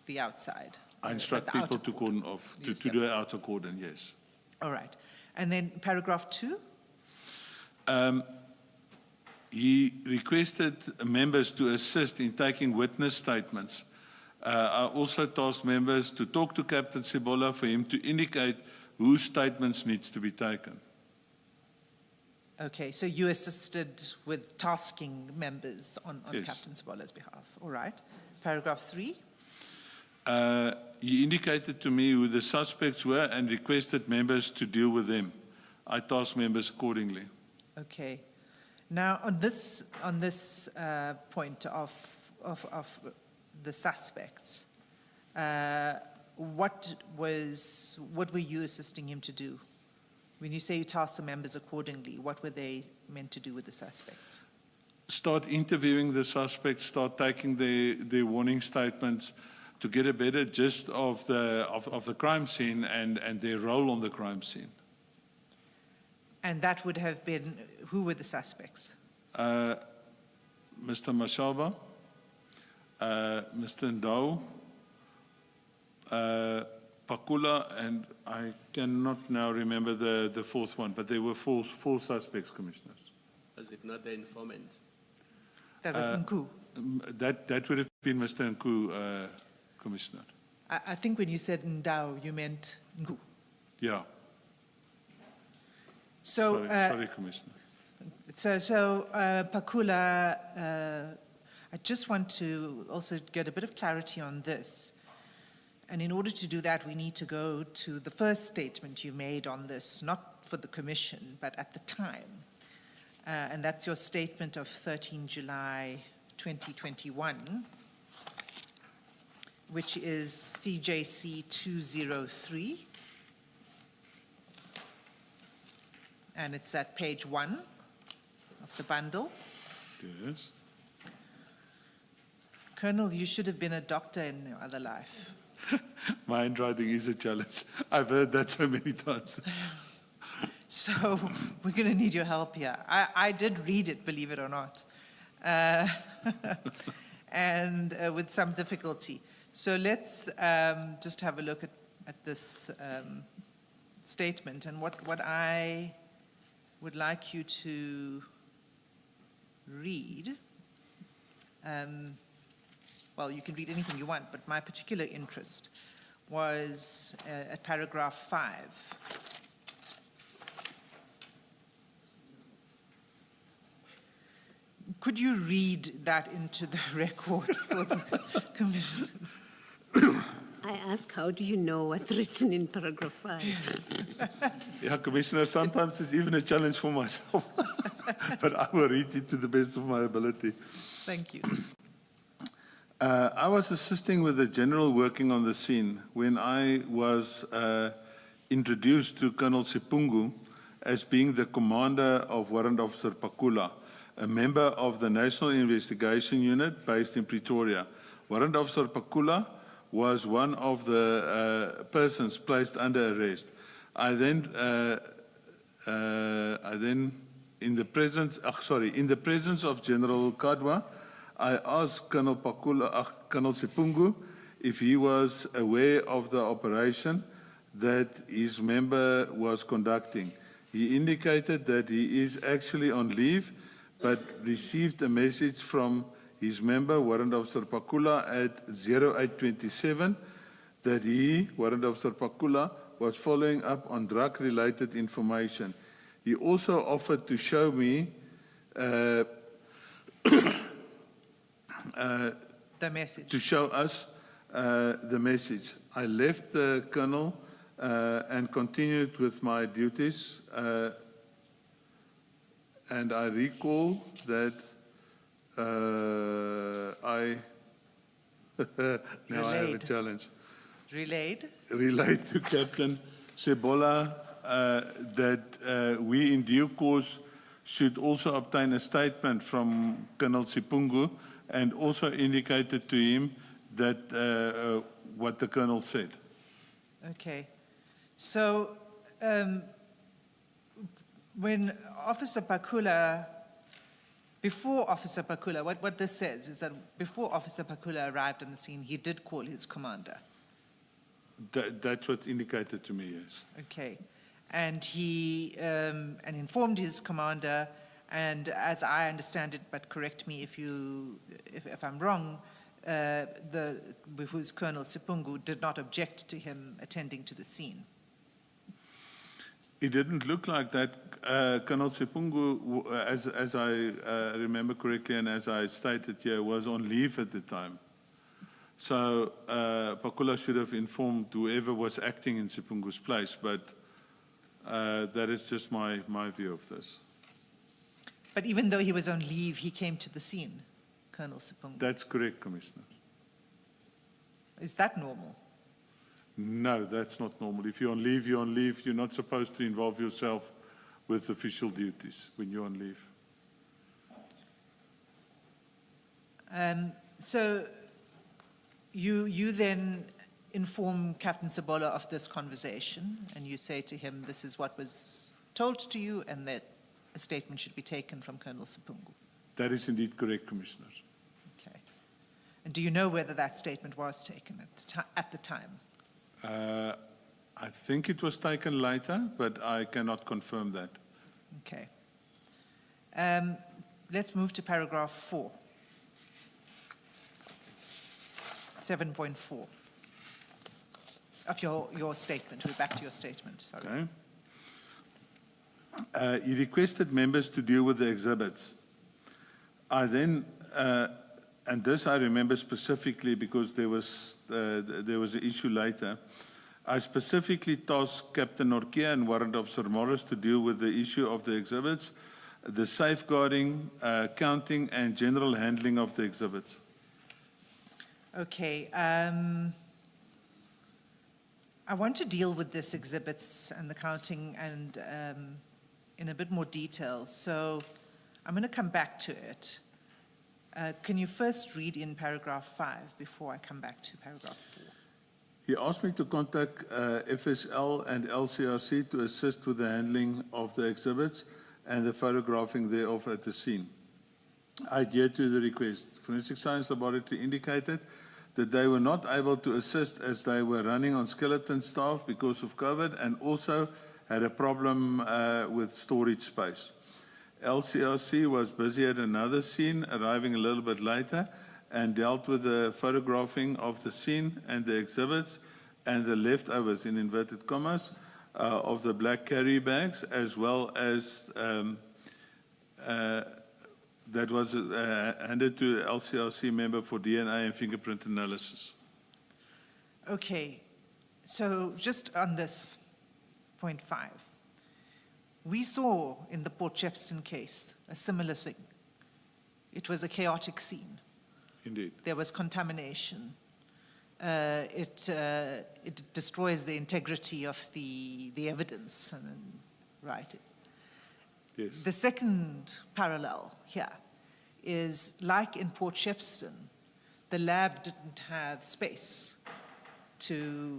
the outside.
I instruct
the
people
outer
to
cordon.
cordon off,
Yes,
to
yeah.
do an outer cordon, yes.
All right. And then paragraph 2?
He requested members to assist in taking witness statements. I also tasked members to talk to Captain Sebola for him to indicate whose statements needs to be taken.
Okay, so you assisted with tasking members on
Yes.
Captain Sabola's behalf. All right. Paragraph 3?
He indicated to me who the suspects were and requested members to deal with them. I tasked members accordingly.
Okay. Now, on this point of the suspects, what were you assisting him to do? When you say you tasked the members accordingly, what were they meant to do with the suspects?
Start interviewing the suspects, start taking their warning statements to get a better gist of the crime scene and their role on the crime scene.
And that would have been, who were the suspects?
Mr. Mashaba, Mr. Ndau, Pakula, and I cannot now remember the fourth one, but there were four suspects, Commissioners.
Was it not the informant?
That was Nku.
That would have been Mr. Nku, Commissioner.
I think when you said Ndau, you meant Nku.
Yeah,
So,
sorry, Commissioner.
So, Pakula, I just want to also get a bit of clarity on this. And in order to do that, we need to go to the first statement you made on this, not for the Commission, but at the time. And that's your statement of 13 July 2021, which is CJC 203. And it's at page 1 of the bundle.
Yes.
Colonel, you should have been a doctor in your other life.
My handwriting is a challenge. I've heard that so many times.
So we're going to need your help here. I did read it, believe it or not, and with some difficulty. So let's just have a look at this statement. And what I would like you to read, well, you can read anything you want, but my particular interest was at paragraph 5. Could you read that into the record for the Commission?
I ask, how do you know what's written in paragraph 5?
Yeah, Commissioner, sometimes it's even a challenge for myself. But I will read it to the best of my ability.
Thank you.
I was assisting with the general working on the scene when I was introduced to Colonel Sipungu as being the commander of Warrant Officer Pakula, a member of the National Investigation Unit based in Pretoria. Warrant Officer Pakula was one of the persons placed under arrest. I then, in the presence of General Kadwa, I asked Colonel Sipungu if he was aware of the operation that his member was conducting. He indicated that he is actually on leave, but received a message from his member, Warrant Officer Pakula, at 0827 that he, Warrant Officer Pakula, was following up on drug-related information. He also offered to show me
The message.
to show us the message. I left the colonel and continued with my duties, and I recall that I now I have a
Relayed.
challenge.
Relayed?
Relate to Captain Sebola that we in due course should also obtain a statement from Colonel Sipungu, and also indicated to him that what the colonel said.
Okay. So when Officer Pakula Before Officer Pakula, what this says is that before Officer Pakula arrived on the scene, he did call his commander.
That's what's indicated to me, yes.
Okay. And he and informed his commander, and as I understand it, but correct me if I'm wrong, whose Colonel Sipungu did not object to him attending to the scene.
It didn't look like that. Colonel Sipungu, as I remember correctly and as I stated here, was on leave at the time. So Pakula should have informed whoever was acting in Sipungu's place, but that is just my view of this.
But even though he was on leave, he came to the scene, Colonel Sipungu.
That's correct, Commissioner.
Is that normal?
No, that's not normal. If you're on leave, you're on leave. You're not supposed to involve yourself with official duties when you're on leave.
So you then inform Captain Sabola of this conversation, and you say to him, this is what was told to you, and that a statement should be taken from Colonel Sipungu.
That is indeed correct, Commissioner.
Okay. And do you know whether that statement was taken at the time?
I think it was taken later, but I cannot confirm that.
Okay. Let's move to paragraph 4. 7.4 of your statement. We're back to your statement. Sorry.
Okay. You requested members to deal with the exhibits. I then, and this I remember specifically because there was an issue later. I specifically tasked Captain Norkia and Warrant Officer Morris to deal with the issue of the exhibits, the safeguarding, counting, and general handling of the exhibits.
Okay. I want to deal with this exhibits and the counting and in a bit more detail. So I'm going to come back to it. Can you first read in paragraph 5 before I come back to paragraph 4?
He asked me to contact FSL and LCRC to assist with the handling of the exhibits and the photographing thereof at the scene. I adhered to the request. Forensic Science Laboratory indicated that they were not able to assist as they were running on skeleton staff because of COVID and also had a problem with storage space. LCRC was busy at another scene, arriving a little bit later, and dealt with the photographing of the scene and the exhibits and the leftovers, in inverted commas, of the black carry bags, as well as that was handed to the LCRC member for DNA and fingerprint analysis.
Okay, so just on this point 5, we saw in the Port Shepstone case a similar thing. It was a chaotic scene.
Indeed.
There was contamination. It destroys the integrity of the evidence, right?
Yes.
The second parallel here is, like in Port Shepstone, the lab didn't have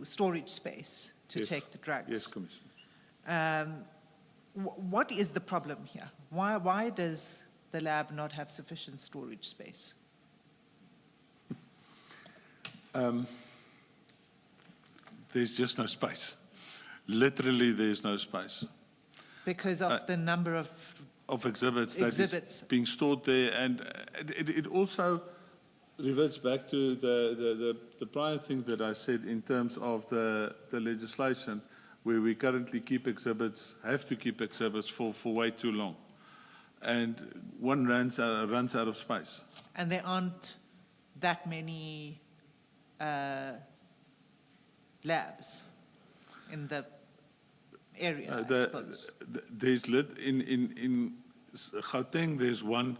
storage space to
Yes.
take the drugs.
Yes, Commissioner.
What is the problem here? Why does the lab not have sufficient storage space?
There's just no space. Literally, there's no space.
Because of the number of
Exhibits that
exhibits
is being stored there, and it also reverts back to the prior thing that I said in terms of the legislation, where we currently have to keep exhibits for way too long, and one runs out of space.
And there aren't that many labs in the area, I suppose.
There's in Gauteng. There's one.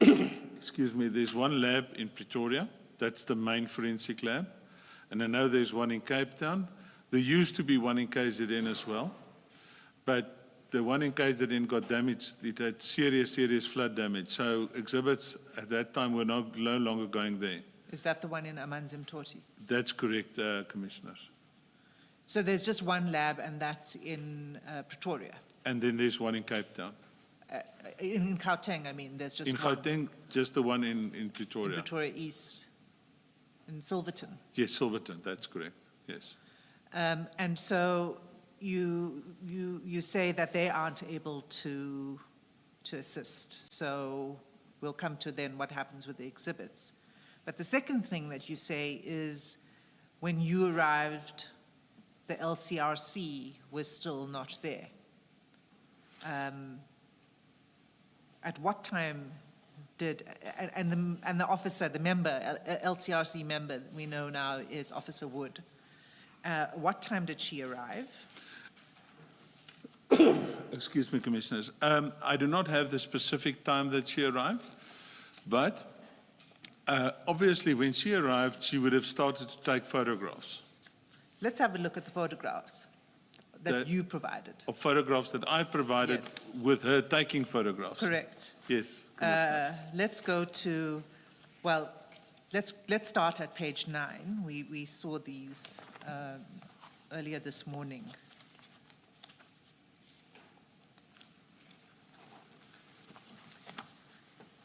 Excuse me. There's one lab in Pretoria. That's the main forensic lab, and I know there's one in Cape Town. There used to be one in KZN as well, but the one in KZN got damaged. It had serious flood damage. So exhibits at that time were no longer going there.
Is that the one in Amanzimtoti?
That's correct, Commissioners.
So there's just one lab, and that's in Pretoria.
And then there's one in Cape Town.
In Gauteng, I mean, there's just
In
one.
Gauteng, just the one in
In
Pretoria.
Pretoria East, in Silverton.
Yes, Silverton, that's correct, yes.
And so you say that they aren't able to assist. So we'll come to then what happens with the exhibits. But the second thing that you say is when you arrived, the LCRC was still not there. At what time did, and the officer, the member, LCRC member we know now is Officer Wood. What time did she arrive?
Excuse me, Commissioners. I do not have the specific time that she arrived, but obviously when she arrived, she would have started to take photographs.
Let's have a look at the photographs that you provided.
Of photographs that I provided
Yes.
with her taking photographs.
Correct.
Yes, Commissioners.
Let's go to, well, let's start at page 9. We saw these earlier this morning.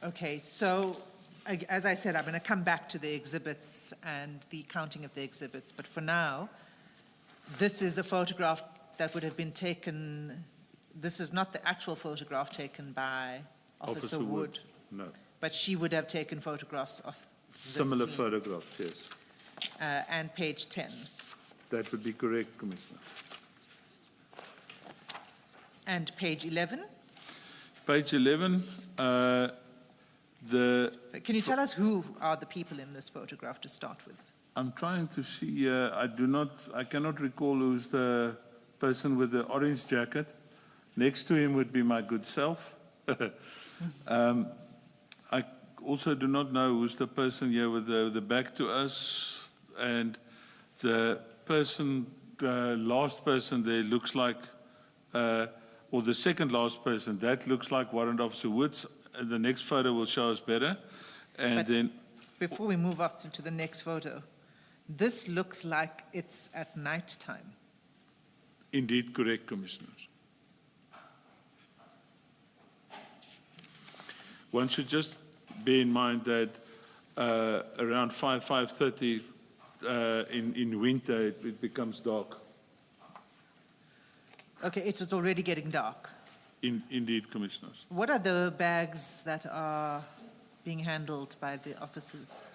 Okay, so as I said, I'm going to come back to the exhibits and the counting of the exhibits, but for now, this is a photograph that would have been taken. This is not the actual photograph taken by Officer Wood,
No.
but she would have taken photographs of the
Similar
scene.
photographs, yes.
And page 10.
That would be correct, Commissioner.
And page 11.
Page 11,
Can you tell us who are the people in this photograph to start with?
I'm trying to see, I cannot recall who's the person with the orange jacket. Next to him would be my good self. I also do not know who's the person here with the back to us. And the person, the last person there looks like, or the second last person, that looks like Warrant Officer Woods. The next photo will show us better. And
But
then,
before we move up to the next photo, this looks like it's at night time.
indeed correct, Commissioners. One should just bear in mind that around 5:30 in winter, it becomes dark.
Okay, it's already getting dark.
Indeed, Commissioners.
What are the bags that are being handled by the officers?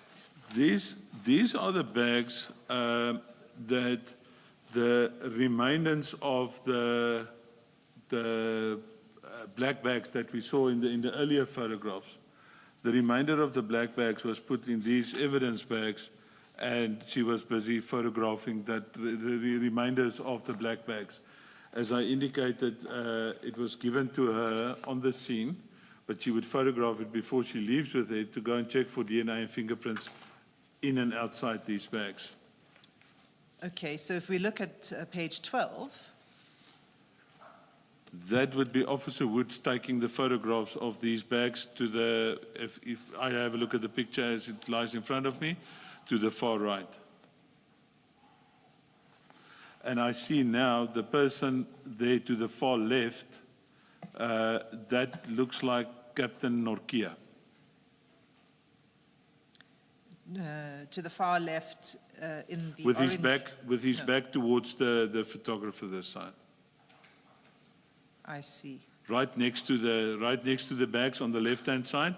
These are the bags that the remainders of the black bags that we saw in the earlier photographs. The remainder of the black bags was put in these evidence bags, and she was busy photographing the remainders of the black bags. As I indicated, it was given to her on the scene, but she would photograph it before she leaves with it to go and check for DNA and fingerprints in and outside these bags.
Okay, so if we look at page 12,
That would be Officer Woods taking the photographs of these bags to the, if I have a look at the picture as it lies in front of me, to the far right. And I see now the person there to the far left, that looks like Captain Norkia.
to the far left in the
With his
orange- No,
back towards the photographer this side.
I see.
Right next to the bags on the left-hand side,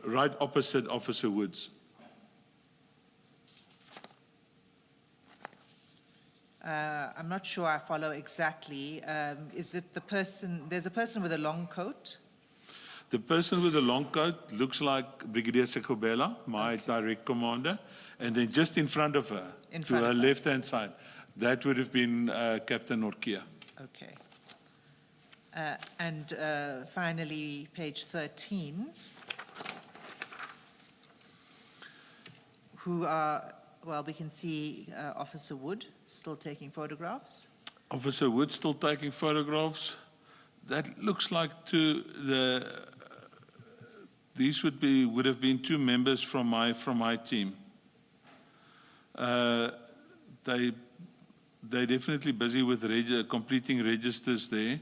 right opposite Officer Woods.
I'm not sure I follow exactly. Is it the person, there's a person with a long coat?
The person with the long coat looks like Brigadier Sekobela, my direct commander, and then just in front of her,
In
to
front
her
of her.
left-hand side, that would have been Captain Norkia.
Okay. And finally, page 13, who are, well, we can see Officer Wood still taking photographs.
Officer Wood still taking photographs. That looks like these would have been two members from my team. They're definitely busy with completing registers there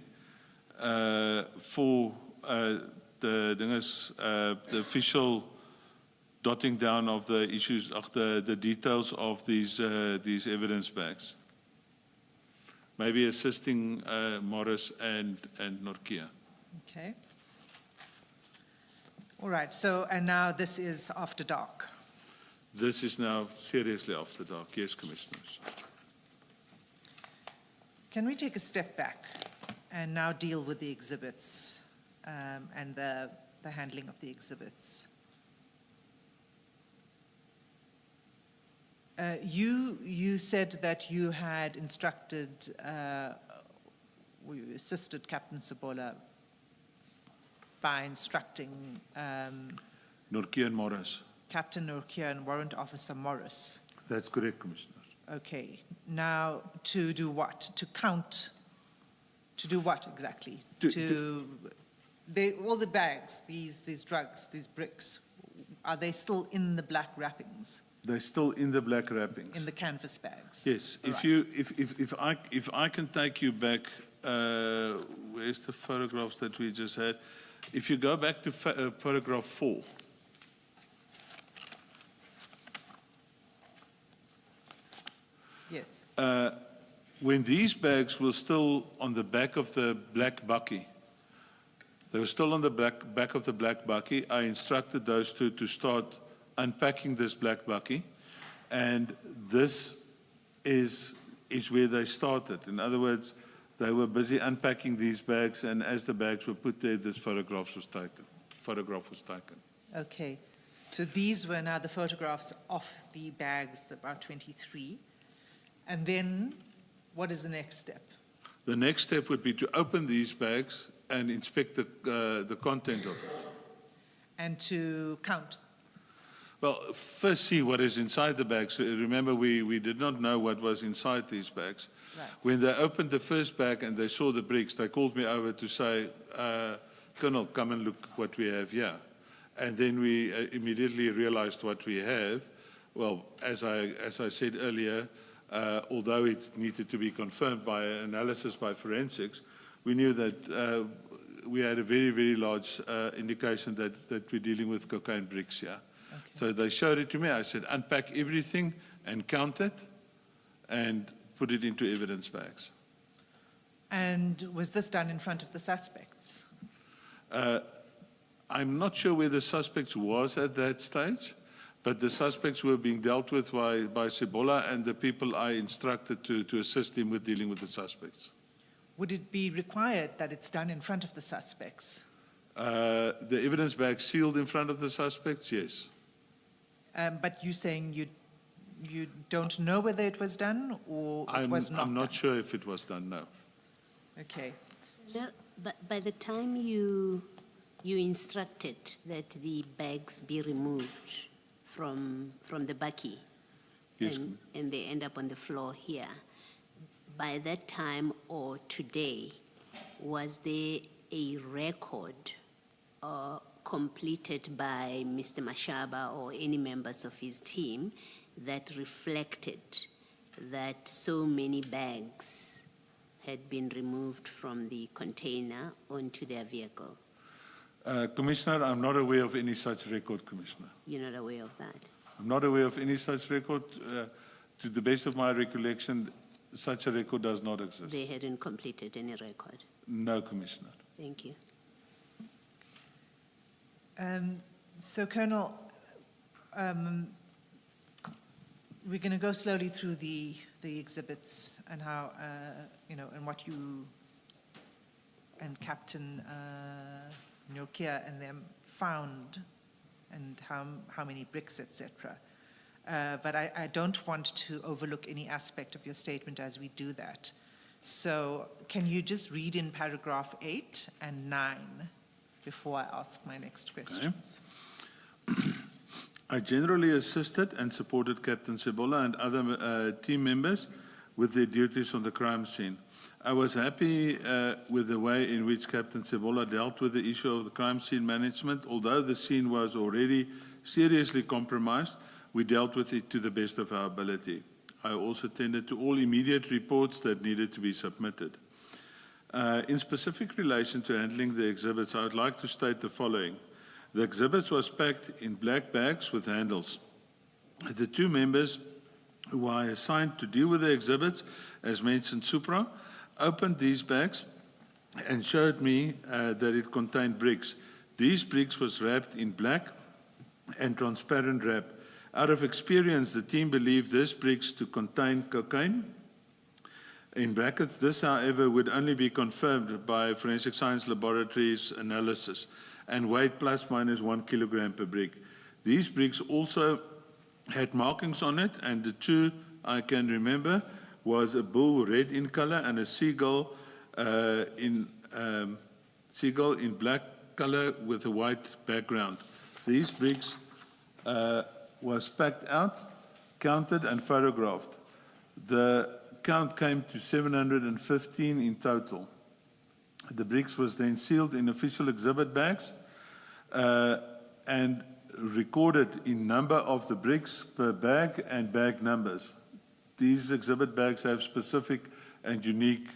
for the official dotting down of the issues, of the details of these evidence bags. Maybe assisting Morris and Norkia.
Okay. All right, so, and now this is after dark.
This is now seriously after dark, yes, Commissioners.
Can we take a step back and now deal with the exhibits and the handling of the exhibits? You said that you had instructed, you assisted Captain Sebola by instructing
Norkia and Morris.
Captain Norkia and Warrant Officer Morris.
That's correct, Commissioner.
Okay. Now, to do what? To count? To do what exactly? All the bags, these drugs, these bricks, are they still in the black wrappings?
They're still in the black wrappings.
In the canvas bags?
Yes.
All
If I can take you back, where's the photographs that we just had? If you go back to photograph 4.
Yes.
When these bags were still on the back of the black bakkie, they were still on the back of the black bakkie, I instructed those two to start unpacking this black bakkie, and this is where they started. In other words, they were busy unpacking these bags, and as the bags were put there, this photograph was taken.
Okay. So these were now the photographs of the bags, about 23. And then what is the next step?
The next step would be to open these bags and inspect the content of it.
And to count.
Well, first see what is inside the bags. Remember, we did not know what was inside these bags.
Right.
When they opened the first bag and they saw the bricks, they called me over to say, Colonel, come and look what we have here. And then we immediately realized what we have. Well, as I said earlier, although it needed to be confirmed by analysis by forensics, we knew that we had a very, very large indication that we're dealing with cocaine bricks here. Okay. So they showed it to me. I said, unpack everything and count it and put it into evidence bags.
And was this done in front of the suspects?
I'm not sure where the suspects was at that stage, but the suspects were being dealt with by Sebola and the people I instructed to assist him with dealing with the suspects.
Would it be required that it's done in front of the suspects?
The evidence bag sealed in front of the suspects, yes.
But you're saying you don't know whether it was done or it was not
I'm not
done?
sure if it was done, no.
Okay.
No, but by the time you instructed that the bags be removed from the bakkie,
Yes.
and they end up on the floor here, by that time or today, was there a record completed by Mr. Mashaba or any members of his team that reflected that so many bags had been removed from the container onto their vehicle?
Commissioner, I'm not aware of any such record, Commissioner.
You're not aware of that?
I'm not aware of any such record. To the best of my recollection, such a record does not exist.
They hadn't completed any record?
No, Commissioner.
Thank you.
So, Colonel, we're going to go slowly through the exhibits and how, and what you and Captain Nokia and them found and how many bricks, etc. But I don't want to overlook any aspect of your statement as we do that. So can you just read in paragraph 8 and 9 before I ask my next questions?
Okay. I generally assisted and supported Captain Sebola and other team members with their duties on the crime scene. I was happy with the way in which Captain Sebola dealt with the issue of the crime scene management. Although the scene was already seriously compromised, we dealt with it to the best of our ability. I also attended to all immediate reports that needed to be submitted. In specific relation to handling the exhibits, I would like to state the following. The exhibits was packed in black bags with handles. The 2 members who are assigned to deal with the exhibits, as mentioned supra, opened these bags and showed me that it contained bricks. These bricks was wrapped in black and transparent wrap. Out of experience, the team believed this bricks to contain cocaine. In brackets, this, however, would only be confirmed by forensic science laboratories analysis and weighed plus minus 1 kilogram per brick. These bricks also had markings on it, and the 2 I can remember was a bull red in color and a seagull in black color with a white background. These bricks was packed out, counted and photographed. The count came to 715 in total. The bricks was then sealed in official exhibit bags and recorded in number of the bricks per bag and bag numbers. These exhibit bags have specific and unique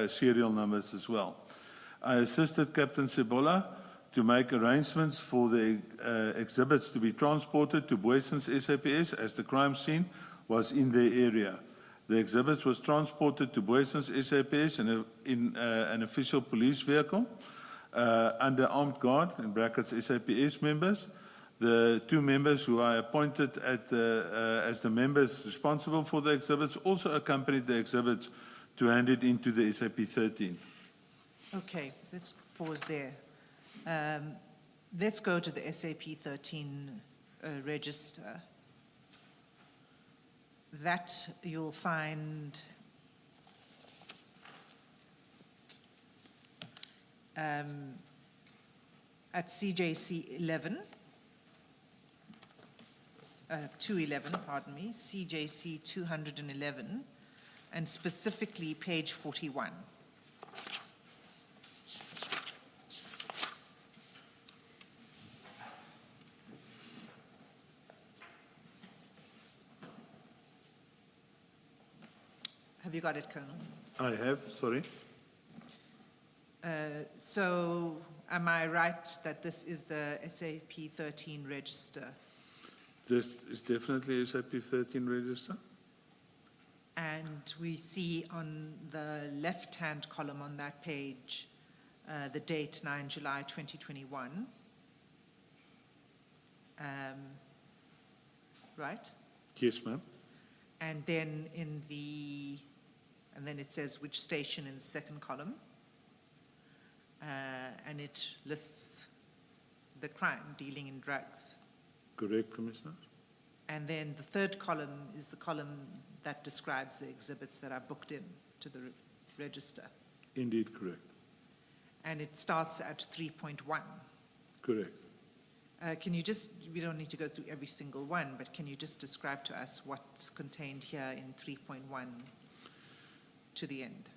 serial numbers as well. I assisted Captain Sebola to make arrangements for the exhibits to be transported to Boyson's SAPS as the crime scene was in their area. The exhibits was transported to Boyson's SAPS in an official police vehicle under armed guard, in brackets SAPS members. The 2 members who I appointed as the members responsible for the exhibits also accompanied the exhibits to hand it into the SAP 13.
Okay, let's pause there. Let's go to the SAP 13 register. That you'll find at CJC 11, 211, pardon me, CJC 211, and specifically page 41. Have you got it, Colonel?
I have, sorry.
So am I right that this is the SAP 13 register?
This is definitely SAP 13 register.
And we see on the left-hand column on that page the date 9 July 2021. Right?
Yes, ma'am.
And then and then it says which station in the second column. And it lists the crime, dealing in drugs.
Correct, Commissioner.
And then the third column is the column that describes the exhibits that are booked in to the register.
Indeed, correct.
And it starts at 3.1.
Correct.
Can you just, we don't need to go through every single one, but can you just describe to us what's contained here in 3.1 to the end?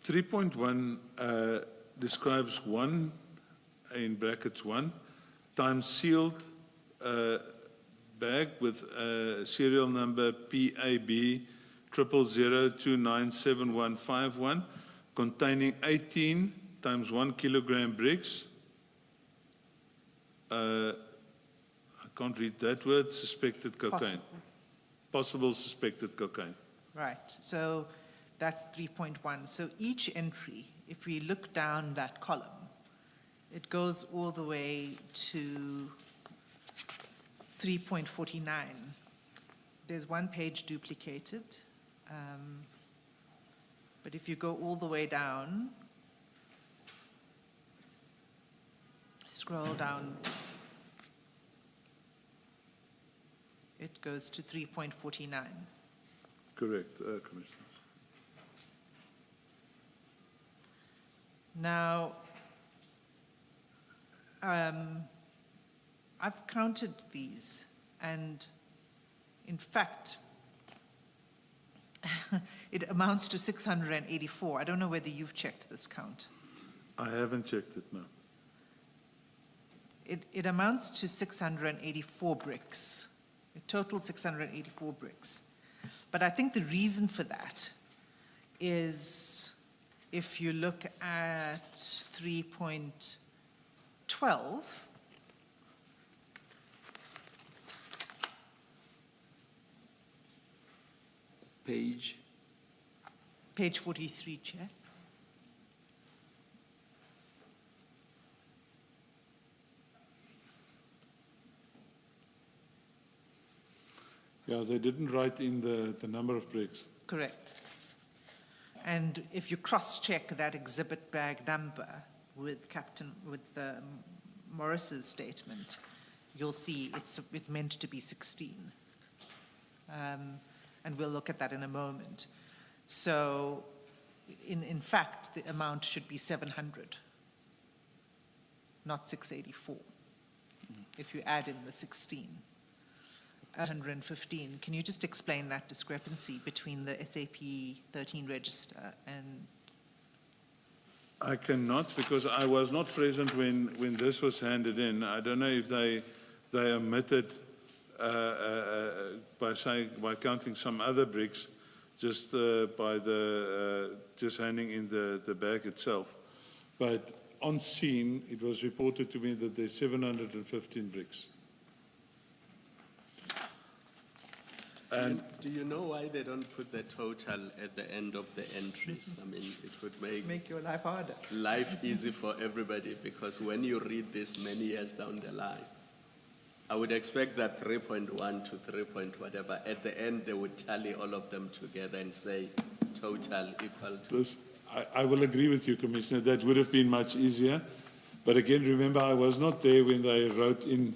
3.1 describes 1, in brackets 1, times sealed bag with serial number PAB 000297151 containing 18 times 1 kilogram bricks. I can't read that word, suspected cocaine. Possible suspected cocaine.
Right, so that's 3.1. So each entry, if we look down that column, it goes all the way to 3.49. There's one page duplicated, but if you go all the way down, scroll down, it goes to 3.49.
Correct, Commissioner.
Now, I've counted these, and in fact, it amounts to 684. I don't know whether you've checked this count.
I haven't checked it, no.
It amounts to 684 bricks, a total 684 bricks. But I think the reason for that is if you look at 3.12,
Page.
page 43, Chair.
Yeah, they didn't write in the number of bricks.
Correct. And if you cross-check that exhibit bag number with Morris's statement, you'll see it's meant to be 16. And we'll look at that in a moment. So, in fact, the amount should be 700, not 684, if you add in the 16. 115. Can you just explain that discrepancy between the SAP 13 register and...
I cannot, because I was not present when this was handed in. I don't know if they omitted by counting some other bricks, just by just handing in the bag itself. But on scene, it was reported to me that there's 715 bricks. And
do you know why they don't put the total at the end of the entries? I mean, it would
Make your life harder.
life easy for everybody, because when you read this many years down the line, I would expect that 3.1 to 3 point whatever, at the end they would tally all of them together and say total equal to.
this, I will agree with you, Commissioner, that would have been much easier. But again, remember, I was not there when they wrote in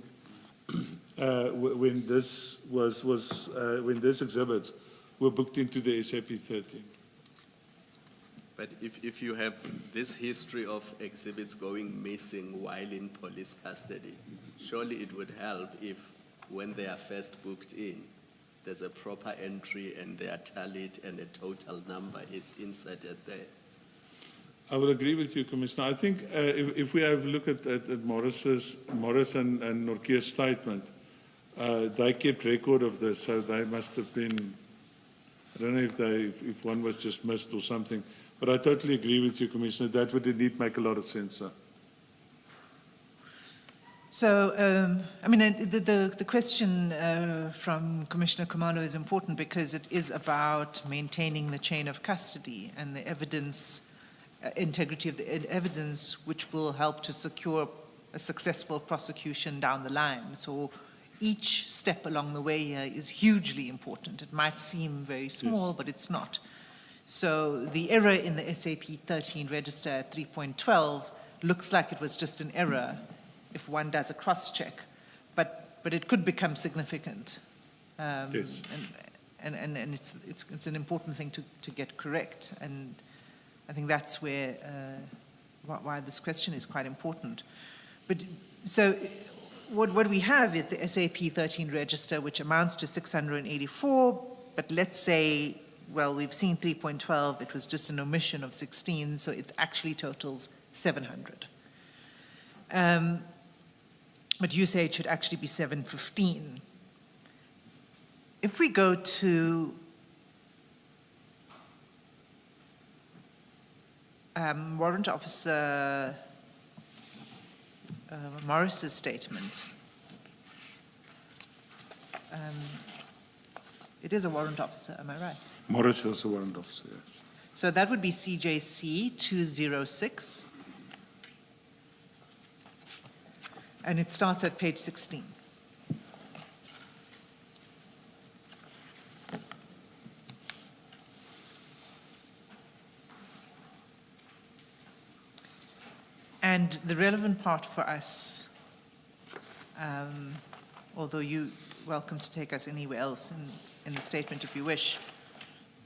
when this when these exhibits were booked into the SAP 13.
But if you have this history of exhibits going missing while in police custody, surely it would help if, when they are first booked in, there's a proper entry and they are tallied and a total number is inserted there.
I will agree with you, Commissioner. I think if we have a look at Morris and Norkia's statement, they kept record of this, so they must have been, I don't know if one was just missed or something, but I totally agree with you, Commissioner. That would indeed make a lot of sense, sir.
So, I mean, the question from Commissioner Khumalo is important because it is about maintaining the chain of custody and the evidence, integrity of the evidence, which will help to secure a successful prosecution down the line. So each step along the way here is hugely important. It might seem very small, yes, but it's not. So the error in the SAP 13 register at 3.12 looks like it was just an error if one does a cross-check, but it could become significant.
Yes.
And it's an important thing to get correct. And I think that's where why this question is quite important. But so what we have is the SAP 13 register, which amounts to 684. But let's say, well, we've seen 3.12. It was just an omission of 16, so it actually totals 700. But you say it should actually be 715. If we go to Warrant Officer Morris's statement, it is a warrant officer, am I right?
Morris is a warrant officer, yes.
So that would be CJC 206, and it starts at page 16. And the relevant part for us, although you're welcome to take us anywhere else in the statement if you wish,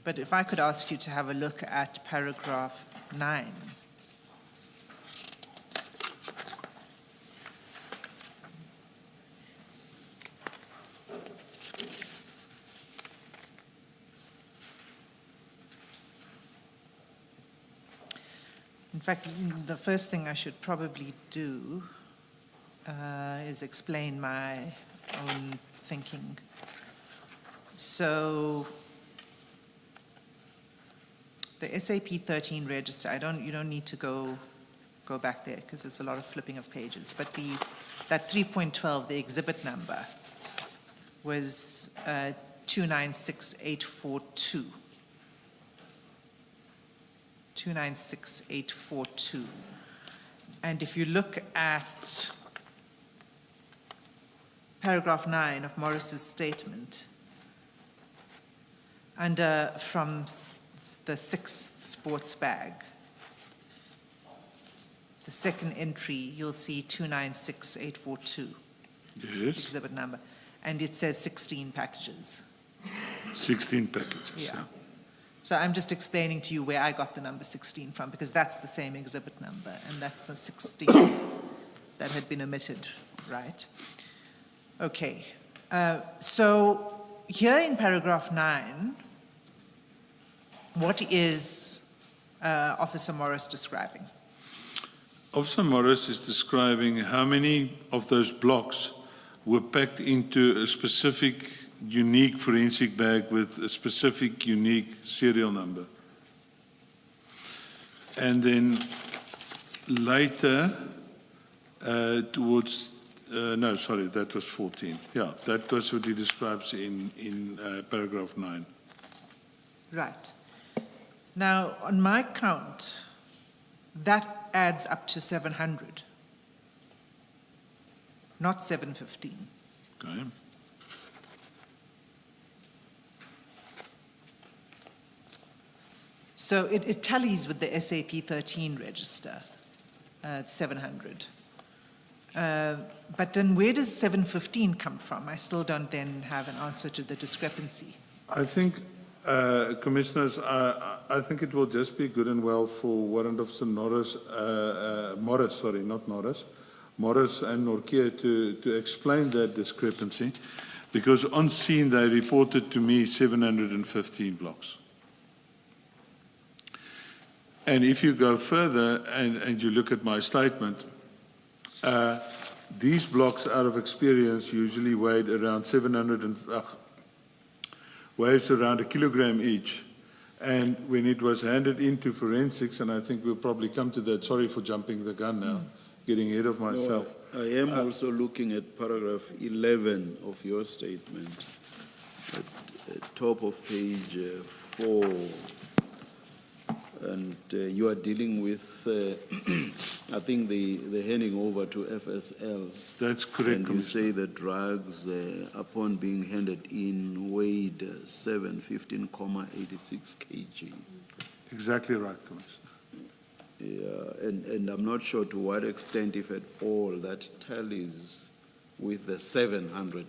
but if I could ask you to have a look at paragraph 9. In fact, the first thing I should probably do is explain my own thinking. So, the SAP 13 register, you don't need to go back there because there's a lot of flipping of pages. But that 3.12, the exhibit number, was 296842. 296842. And if you look at paragraph 9 of Morris's statement, from the sixth sports bag, the second entry, you'll see 296842.
Yes,
Exhibit number. And it says 16 packages.
16 packages.
Yeah. So I'm just explaining to you where I got the number 16 from, because that's the same exhibit number, and that's the 16 that had been omitted, right? Okay. So here in paragraph 9, what is Officer Morris describing?
Officer Morris is describing how many of those blocks were packed into a specific unique forensic bag with a specific unique serial number. And then later, that was 14. Yeah, that was what he describes in paragraph 9.
Right. Now, on my count, that adds up to 700, not 715.
Okay.
So it tallies with the SAP 13 register, 700. But then where does 715 come from? I still don't then have an answer to the discrepancy.
I think, Commissioners, I think it will just be good and well for Warrant Officer Morris and Norkia to explain that discrepancy, because on scene they reported to me 715 blocks. And if you go further and you look at my statement, these blocks out of experience usually weighed around weighs around a kilogram each. And when it was handed into forensics, and I think we'll probably come to that, sorry for jumping the gun now, getting ahead of myself.
No, I am also looking at paragraph 11 of your statement, at top of page 4. And you are dealing with, I think, the handing over to FSL.
That's correct,
And you
Commissioner.
say the drugs, upon being handed in, weighed 715,86 kg.
Exactly right, Commissioner.
Yeah, and I'm not sure to what extent, if at all, that tallies with the 700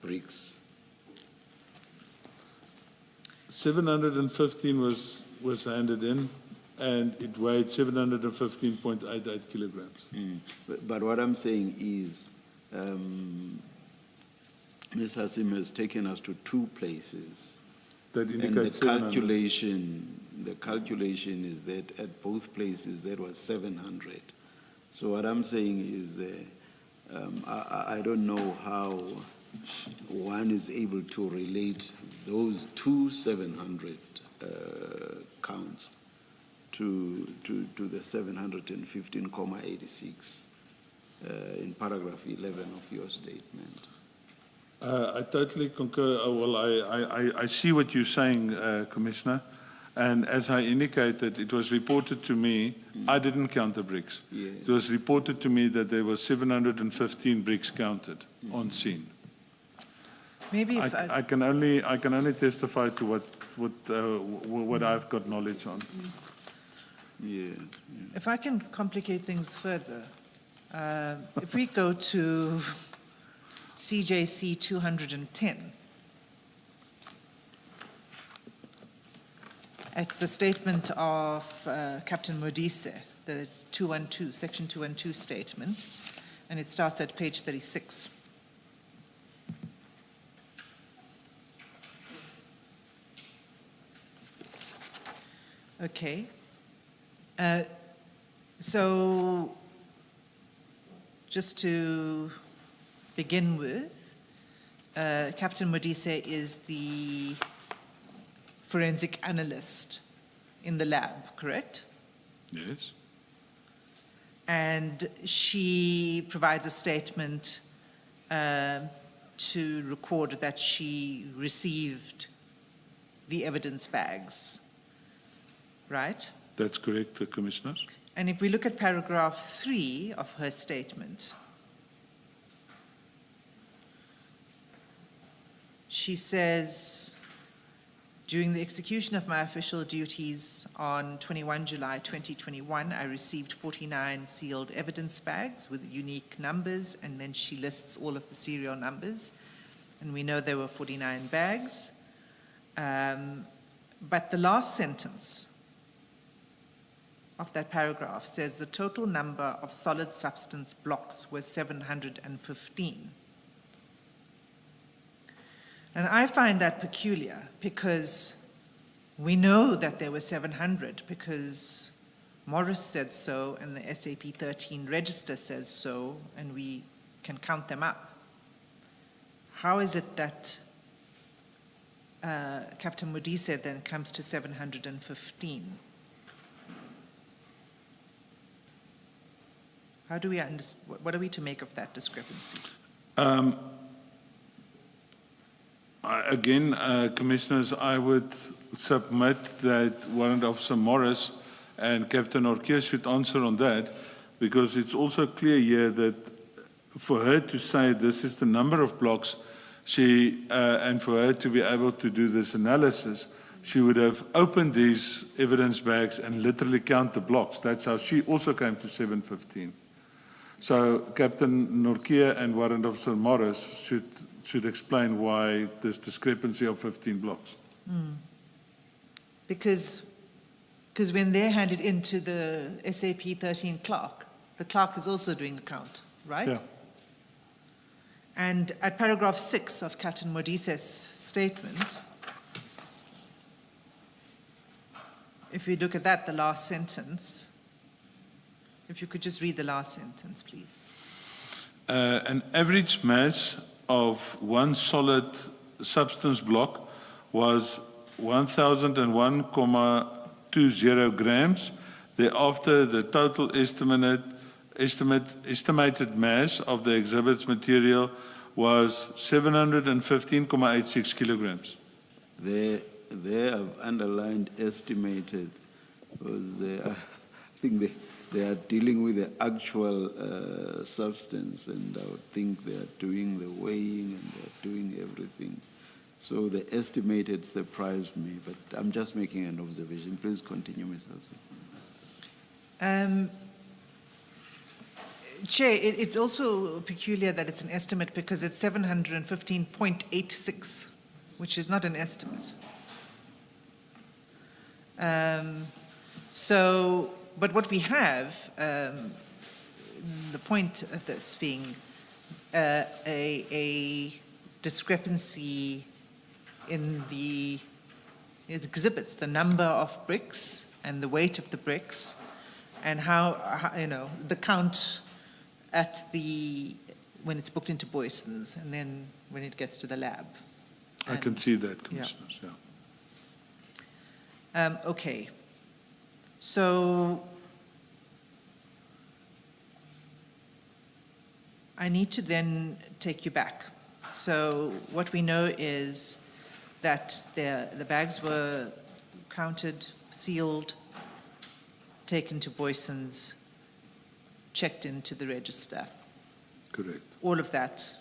bricks.
715 was handed in, and it weighed 715.88 kilograms.
But what I'm saying is, Ms. Hassim has taken us to 2 places.
That
And
indicates
the
700.
calculation is that at both places that was 700. So what I'm saying is, I don't know how one is able to relate those 2 700 counts to the 715,86 in paragraph 11 of your statement.
I totally concur. Well, I see what you're saying, Commissioner. And as I indicated, it was reported to me, I didn't count the bricks.
Yeah.
It was reported to me that there were 715 bricks counted on scene.
Maybe if
I can only testify to what I've got knowledge on.
Yeah.
If I can complicate things further, if we go to CJC 210, it's the statement of Captain Modise, the 212, section 212 statement, and it starts at page 36. Okay. So just to begin with, Captain Modise is the forensic analyst in the lab, correct?
Yes.
And she provides a statement to record that she received the evidence bags, right?
That's correct, Commissioners.
And if we look at paragraph 3 of her statement, she says, during the execution of my official duties on 21 July 2021, I received 49 sealed evidence bags with unique numbers, and then she lists all of the serial numbers, and we know there were 49 bags. But the last sentence of that paragraph says the total number of solid substance blocks was 715. And I find that peculiar because we know that there were 700 because Morris said so and the SAP 13 register says so, and we can count them up. How is it that Captain Modise then comes to 715? How do we understand, what are we to make of that discrepancy?
Again, Commissioners, I would submit that Warrant Officer Morris and Captain Norkia should answer on that, because it's also clear here that for her to say this is the number of blocks, and for her to be able to do this analysis, she would have opened these evidence bags and literally count the blocks. That's how she also came to 715. So Captain Norkia and Warrant Officer Morris should explain why this discrepancy of 15 blocks.
Because when they're handed into the SAP 13 clerk, the clerk is also doing the count, right?
Yeah.
And at paragraph 6 of Captain Modise's statement, if we look at that, the last sentence, if you could just read the last sentence, please.
An average mass of one solid substance block was 1001.20 grams. Thereafter, the total estimated mass of the exhibit's material was 715.86 kilograms.
They have underlined estimated because I think they are dealing with the actual substance, and I would think they are doing the weighing and they are doing everything. So the estimated surprised me, but I'm just making an observation. Please continue, Ms. Hassan.
Chair, it's also peculiar that it's an estimate because it's 715.86, which is not an estimate. But what we have, the point of this being a discrepancy in the exhibits, the number of bricks and the weight of the bricks, and how the count at when it's booked into Boyson's and then when it gets to the lab.
I can see that, Commissioners, yeah.
Okay. So I need to then take you back. So what we know is that the bags were counted, sealed, taken to Boyson's, checked into the register.
Correct.
All of that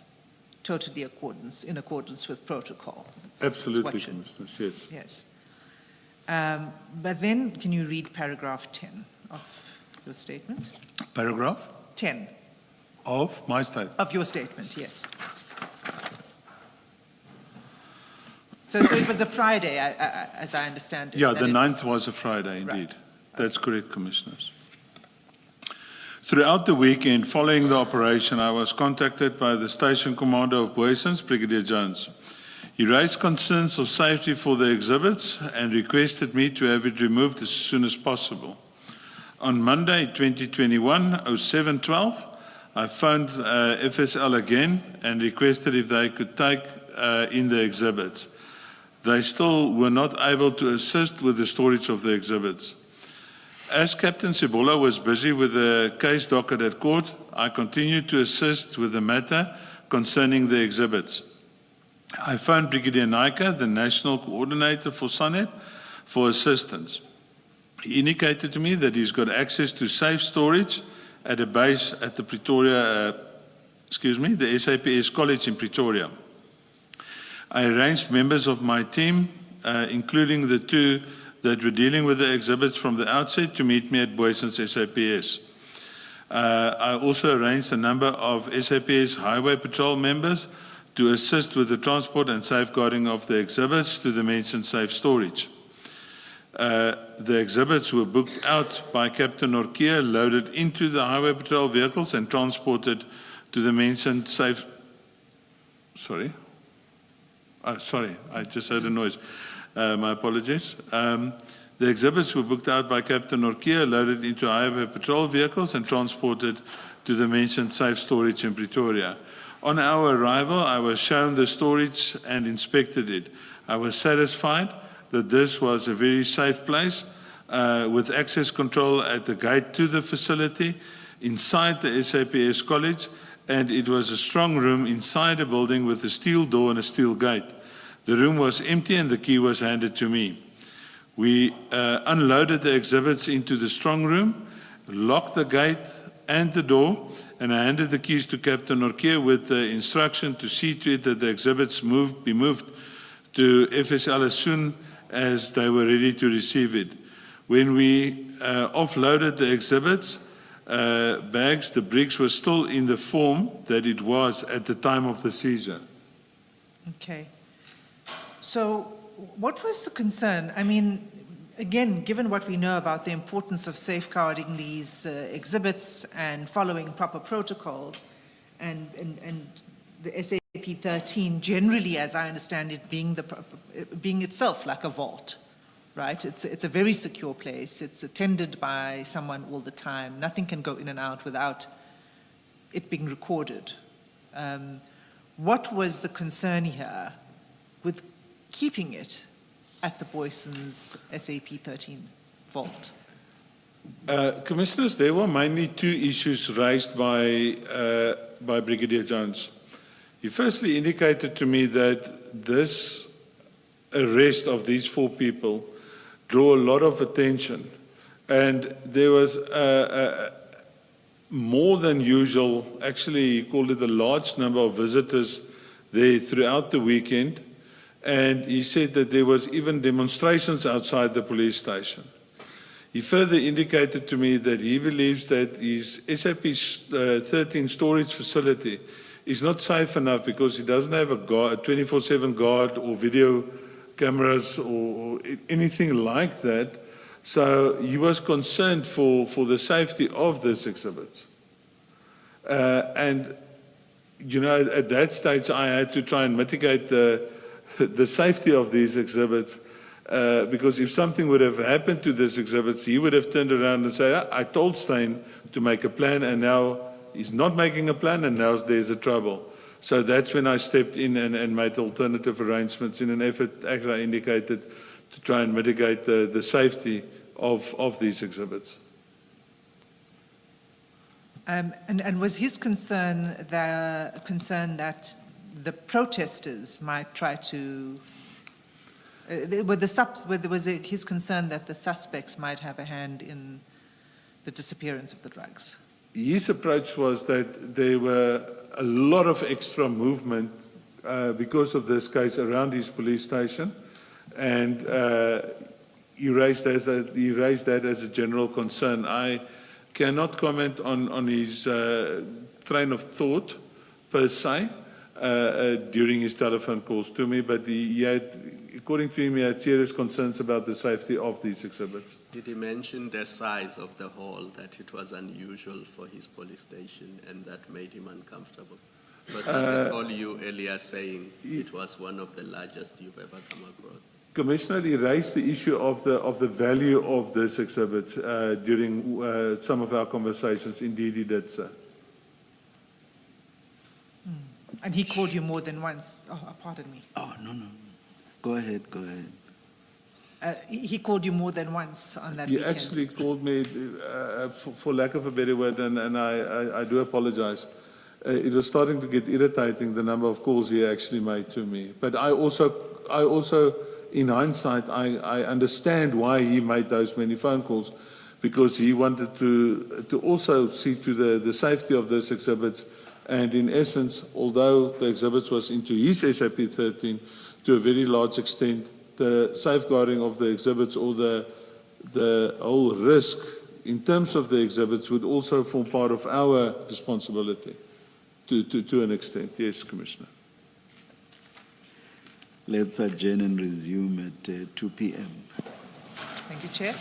totally in accordance with protocol.
Absolutely, Commissioners, yes.
Yes. But then, can you read paragraph 10 of your statement?
Paragraph
10
of my statement.
of your statement, yes. So it was a Friday, as I understand it.
Yeah,
that
the
it
9th was a Friday, indeed.
Right.
That's correct, Commissioners. Throughout the weekend following the operation, I was contacted by the station commander of Boyson's, Brigadier Jones. He raised concerns of safety for the exhibits and requested me to have it removed as soon as possible. On Monday, 2021, 07:12, I phoned FSL again and requested if they could take in the exhibits. they still were not able to assist with the storage of the exhibits. As Captain Sebola was busy with the case docket at court, I continued to assist with the matter concerning the exhibits. I phoned Brigadier Naika, the National Coordinator for SANEP, for assistance. He indicated to me that he's got access to safe storage at a base at the the SAPS College in Pretoria. I arranged members of my team, including the two that were dealing with the exhibits from the outset, to meet me at Boyson's SAPS. I also arranged a number of SAPS Highway Patrol members to assist with the transport and safeguarding of the exhibits to the mentioned safe storage. The exhibits were booked out by Captain Norkia, loaded into the Highway Patrol vehicles and transported to the mentioned safe... Sorry, I just heard a noise. My apologies. The exhibits were booked out by Captain Norkia, loaded into Highway Patrol vehicles and transported to the mentioned safe storage in Pretoria. On our arrival, I was shown the storage and inspected it. I was satisfied that this was a very safe place with access control at the gate to the facility inside the SAPS College, and it was a strong room inside a building with a steel door and a steel gate. The room was empty and the key was handed to me. We unloaded the exhibits into the strong room, locked the gate and the door, and I handed the keys to Captain Norkia with the instruction to see to it that the exhibits be moved to FSL as soon as they were ready to receive it. When we offloaded the exhibits bags, the bricks were still in the form that it was at the time of the seizure.
Okay. So what was the concern? I mean, again, given what we know about the importance of safeguarding these exhibits and following proper protocols, and the SAP 13 generally, as I understand it, being itself like a vault, right? It's a very secure place. It's attended by someone all the time. Nothing can go in and out without it being recorded. What was the concern here with keeping it at the Boyson's SAP 13 vault?
Commissioners, there were mainly two issues raised by Brigadier Jones. He firstly indicated to me that this arrest of these 4 people drew a lot of attention, and there was more than usual, actually he called it a large number of visitors there throughout the weekend, and he said that there was even demonstrations outside the police station. He further indicated to me that he believes that his SAP 13 storage facility is not safe enough because he doesn't have a 24/7 guard or video cameras or anything like that. So he was concerned for the safety of these exhibits. And, you know, at that stage I had to try and mitigate the safety of these exhibits because if something would have happened to these exhibits, he would have turned around and said, I told Steyn to make a plan and now he's not making a plan and now there's a trouble. So that's when I stepped in and made alternative arrangements in an effort, as I indicated, to try and mitigate the safety of these exhibits.
And was his concern that the protesters might try to, was it his concern that the suspects might have a hand in the disappearance of the drugs?
His approach was that there were a lot of extra movement because of this case around his police station, and he raised that as a general concern. I cannot comment on his train of thought per se during his telephone calls to me, but he had, according to him, he had serious concerns about the safety of these exhibits.
Did he mention the size of the hall, that it was unusual for his police station and that made him uncomfortable? Because I recall you earlier saying it was one of the largest you've ever come across.
Commissioner, he raised the issue of the value of this exhibit during some of our conversations. Indeed, he did, sir.
And he called you more than once. Oh, pardon me.
Oh, no. go ahead.
He called you more than once on that
He
weekend.
actually called me, for lack of a better word, and I do apologize. It was starting to get irritating, the number of calls he actually made to me. But I also, in hindsight, I understand why he made those many phone calls, because he wanted to also see to the safety of those exhibits. And in essence, although the exhibits was into his SAP 13 to a very large extent, the safeguarding of the exhibits or the whole risk in terms of the exhibits would also form part of our responsibility to an extent. Yes, Commissioner.
Let's adjourn and resume at 2 p.m.
Thank you, Chair.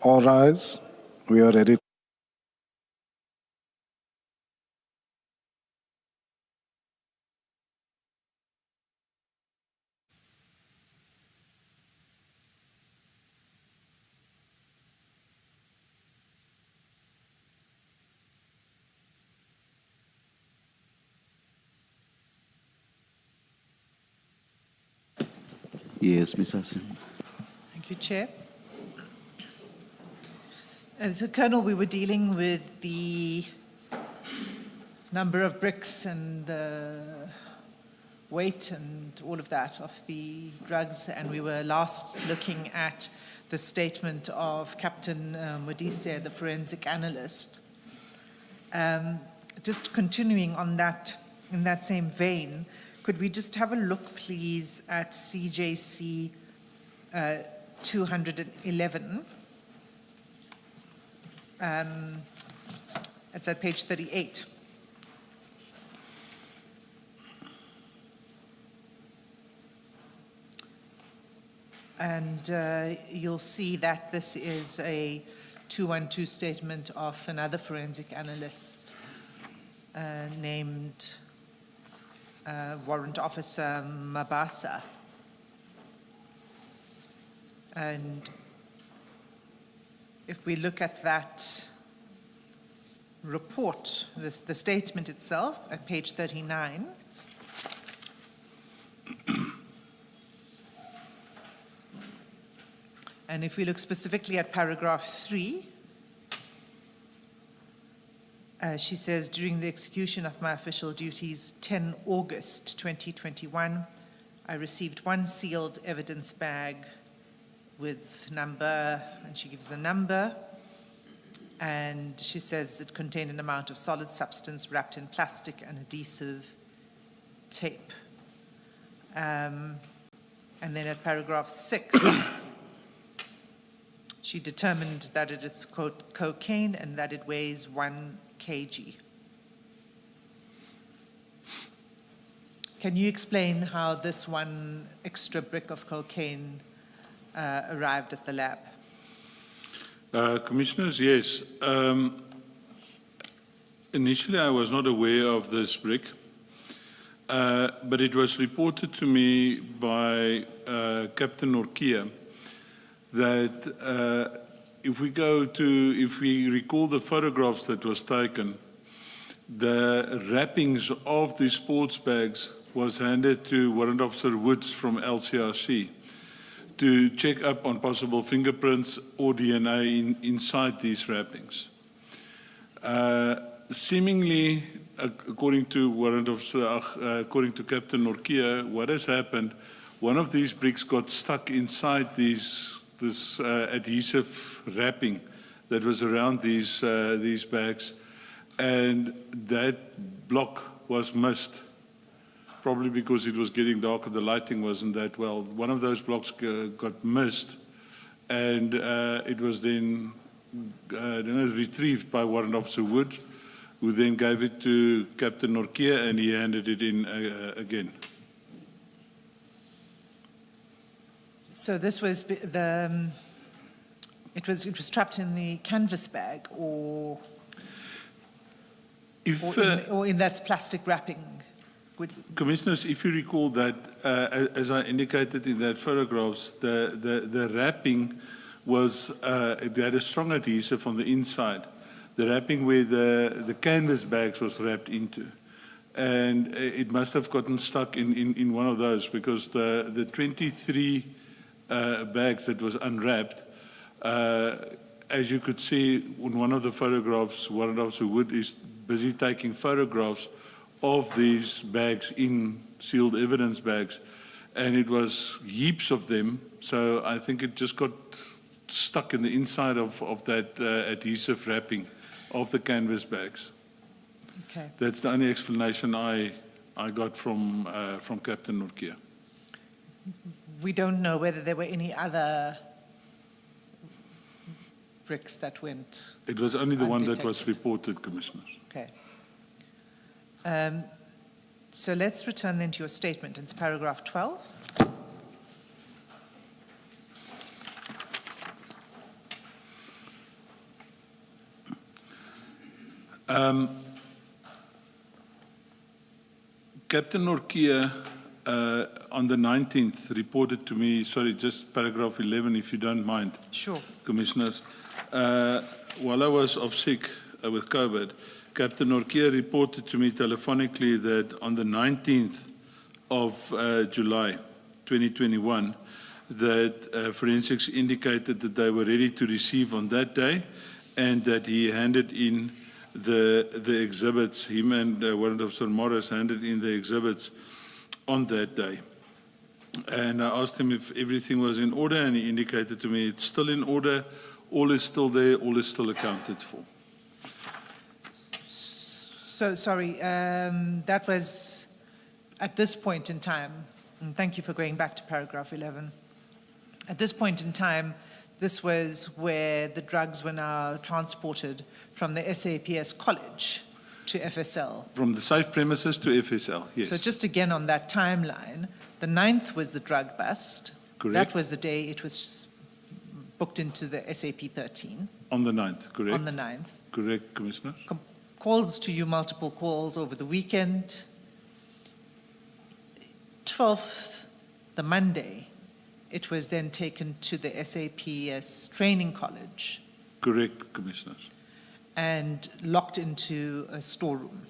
All rise. We are ready.
Yes, Mr. Sim.
Thank you, Chair. So, Colonel, we were dealing with the number of bricks and the weight and all of that of the drugs, and we were last looking at the statement of Captain Modise, the forensic analyst. Just continuing on that, in that same vein, could we just have a look, please, at CJC 211? It's at page 38. And you'll see that this is a 212 statement of another forensic analyst named Warrant Officer Mabasa. And if we look at that report, the statement itself at page 39, and if we look specifically at paragraph 3, she says, during the execution of my official duties, 10 August 2021, I received one sealed evidence bag with number, and she gives the number, and she says it contained an amount of solid substance wrapped in plastic and adhesive tape. And then at paragraph 6, she determined that it is cocaine and that it weighs 1 kg. Can you explain how this one extra brick of cocaine arrived at the lab?
Commissioners, yes. Initially, I was not aware of this brick, but it was reported to me by Captain Norkia that if we recall the photographs that was taken, the wrappings of the sports bags was handed to Warrant Officer Woods from LCRC to check up on possible fingerprints or DNA inside these wrappings. Seemingly, according to Captain Norkia, what has happened, one of these bricks got stuck inside this adhesive wrapping that was around these bags, and that block was missed, probably because it was getting darker, the lighting wasn't that well. One of those blocks got missed, and it was then retrieved by Warrant Officer Wood, who then gave it to Captain Norkia, and he handed it in again.
So this was it was trapped in the canvas bag, or in that plastic wrapping.
Commissioners, if you recall that, as I indicated in that photographs, the wrapping was it had a strong adhesive on the inside. The wrapping where the canvas bags was wrapped into, and it must have gotten stuck in one of those, because the 23 bags that was unwrapped, as you could see in one of the photographs, Warrant Officer Wood is busy taking photographs of these bags in sealed evidence bags, and it was heaps of them. So I think it just got stuck in the inside of that adhesive wrapping of the canvas bags.
Okay.
That's the only explanation I got from Captain Norkia.
We don't know whether there were any other bricks that went.
It was only the one that was
undetected.
reported, Commissioners.
Okay. So let's return then to your statement. It's paragraph 12.
Captain Norkia, on the 19th, reported to me, sorry, just paragraph 11, if you don't mind,
Sure.
Commissioners. While I was off sick with COVID, Captain Norkia reported to me telephonically that on the 19th of July 2021, that forensics indicated that they were ready to receive on that day, and that he handed in the exhibits, him and Warrant Officer Morris handed in the exhibits on that day. And I asked him if everything was in order, and he indicated to me it's still in order, all is still there, all is still accounted for.
So, sorry, that was at this point in time, and thank you for going back to paragraph 11. At this point in time, this was where the drugs were now transported from the SAPS college to FSL.
From the safe premises to FSL, yes.
So just again on that timeline, the 9th was the drug bust.
Correct.
That was the day it was booked into the SAP 13.
On the 9th, correct?
On the 9th.
Correct, Commissioner.
Calls to you, multiple calls over the weekend. 12th, the Monday, it was then taken to the SAPS training college
Correct, Commissioners.
and locked into a storeroom.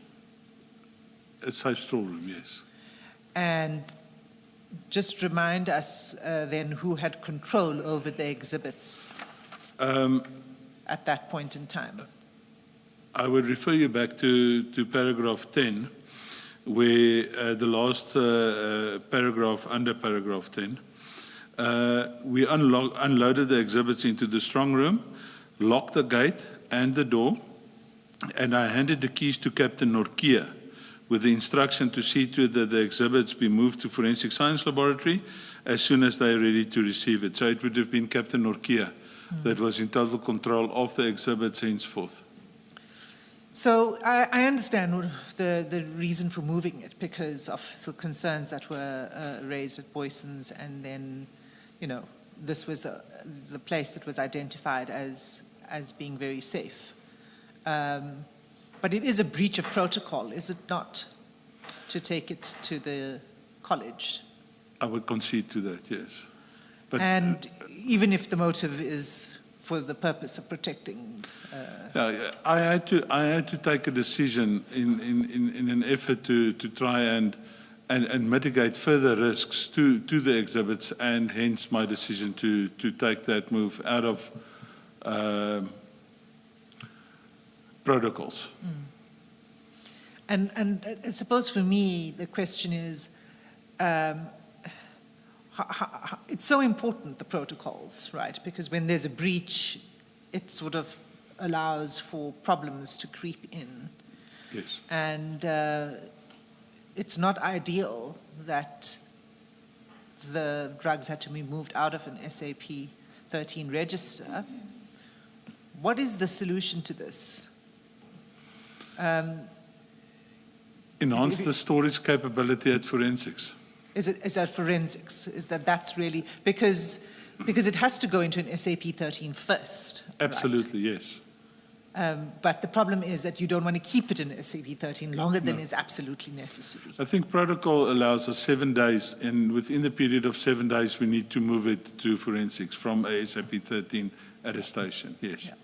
A safe storeroom, yes.
And just remind us then who had control over the exhibits at that point in time.
I would refer you back to paragraph 10, where the last paragraph under paragraph 10, we unloaded the exhibits into the strong room, locked the gate and the door, and I handed the keys to Captain Norkia with the instruction to see to it that the exhibits be moved to Forensic Science Laboratory as soon as they are ready to receive it. So it would have been Captain Norkia that was in total control of the exhibits henceforth.
So I understand the reason for moving it because of the concerns that were raised at Boyson's, and then, you know, this was the place that was identified as being very safe. But it is a breach of protocol, is it not, to take it to the college?
I would concede to that, yes. But,
and even if the motive is for the purpose of protecting...
I had to take a decision in an effort to try and mitigate further risks to the exhibits, and hence my decision to take that move out of protocols.
And I suppose for me, the question is, it's so important, the protocols, right? Because when there's a breach, it sort of allows for problems to creep in.
Yes.
And it's not ideal that the drugs had to be moved out of an SAP 13 register. What is the solution to this?
Enhance the storage capability at forensics.
Is that forensics? Is that's really, because it has to go into an SAP 13 first.
Absolutely,
right?
Yes.
But the problem is that you don't want to keep it in SAP 13 longer than is absolutely necessary.
I think protocol allows us 7 days, and within the period of 7 days, we need to move it to forensics from a SAP 13 at a station, yes.
Yeah.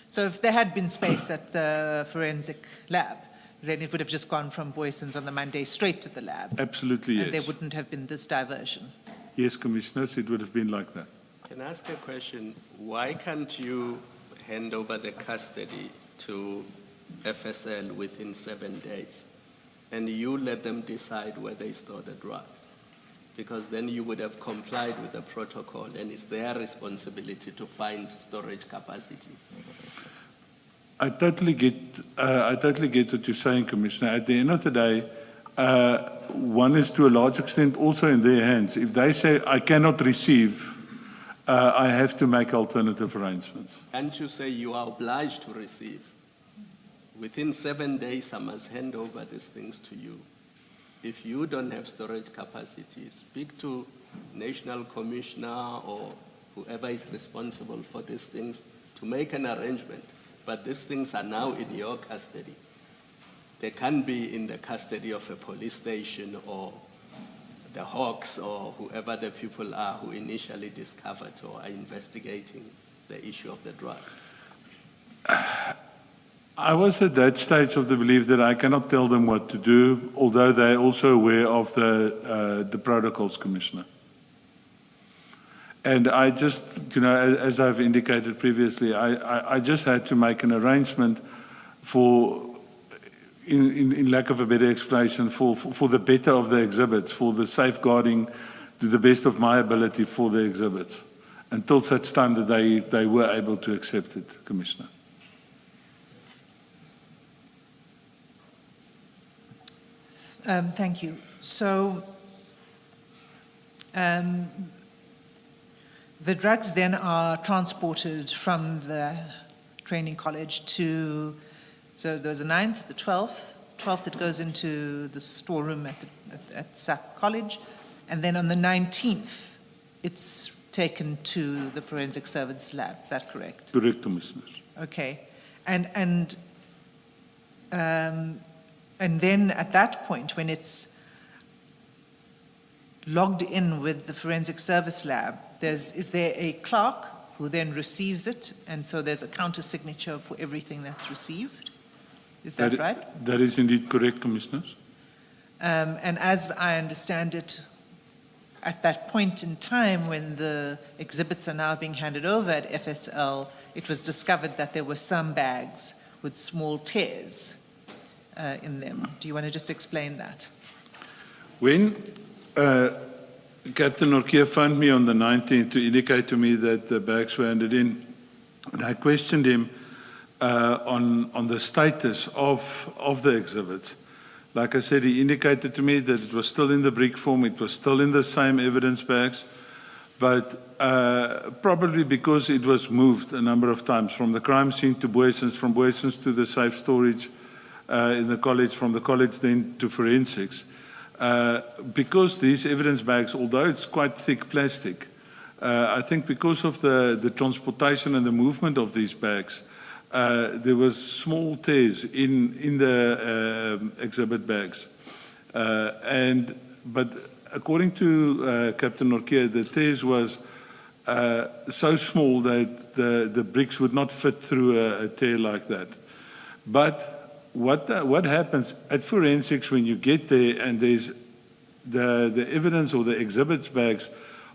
So if there had been space at the forensic lab, then it would have just gone from Boyson's on the Monday straight to the lab.
Absolutely, yes.
And there wouldn't have been this diversion.
Yes, Commissioners, it would have been like that.
Can I ask a question? Why can't you hand over the custody to FSL within 7 days and you let them decide where they store the drugs? Because then you would have complied with the protocol, and it's their responsibility to find storage capacity.
I totally get what you're saying, Commissioner. At the end of the day, one is to a large extent also in their hands. If they say, I cannot receive, I have to make alternative arrangements.
Can't you say you are obliged to receive? Within 7 days, I must hand over these things to you. If you don't have storage capacity, speak to National Commissioner or whoever is responsible for these things to make an arrangement. but these things are now in your custody. They can't be in the custody of a police station or the Hawks or whoever the people are who initially discovered or are investigating the issue of the drug.
I was at that stage of the belief that I cannot tell them what to do, although they're also aware of the protocols, Commissioner. And I just, as I've indicated previously, I just had to make an arrangement for, in lack of a better explanation, for the better of the exhibits, for the safeguarding to the best of my ability for the exhibits, until such time that they were able to accept it, Commissioner.
Thank you. So the drugs then are transported from the training college to, so there's a 9th, the 12th it goes into the storeroom at SAP College, and then on the 19th it's taken to the forensic service lab. Is that correct?
Correct, Commissioner.
Okay. And then at that point, when it's logged in with the forensic service lab, is there a clerk who then receives it, and so there's a counter signature for everything that's received? Is that right?
That is indeed correct, Commissioners.
And as I understand it, at that point in time when the exhibits are now being handed over at FSL, it was discovered that there were some bags with small tears in them. Do you want to just explain that?
When Captain Norkia phoned me on the 19th to indicate to me that the bags were handed in, and I questioned him on the status of the exhibits. Like I said, he indicated to me that it was still in the brick form, it was still in the same evidence bags, but probably because it was moved a number of times from the crime scene to Boysens, from Boysens to the safe storage in the college, from the college then to forensics. Because these evidence bags, although it's quite thick plastic, I think because of the transportation and the movement of these bags, there was small tears in the exhibit bags. But according to Captain Norkia, the tears was so small that the bricks would not fit through a tear like that. But what happens at forensics when you get there and there's the evidence or the exhibits bags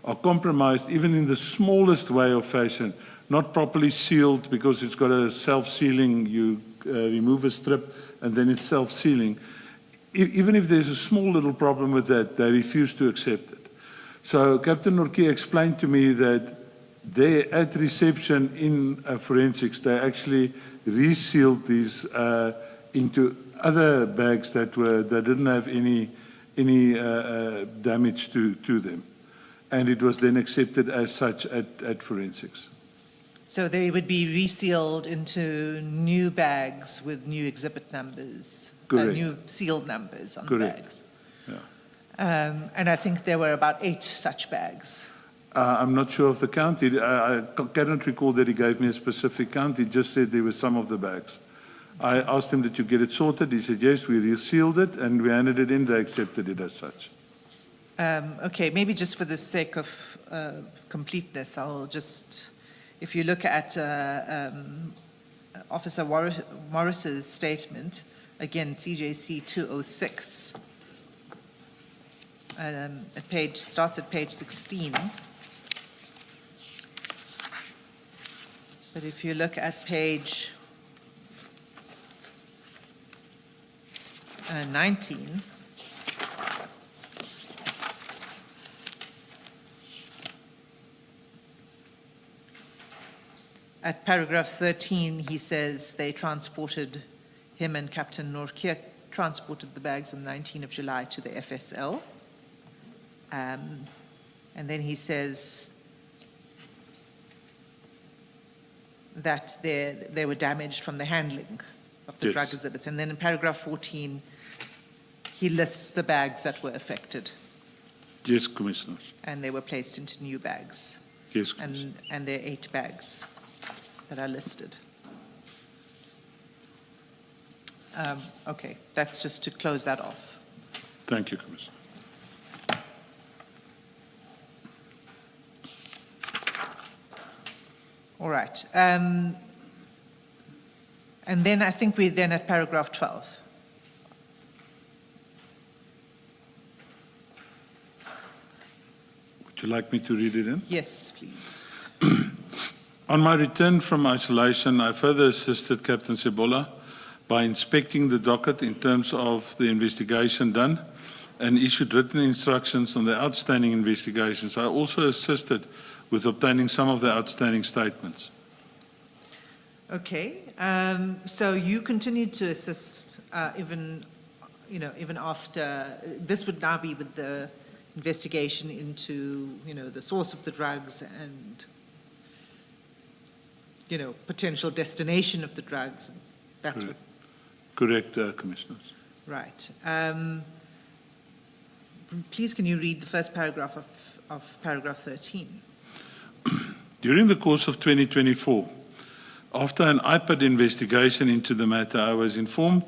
are compromised even in the smallest way or fashion, not properly sealed because it's got a self-sealing, you remove a strip and then it's self-sealing. Even if there's a small little problem with that, they refuse to accept it. So Captain Norkia explained to me that they, at reception in forensics, they actually resealed these into other bags that didn't have any damage to them. And it was then accepted as such at forensics.
So they would be resealed into new bags with new exhibit numbers, new sealed numbers on the bags.
Yeah.
And I think there were about 8 such bags.
I'm not sure of the count. I cannot recall that he gave me a specific count. He just said there were some of the bags. I asked him, did you get it sorted? He said, yes, we resealed it and we handed it in. They accepted it as such.
Okay, maybe just for the sake of completeness, I'll just, if you look at Officer Morris's statement, again, CJC 206, starts at page 16. But if you look at page 19, at paragraph 13, he says they transported, him and Captain Norkia transported the bags on the 19th of July to the FSL. And then he says that they were damaged from the handling of the drug exhibits. And then in paragraph 14, he lists the bags that were affected.
Yes, Commissioners.
And they were placed into new bags.
Yes, Commissioners.
And there are 8 bags that are listed. Okay, that's just to close that off.
Thank you, Commissioner.
All right. And then I think we're then at paragraph 12.
Would you like me to read it in?
Yes, please.
On my return from isolation, I further assisted Captain Sebola by inspecting the docket in terms of the investigation done and issued written instructions on the outstanding investigations. I also assisted with obtaining some of the outstanding statements.
Okay. So you continued to assist even after, this would now be with the investigation into, the source of the drugs and, potential destination of the drugs. That's what.
Correct, Commissioners.
Right. Please, can you read the first paragraph of paragraph 13?
During the course of 2024, after an IPAD investigation into the matter, I was informed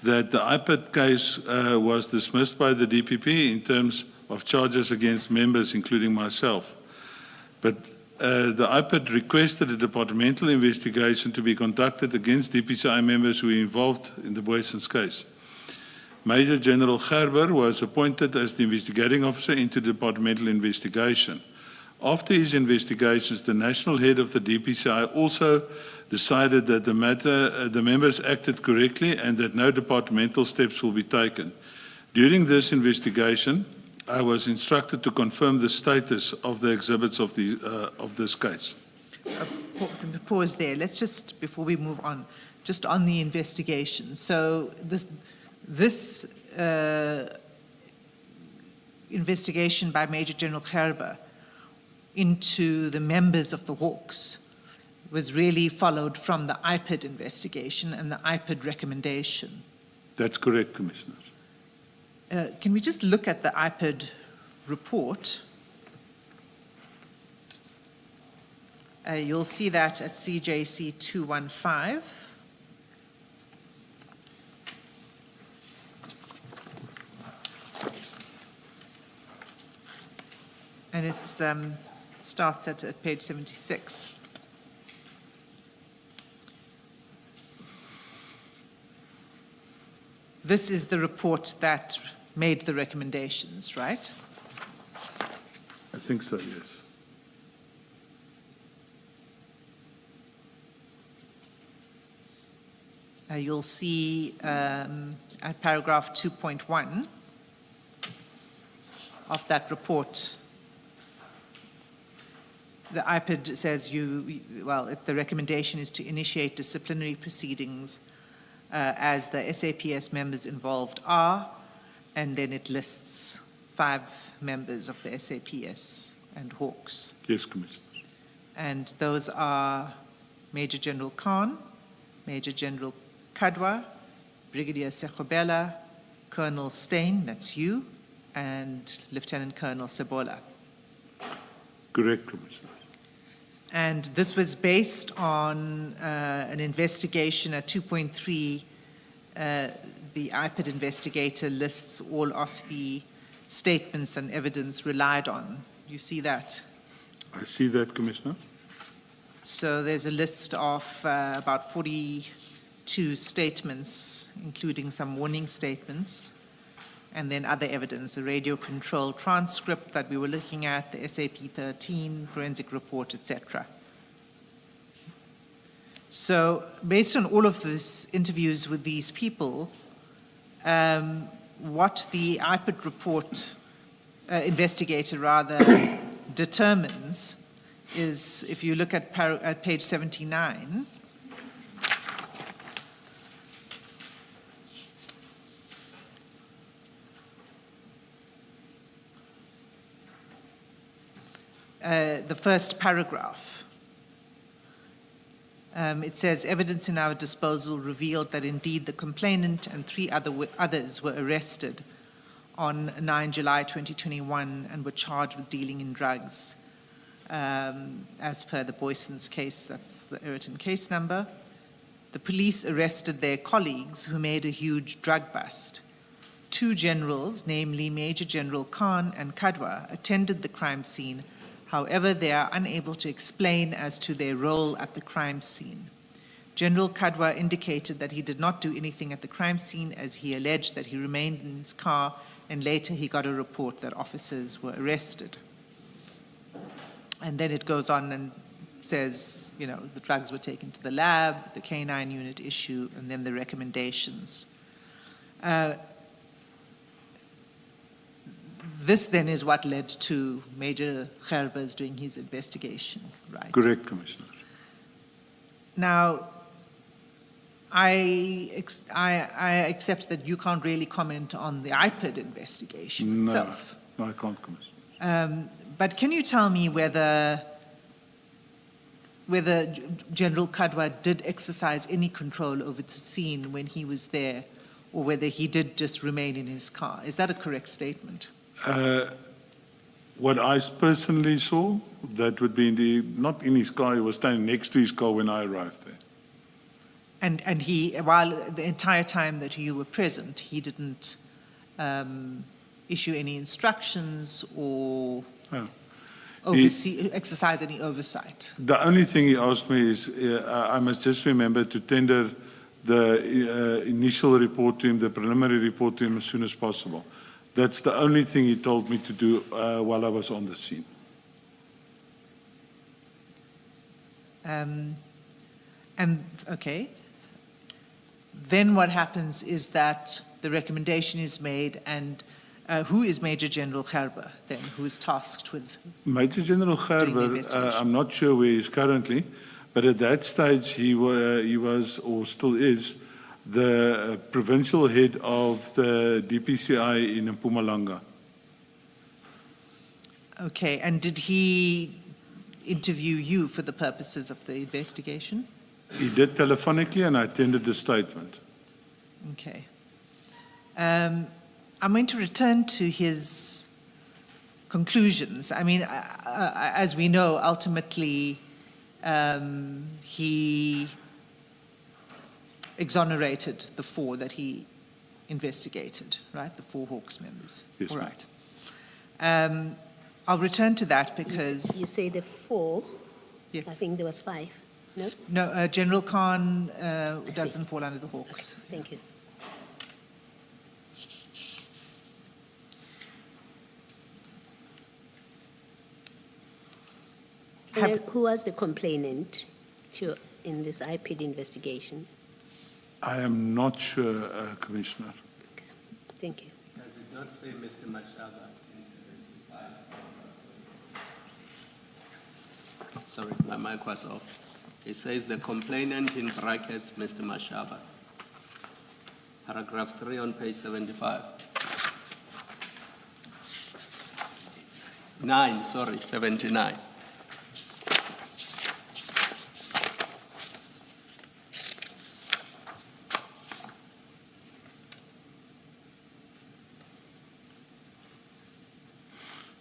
that the IPAD case was dismissed by the DPP in terms of charges against members, including myself. But the IPAD requested a departmental investigation to be conducted against DPCI members who were involved in the Boyson's case. Major General Gerber was appointed as the investigating officer into the departmental investigation. After his investigations, the national head of the DPCI also decided that the members acted correctly and that no departmental steps will be taken. During this investigation, I was instructed to confirm the status of the exhibits of this case.
Pause there. Let's just, before we move on, just on the investigation. So this investigation by Major General Gerber into the members of the Hawks was really followed from the IPAD investigation and the IPAD recommendation.
That's correct, Commissioner.
Can we just look at the IPAD report? You'll see that at CJC 215. And it starts at page 76. This is the report that made the recommendations, right?
I think so, yes.
You'll see at paragraph 2.1 of that report, the IPAD says the recommendation is to initiate disciplinary proceedings as the SAPS members involved are, and then it lists 5 members of the SAPS and Hawks.
Yes, Commissioner.
And those are Major General Khan, Major General Kadwa, Brigadier Sekobela, Colonel Steyn, that's you, and Lieutenant Colonel Sebola.
Correct, Commissioner.
And this was based on an investigation at 2.3. The IPAD investigator lists all of the statements and evidence relied on. You see that?
I see that, Commissioner.
So there's a list of about 42 statements, including some warning statements, and then other evidence, a radio control transcript that we were looking at, the SAP-13, forensic report, etc. So based on all of these interviews with these people, what the IPAD report investigator determines is, if you look at page 79, the first paragraph. It says, evidence in our disposal revealed that indeed the complainant and 3 others were arrested on 9 July 2021 and were charged with dealing in drugs as per the Boyson's case, that's the Ayrton case number. the police arrested their colleagues who made a huge drug bust. 2 generals, namely Major General Khan and Kadwa, attended the crime scene. However, they are unable to explain as to their role at the crime scene. General Kadwa indicated that he did not do anything at the crime scene, as he alleged that he remained in his car, and later he got a report that officers were arrested. And then it goes on and says, you know, the drugs were taken to the lab, the canine unit issue, and then the recommendations. This then is what led to Major Gerbers doing his investigation, right?
Correct, Commissioner.
Now, I accept that you can't really comment on the IPID investigation itself.
No, I can't, Commissioner.
But can you tell me whether General Kadwa did exercise any control over the scene when he was there, or whether he did just remain in his car? Is that a correct statement?
What I personally saw, that would be not in his car, he was standing next to his car when I arrived there.
And he, while the entire time that you were present, he didn't issue any instructions or exercise any oversight?
The only thing he asked me is, I must just remember to tender the initial report to him, the preliminary report to him as soon as possible. That's the only thing he told me to do while I was on the scene.
And okay. Then what happens is that the recommendation is made, and who is Major General Gerber then, who is tasked with?
Major General Gerber, I'm not sure where he is currently, but at that stage he was or still is the provincial head of the DPCI in Mpumalanga.
Okay, and did he interview you for the purposes of the investigation?
He did telephonically, and I attended the statement.
Okay. I'm going to return to his conclusions. I mean, as we know, ultimately he exonerated the 4 that he investigated, right? The 4 Hawks members.
Yes,
all
ma'am.
right. I'll return to that because...
You say the 4?
Yes.
I think there was 5. No?
No, General Khan doesn't fall under the Hawks.
Okay, thank you. And then who was the complainant in this IPID investigation?
I am not sure, Commissioner.
Okay, thank you.
Does it not say Mr. Mashaba in 75? Sorry, my mic was off. It says the complainant in brackets, Mr. Mashaba. Paragraph 3 on page 75. 79.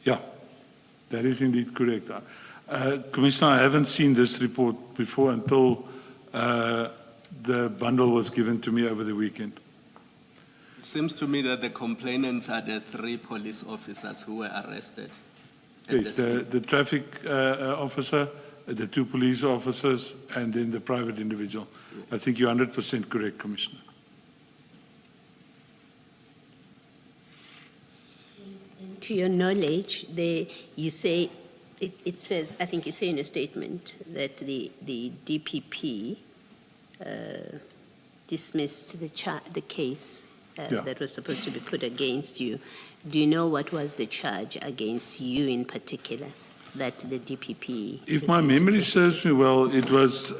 Yeah, that is indeed correct. Commissioner, I haven't seen this report before until the bundle was given to me over the weekend.
It seems to me that the complainants are the 3 police officers who were arrested.
Yes, the traffic officer, the 2 police officers, and then the private individual. I think you're 100% correct, Commissioner.
To your knowledge, you say, it says, I think you say in a statement that the DPP dismissed the case that was supposed to be put against you. Do you know what was the charge against you in particular that the DPP?
If my memory serves me well, it was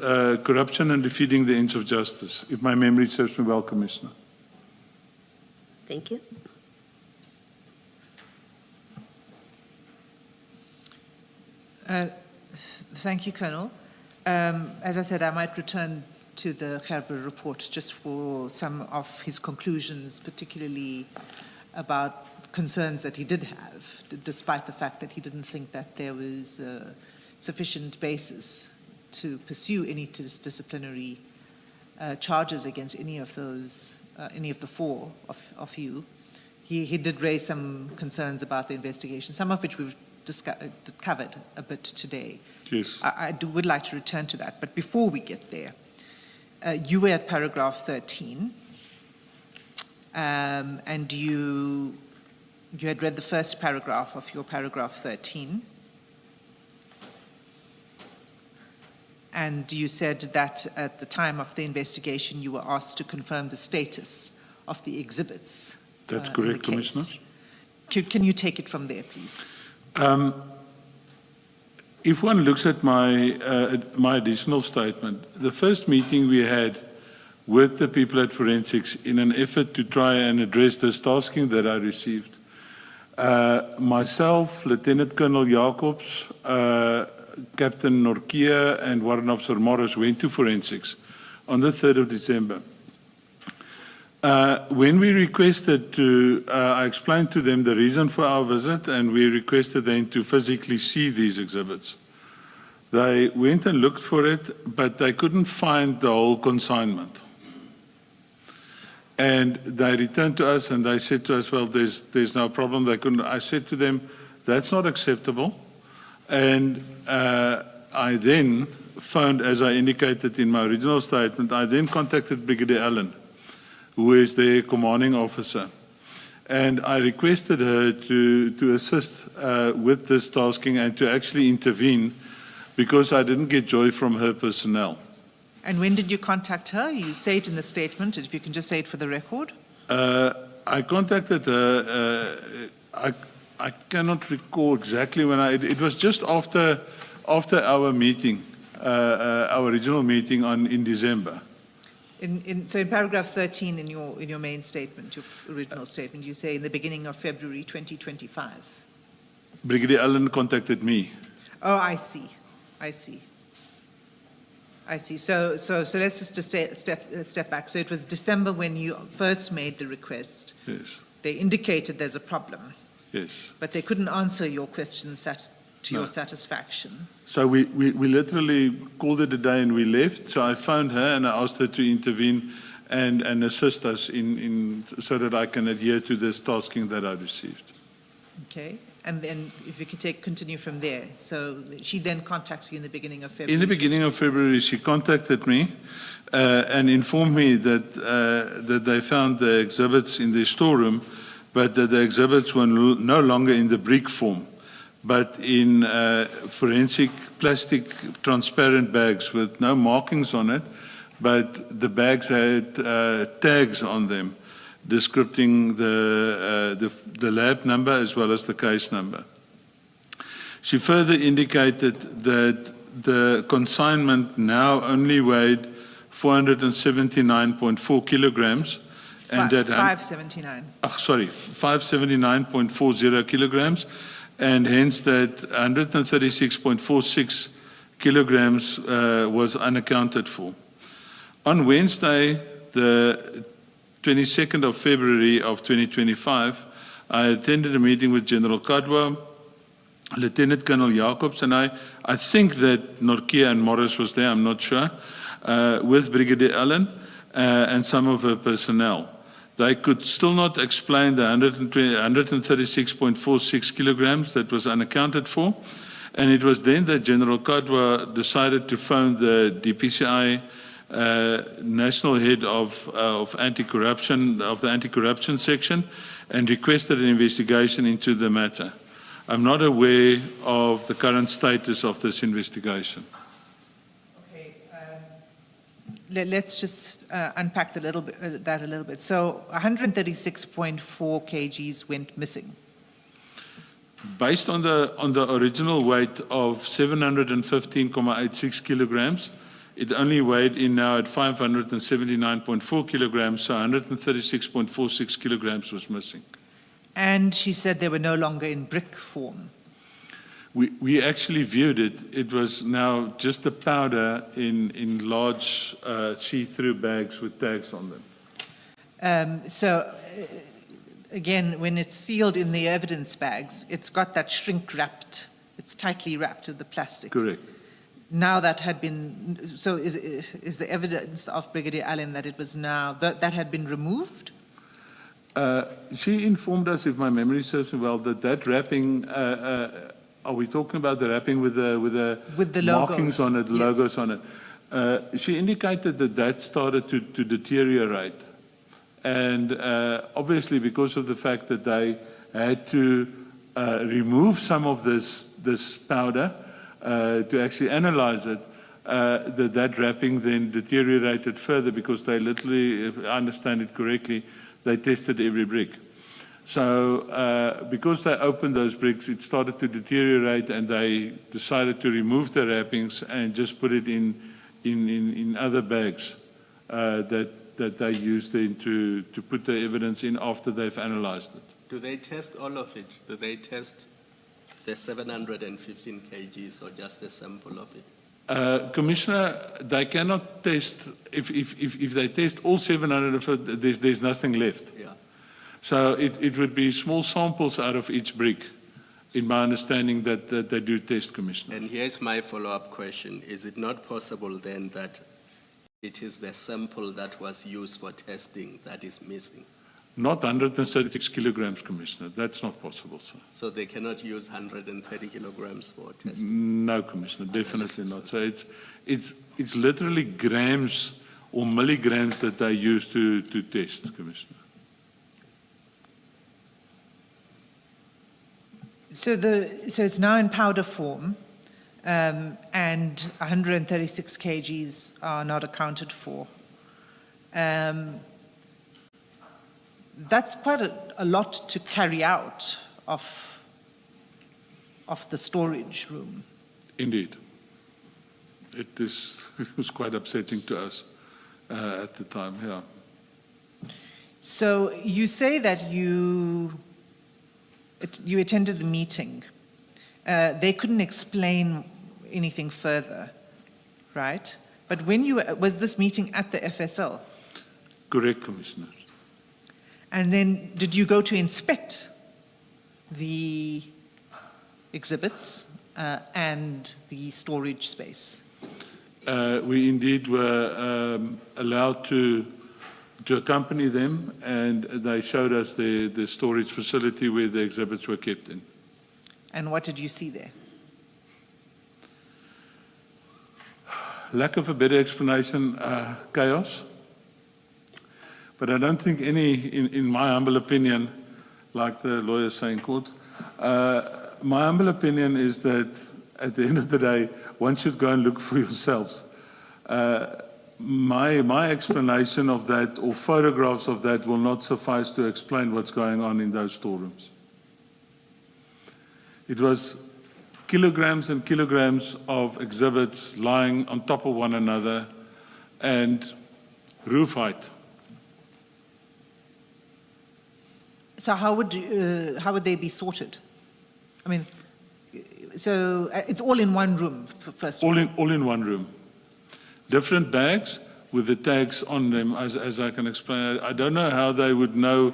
corruption and defeating the ends of justice. If my memory serves me well, Commissioner.
Thank you.
Thank you, Colonel. As I said, I might return to the Gerber report just for some of his conclusions, particularly about concerns that he did have, despite the fact that he didn't think that there was sufficient basis to pursue any disciplinary charges against any of those, any of the four of you. He did raise some concerns about the investigation, some of which we've covered a bit today.
Yes.
Would like to return to that, but before we get there, you were at paragraph 13, and you had read the first paragraph of your paragraph 13, and you said that at the time of the investigation you were asked to confirm the status of the exhibits.
That's
in
correct,
the case.
Commissioner.
Can you take it from there, please?
If one looks at my additional statement, the first meeting we had with the people at Forensics in an effort to try and address this tasking that I received, myself, Lieutenant Colonel Jacobs, Captain Norkia, and Warrant Officer Morris went to Forensics on the 3rd of December. When we requested to, I explained to them the reason for our visit, and we requested them to physically see these exhibits. They went and looked for it, but they couldn't find the whole consignment. And they returned to us and they said to us, well, there's no problem. They couldn't. I said to them, that's not acceptable. And I then phoned, as I indicated in my original statement, I then contacted Brigadier Allen, who is their commanding officer. And I requested her to assist with this tasking and to actually intervene because I didn't get joy from her personnel.
And when did you contact her? You say it in the statement, if you can just say it for the record.
I contacted her, I cannot recall exactly when it was just after our meeting, our original meeting in December.
So in paragraph 13 in your main statement, your original statement, you say in the beginning of February 2025.
Brigadier Allen contacted me.
Oh, I see. So let's just step back. So it was December when you first made the request.
Yes.
They indicated there's a problem.
Yes.
But they couldn't answer your questions to your satisfaction.
So we literally called it a day and we left. So I phoned her and I asked her to intervene and assist us so that I can adhere to this tasking that I received.
Okay. And then if you could continue from there. So she then contacts you in the beginning of February.
In the beginning of February, she contacted me and informed me that they found the exhibits in the storeroom, but that the exhibits were no longer in the brick form, but in forensic plastic transparent bags with no markings on it, but the bags had tags on them descripting the lab number as well as the case number. She further indicated that the consignment now only weighed 479.4 kilograms. And that
579.
579.40 kilograms, and hence that 136.46 kilograms was unaccounted for. On Wednesday, the 22nd of February of 2025, I attended a meeting with General Kadwa, Lieutenant Colonel Jacobs, and I think that Norkia and Morris was there, I'm not sure, with Brigadier Allen and some of her personnel. They could still not explain the 136.46 kilograms that was unaccounted for, and it was then that General Kadwa decided to phone the DPCI national head of anti-corruption, of the anti-corruption section, and requested an investigation into the matter. I'm not aware of the current status of this investigation.
Okay, let's just unpack that a little bit. So 136.4 kgs went missing.
Based on the original weight of 715.86 kilograms, it only weighed in now at 579.4 kilograms, so 136.46 kilograms was missing.
And she said they were no longer in brick form.
We actually viewed it. It was now just a powder in large see-through bags with tags on them.
Again, when it's sealed in the evidence bags, it's got that shrink wrapped, it's tightly wrapped with the plastic.
Correct.
now that had been, so is the evidence of Brigadier Allen that it was now, that had been removed?
She informed us, if my memory serves me well, that wrapping, are we talking about the wrapping with the markings
logos.
on it,
Yes.
logos on it? She indicated that started to deteriorate. And obviously because of the fact that they had to remove some of this powder to actually analyze it, that wrapping then deteriorated further because they literally, if I understand it correctly, they tested every brick. So because they opened those bricks, it started to deteriorate and they decided to remove the wrappings and just put it in other bags that they used then to put the evidence in after they've analyzed it.
Do they test all of it? Do they test the 715 kgs or just a sample of it?
Commissioner, they cannot test, if they test all 700 of it, there's nothing left.
Yeah.
So it would be small samples out of each brick, in my understanding that they do test, Commissioner.
And here's my follow-up question. Is it not possible then that it is the sample that was used for testing that is missing?
Not 136 kilograms, Commissioner. That's not possible, sir.
So they cannot use 130 kilograms for testing?
No, Commissioner, definitely not. So it's literally grams or milligrams that they use to test, Commissioner.
So it's now in powder form, and 136 kgs are not accounted for. That's quite a lot to carry out of the storage room.
Indeed. It was quite upsetting to us at the time, yeah.
So you say that you attended the meeting. They couldn't explain anything further, right? But was this meeting at the FSL?
Correct, Commissioner.
And then did you go to inspect the exhibits and the storage space?
We indeed were allowed to accompany them, and they showed us the storage facility where the exhibits were kept in.
And what did you see there?
Lack of a better explanation, chaos. But I don't think any, in my humble opinion, like the lawyers say in court, my humble opinion is that at the end of the day, one should go and look for yourselves. My explanation of that or photographs of that will not suffice to explain what's going on in those storerooms. It was kilograms and kilograms of exhibits lying on top of one another and roof height.
So how would they be sorted? I mean, so it's all in one room, first of all?
All in one room. Different bags with the tags on them, as I can explain. I don't know how they would know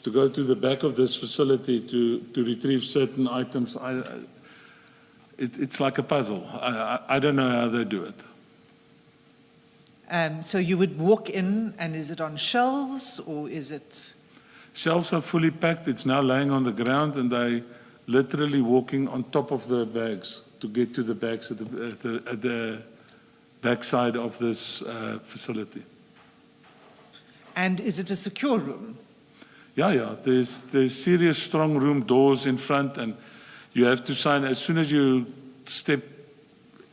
to go to the back of this facility to retrieve certain items. It's like a puzzle. I don't know how they do it.
So you would walk in, and is it on shelves, or is it?
Shelves are fully packed. It's now laying on the ground, and they literally walking on top of the bags to get to the bags at the backside of this facility.
And is it a secure room?
Yeah. There's serious strong room doors in front, and you have to sign as soon as you step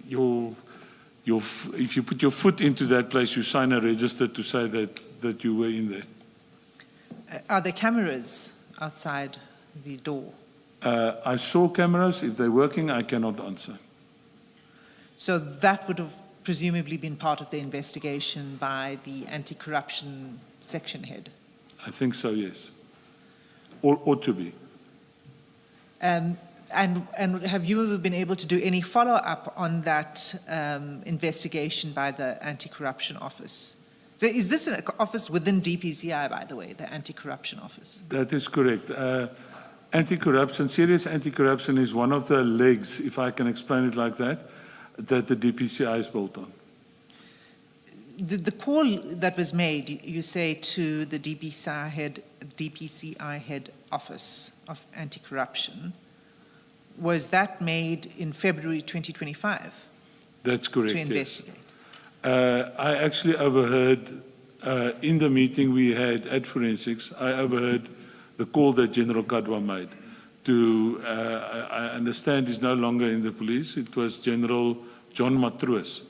if you put your foot into that place, you sign a register to say that you were in there.
Are there cameras outside the door?
I saw cameras. If they're working, I cannot answer.
So that would have presumably been part of the investigation by the anti-corruption section head?
I think so, yes. Or ought to be.
And have you been able to do any follow-up on that investigation by the anti-corruption office? So is this an office within DPCI, by the way, the anti-corruption office?
That is correct. Anti-corruption, serious anti-corruption is one of the legs, if I can explain it like that, that the DPCI is built on.
The call that was made, you say, to the DPCI head office of anti-corruption, was that made in February 2025?
That's correct,
To
yes.
investigate?
I actually overheard, in the meeting we had at Forensics, I overheard the call that General Kadwa made to, I understand he's no longer in the police, it was General John Matroos,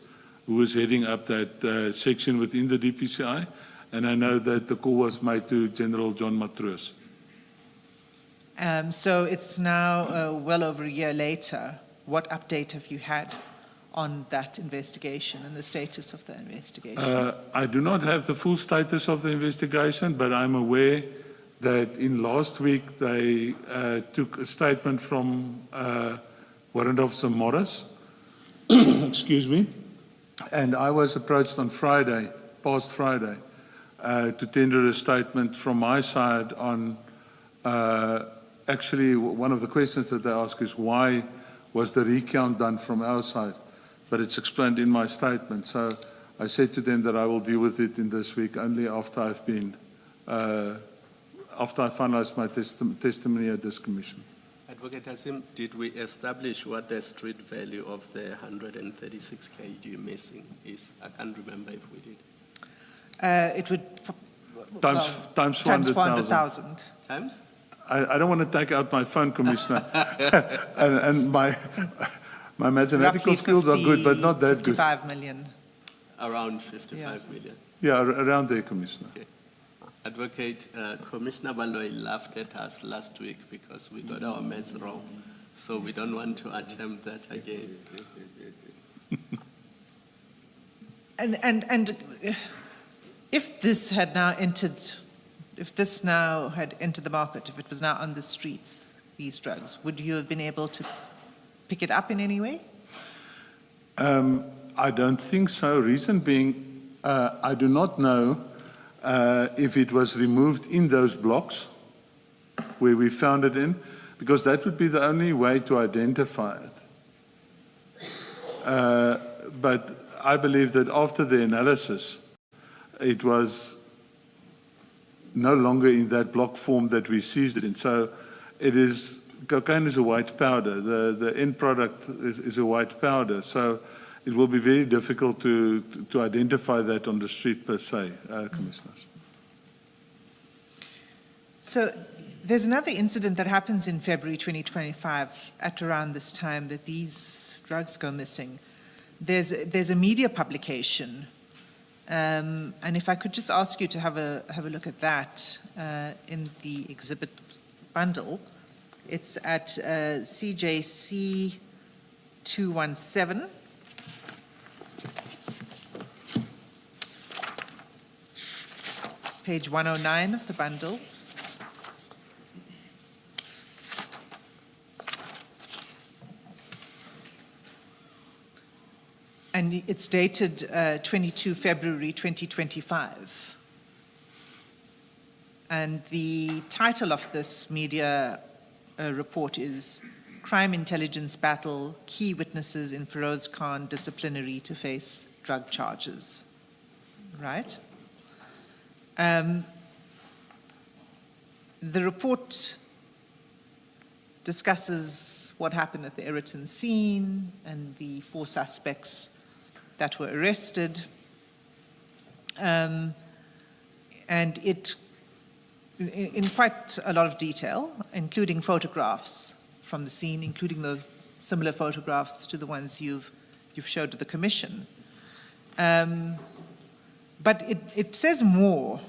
who was heading up that section within the DPCI, and I know that the call was made to General John Matroos.
So it's now well over a year later. What update have you had on that investigation and the status of the investigation?
I do not have the full status of the investigation, but I'm aware that in last week they took a statement from Warrant Officer Morris, excuse me, and I was approached on Friday, past Friday, to tender a statement from my side on, actually one of the questions that they ask is why was the recount done from our side? But it's explained in my statement. So I said to them that I will deal with it in this week only after I've been, after I finalize my testimony at this commission.
Advocate Hasim, did we establish what the street value of the 136 kg missing is? I can't remember if we did.
It would...
Times 400,000.
Times?
I don't want to take out my phone, Commissioner. and my mathematical
Roughly
skills are good, but not that good.
55 million.
Around 55 million.
Yeah, around there, Commissioner.
Okay. Advocate, Commissioner Baloy laughed at us last week because we got our maths wrong. So we don't want to attempt that again.
And if this had now entered, if this now had entered the market, if it was now on the streets, these drugs, would you have been able to pick it up in any way?
I don't think so. Reason being, I do not know if it was removed in those blocks where we found it in, because that would be the only way to identify it. But I believe that after the analysis, it was no longer in that block form that we seized it in. So it is, cocaine is a white powder. The end product is a white powder. So it will be very difficult to identify that on the street per se, Commissioners.
So there's another incident that happens in February 2025 at around this time that these drugs go missing. There's a media publication, and if I could just ask you to have a look at that in the exhibit bundle. It's at CJC 217. Page 109 of the bundle. And it's dated 22 February 2025. And the title of this media report is Crime Intelligence Battle, Key Witnesses in Feroz Khan Disciplinary to Face Drug Charges. Right? The report discusses what happened at the Ayrton scene and the 4 suspects that were arrested. And it, in quite a lot of detail, including photographs from the scene, including the similar photographs to the ones you've showed to the Commission. But it says more.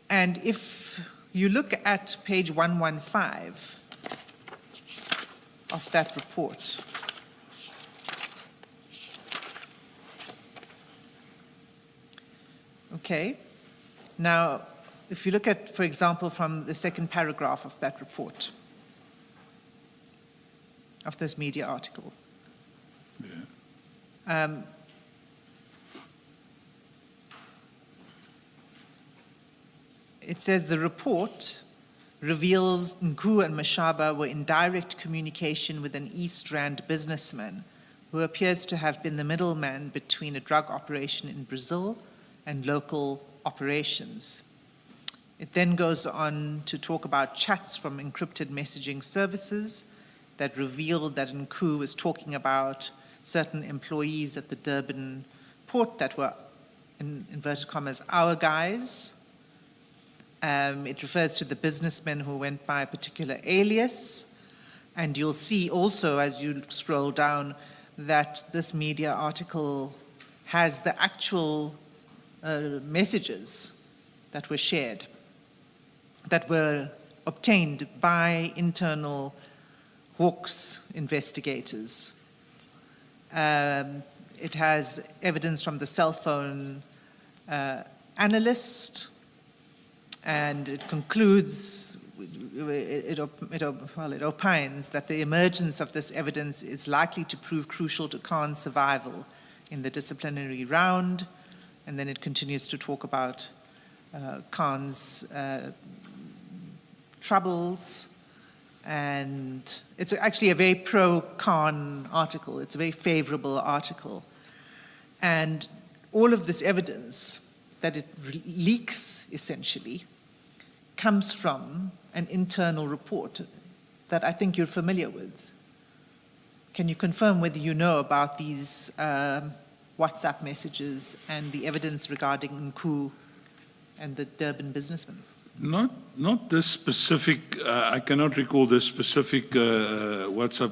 And if you look at page 115 of that report, okay, now if you look at, for example, from the second paragraph of that report, of this media article, it says the report reveals Nku and Mashaba were in direct communication with an East Rand businessman who appears to have been the middleman between a drug operation in Brazil and local operations. It then goes on to talk about chats from encrypted messaging services that revealed that Nku was talking about certain employees at the Durban port that were, in inverted commas, our guys. It refers to the businessmen who went by a particular alias. And you'll see also, as you scroll down, that this media article has the actual messages that were shared, that were obtained by internal Hawks investigators. It has evidence from the cell phone analyst, and it concludes, it opines that the emergence of this evidence is likely to prove crucial to Khan's survival in the disciplinary round. And then it continues to talk about Khan's troubles. And it's actually a very pro-Khan article. It's a very favorable article. And all of this evidence that it leaks, essentially, comes from an internal report that I think you're familiar with. Can you confirm whether you know about these WhatsApp messages and the evidence regarding Nku and the Durban businessman?
Not this specific, I cannot recall the specific WhatsApp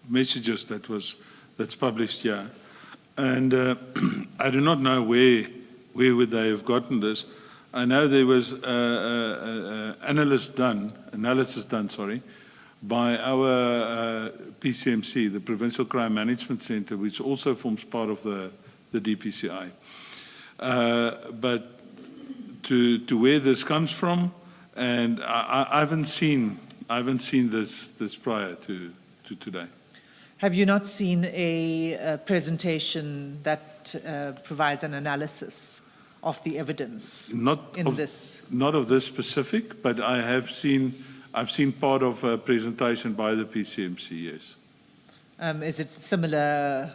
messages that's published here. And I do not know where would they have gotten this. I know there was analysis done, by our PCMC, the Provincial Crime Management Center, which also forms part of the DPCI. But to where this comes from, and I haven't seen this prior to today.
Have you not seen a presentation that provides an analysis of the evidence
Not of this specific, but I've seen part of a presentation by the PCMC, yes.
Is it similar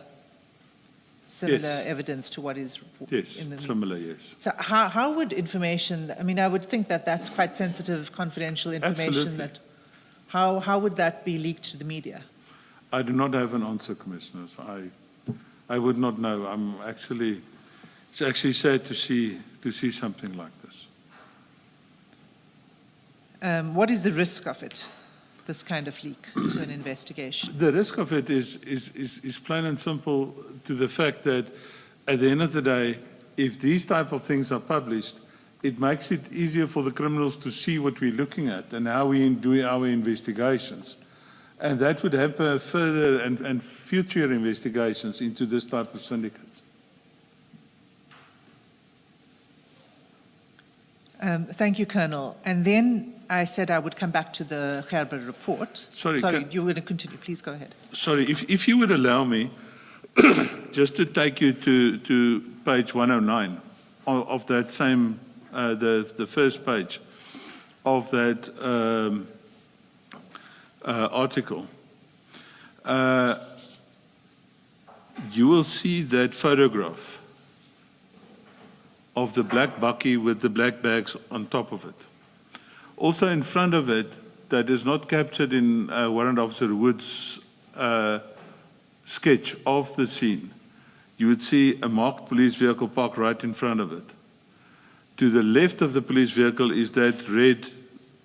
Yes.
evidence to what is
Yes,
in the
similar, yes.
So how would information, I mean, I would think that that's quite sensitive, confidential information.
Absolutely.
How would that be leaked to the media?
I do not have an answer, Commissioners. I would not know. It's actually sad to see something like this.
What is the risk of it, this kind of leak to an investigation?
The risk of it is plain and simple to the fact that at the end of the day, if these type of things are published, it makes it easier for the criminals to see what we're looking at and how we do our investigations. And that would hamper further and future investigations into this type of syndicates.
Thank you, Colonel. And then I said I would come back to the Gerber report.
Sorry,
you were going to continue. Please go ahead.
Sorry, if you would allow me, just to take you to page 109 of that same, the first page of that article, you will see that photograph of the black bakkie with the black bags on top of it. Also in front of it, that is not captured in Warrant Officer Wood's sketch of the scene, you would see a marked police vehicle parked right in front of it. To the left of the police vehicle is that red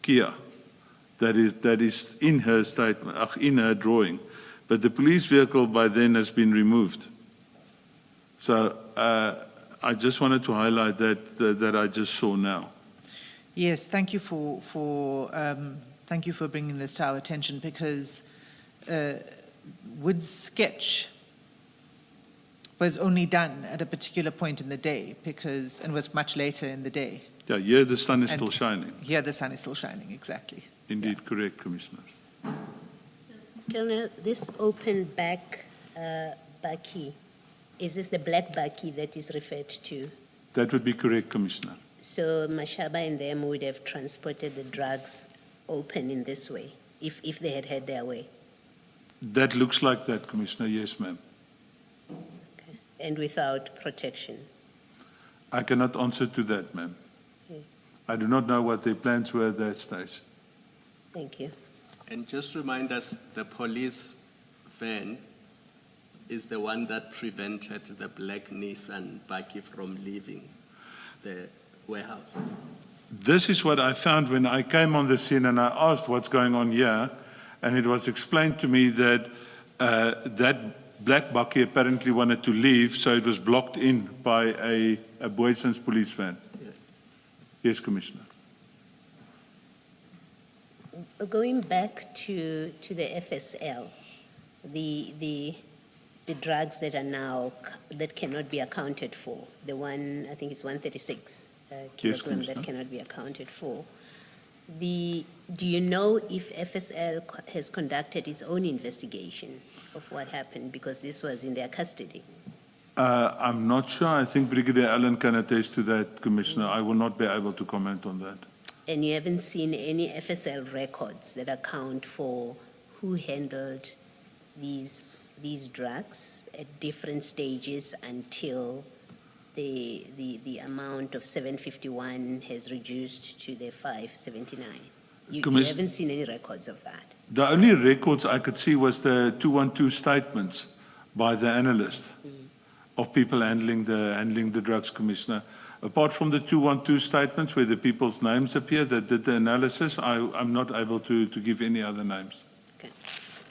Kia that is in her statement, in her drawing. But the police vehicle by then has been removed. So I just wanted to highlight that I just saw now.
Yes, thank you for bringing this to our attention, because Wood's sketch was only done at a particular point in the day, and was much later in the day.
Yeah, here the sun is still shining.
Here the sun is still shining, exactly.
Indeed, correct, Commissioners.
Colonel, this open back bakkie, is this the black bakkie that is referred to?
That would be correct, Commissioner.
So Mashaba and them would have transported the drugs open in this way, if they had had their way?
That looks like that, Commissioner. Yes, ma'am.
Okay. And without protection?
I cannot answer to that, ma'am.
Yes.
I do not know what their plans were at that stage.
Thank you.
And just remind us, the police van is the one that prevented the black Nissan Bakkie from leaving the warehouse.
This is what I found when I came on the scene and I asked what's going on here, and it was explained to me that that black Bakkie apparently wanted to leave, so it was blocked in by a Booysens police van.
Yes.
Yes, Commissioner.
Going back to the FSL, the drugs that are now, that cannot be accounted for, the one, I think it's 136 kilogram that
Commissioner.
cannot be accounted for. Do you know if FSL has conducted its own investigation of what happened, because this was in their custody?
I'm not sure. I think Brigadier Allen can attest to that, Commissioner. I will not be able to comment on that.
And you haven't seen any FSL records that account for who handled these drugs at different stages until the amount of 751 has reduced to the 579? You haven't seen any records of that?
The only records I could see was the 212 statements by the analyst of people handling the drugs, Commissioner. Apart from the 212 statements where the people's names appear that did the analysis, I'm not able to give any other names.
Okay,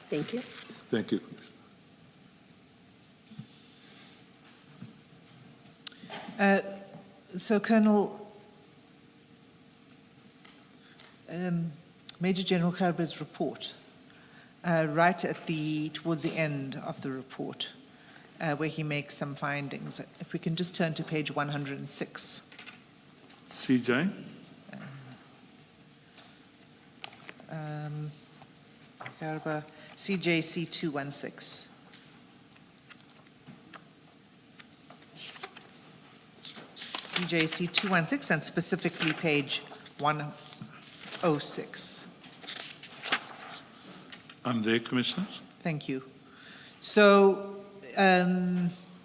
thank you.
Thank you.
So, Colonel, Major General Gerber's report, right towards the end of the report, where he makes some findings. If we can just turn to page 106.
CJ?
Gerber, CJC 216. CJC 216, and specifically page 106.
I'm there, Commissioner.
Thank you. So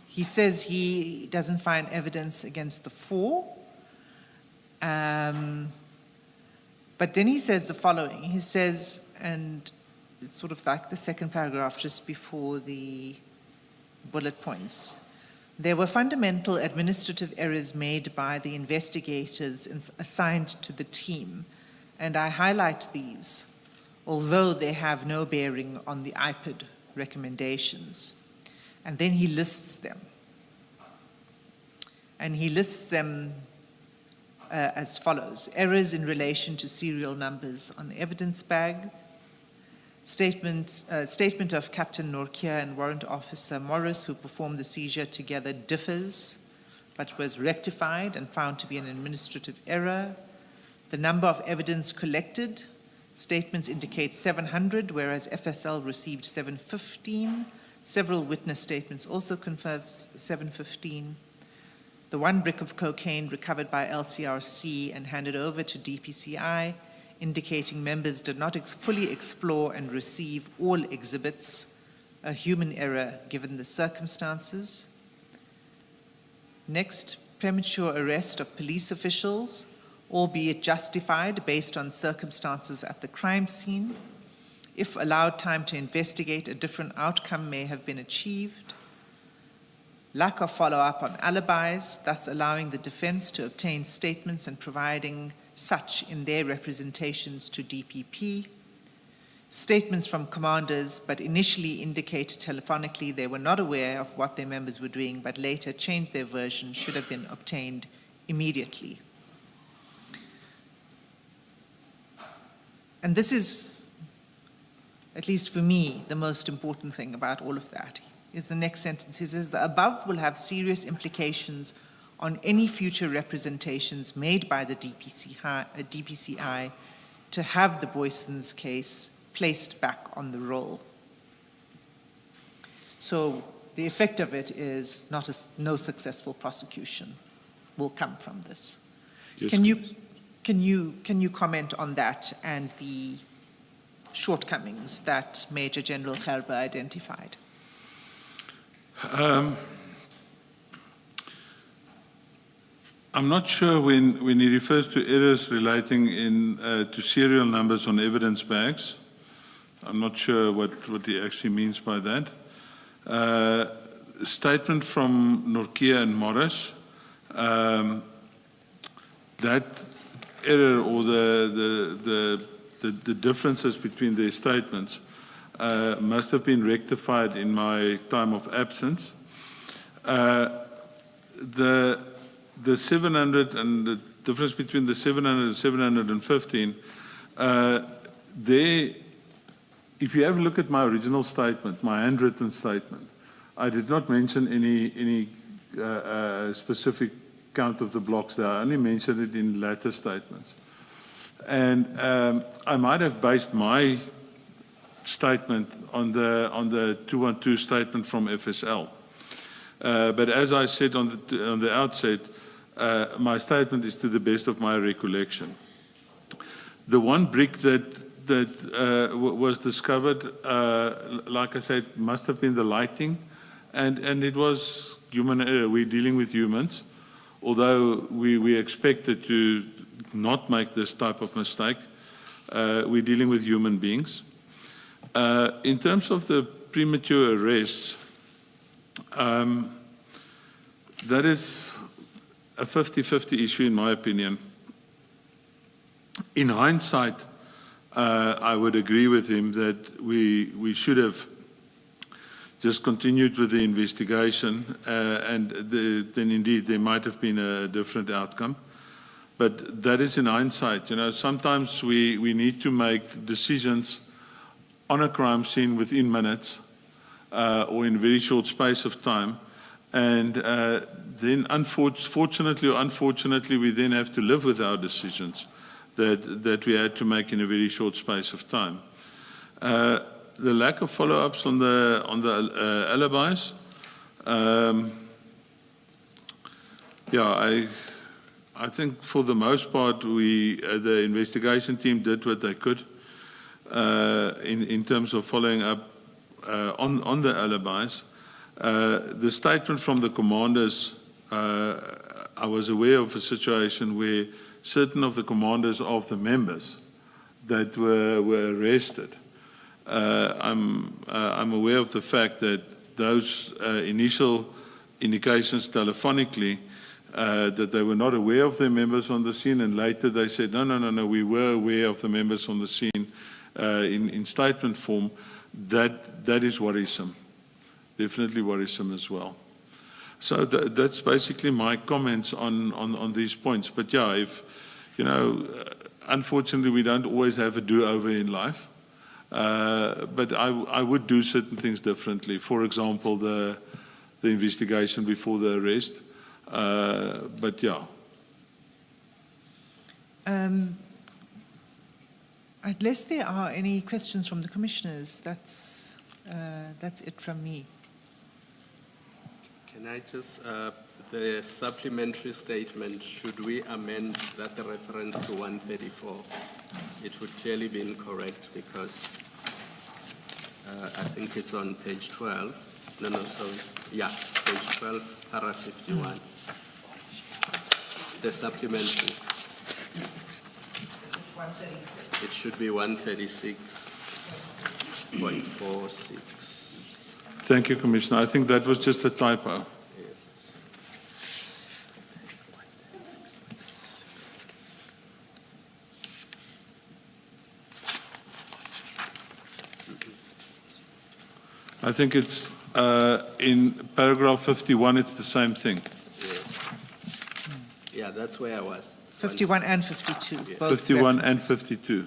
he says he doesn't find evidence against the four. But then he says the following. He says, and it's sort of like the second paragraph just before the bullet points. There were fundamental administrative errors made by the investigators assigned to the team, and I highlight these, although they have no bearing on the IPID recommendations. And then he lists them. And he lists them as follows: errors in relation to serial numbers on the evidence bag, statement of Captain Norkia and Warrant Officer Morris, who performed the seizure together, differs, but was rectified and found to be an administrative error. The number of evidence collected, statements indicate 700, whereas FSL received 715. Several witness statements also confirm 715. The one brick of cocaine recovered by LCRC and handed over to DPCI, indicating members did not fully explore and receive all exhibits, a human error given the circumstances. Next, premature arrest of police officials, albeit justified based on circumstances at the crime scene. If allowed time to investigate, a different outcome may have been achieved. Lack of follow-up on alibis, thus allowing the defense to obtain statements and providing such in their representations to DPP. Statements from commanders, but initially indicated telephonically they were not aware of what their members were doing, but later changed their version, should have been obtained immediately. And this is, at least for me, the most important thing about all of that, is the next sentence. He says, the above will have serious implications on any future representations made by the DPCI to have the Booysens case placed back on the roll. So the effect of it is no successful prosecution will come from this. Yes, can you comment on that and the shortcomings that Major General Gerber identified?
I'm not sure when he refers to errors relating to serial numbers on evidence bags. I'm not sure what he actually means by that. Statement from Norkia and Morris, that error or the differences between their statements must have been rectified in my time of absence. The 700 and the difference between the 700 and 715, if you have a look at my original statement, my handwritten statement, I did not mention any specific count of the blocks there. I only mentioned it in latter statements. And I might have based my statement on the 212 statement from FSL. But as I said on the outset, my statement is to the best of my recollection. The one brick that was discovered, like I said, must have been the lighting, and it was human error. We're dealing with humans, although we expected to not make this type of mistake. We're dealing with human beings. In terms of the premature arrests, that is a 50-50 issue in my opinion. In hindsight, I would agree with him that we should have just continued with the investigation and then indeed there might have been a different outcome. But that is in hindsight. You know, sometimes we need to make decisions on a crime scene within minutes or in a very short space of time. And then fortunately or unfortunately, we then have to live with our decisions that we had to make in a very short space of time. The lack of follow-ups on the alibis, I think for the most part, the investigation team did what they could in terms of following up on the alibis. The statement from the commanders, I was aware of a situation where certain of the commanders of the members that were arrested. I'm aware of the fact that those initial indications telephonically that they were not aware of their members on the scene, and later they said, no, we were aware of the members on the scene in statement form. That is worrisome, definitely worrisome as well. So that's basically my comments on these points. But yeah, if, you know, unfortunately we don't always have a do-over in life, but I would do certain things differently. For example, the investigation before the arrest. But yeah.
Unless there are any questions from the commissioners, that's it from me.
Can I just, the supplementary statement, should we amend that reference to 134? It would clearly be incorrect because I think it's on page 12. Page 12, paragraph 51. The supplementary. It should be 136.46.
Thank you, Commissioner. I think that was just a typo.
Yes.
I think it's in paragraph 51, it's the same thing.
Yes. Yeah, that's where I was.
51 and 52.
Yes.
Both
51 and
references.
52.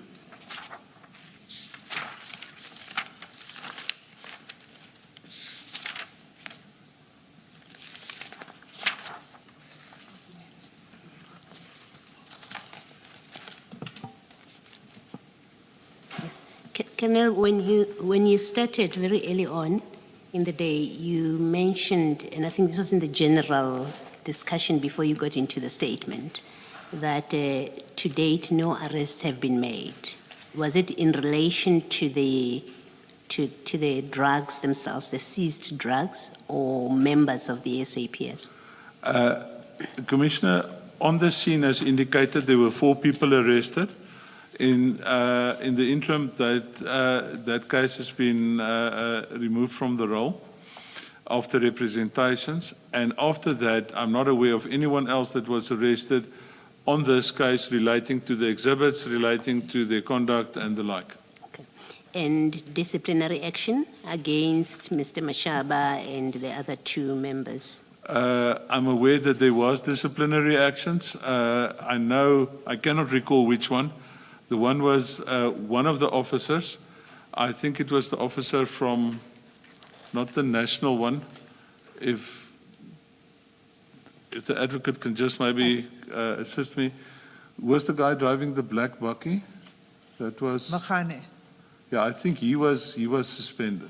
Yes. Colonel, when you started very early on in the day, you mentioned, and I think this was in the general discussion before you got into the statement, that to date no arrests have been made. Was it in relation to the drugs themselves, the seized drugs, or members of the SAPS?
Commissioner, on the scene, as indicated, there were 4 people arrested. In the interim, that case has been removed from the roll after representations. And after that, I'm not aware of anyone else that was arrested on this case relating to the exhibits, relating to their conduct and the like.
Okay. And disciplinary action against Mr. Mashaba and the other 2 members?
I'm aware that there was disciplinary actions. I cannot recall which one. The one was one of the officers. I think it was the officer from, not the national one. If the advocate can just maybe assist me. Was the guy driving the black bakkie? That was,
Makhane.
yeah, I think he was suspended.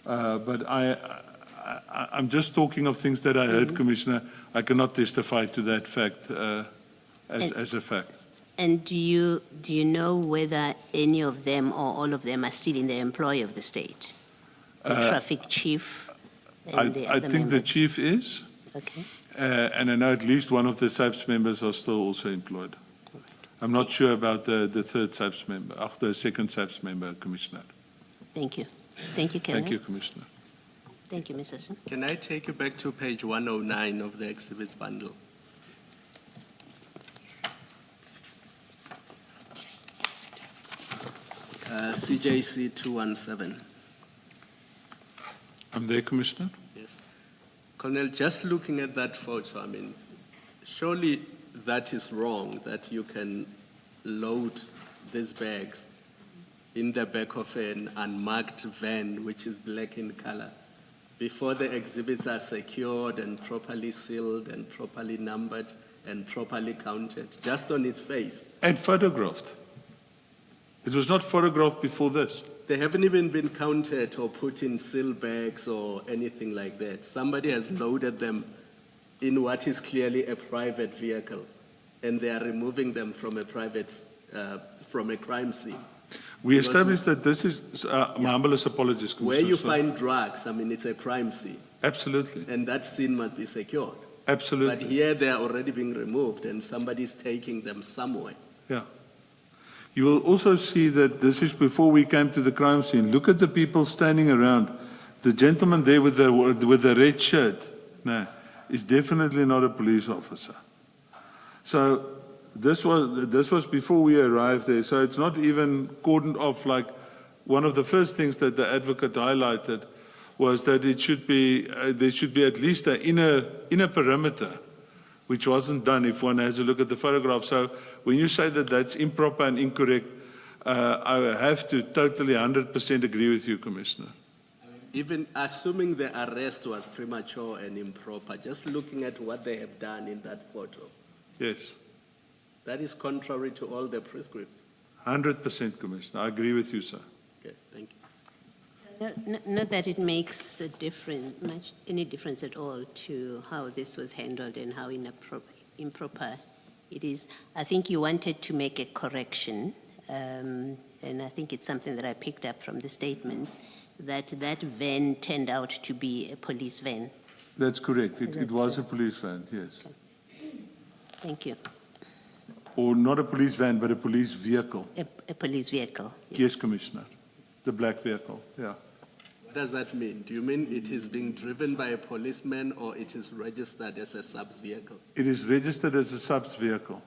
But I'm just talking of things that I heard, Commissioner. I cannot testify to that fact as a fact.
And do you know whether any of them or all of them are still in the employ of the state? The traffic chief and the
I
other
think the
members?
chief is,
Okay.
and I know at least one of the SAPS members are still also employed. I'm not sure about the third SAPS member, the second SAPS member, Commissioner.
Thank you. Thank you, Karen.
Thank you, Commissioner.
Thank you, Mr. Sim.
Can I take you back to page 109 of the exhibits bundle? CJC 217.
I'm there, Commissioner.
Yes. Colonel, just looking at that photo, I mean, surely that is wrong, that you can load these bags in the back of an unmarked van, which is black in color, before the exhibits are secured and properly sealed and properly numbered and properly counted, just on its face.
And photographed. It was not photographed before this.
They haven't even been counted or put in seal bags or anything like that. Somebody has loaded them in what is clearly a private vehicle, and they are removing them from a from a crime scene.
We established that this is, my humblest apologies, Commissioner.
Where you
sir.
find drugs, I mean, it's a crime scene,
Absolutely,
and that scene must be secured.
absolutely.
But here they are already being removed, and somebody's taking them somewhere.
Yeah. You will also see that this is before we came to the crime scene. Look at the people standing around. The gentleman there with the red shirt, no, is definitely not a police officer. So this was before we arrived there. So it's not even cordoned off. Like one of the first things that the advocate highlighted was that it should be there should be at least an inner perimeter, which wasn't done if one has a look at the photograph. So when you say that that's improper and incorrect, I have to totally 100% agree with you, Commissioner.
Even assuming the arrest was premature and improper, just looking at what they have done in that photo,
Yes,
that is contrary to all the prescripts.
100%, Commissioner. I agree with you, sir.
Okay, thank you.
Not that it makes any difference at all to how this was handled and how improper it is. I think you wanted to make a correction, and I think it's something that I picked up from the statements, that van turned out to be a police van.
That's correct. It
That's
was a police van, yes.
Thank you.
Or not a police van, but a police vehicle.
A police vehicle.
Yes, Commissioner. The black vehicle, yeah.
What does that mean? Do you mean it is being driven by a policeman or it is registered as a subs vehicle?
It is registered as a subs vehicle.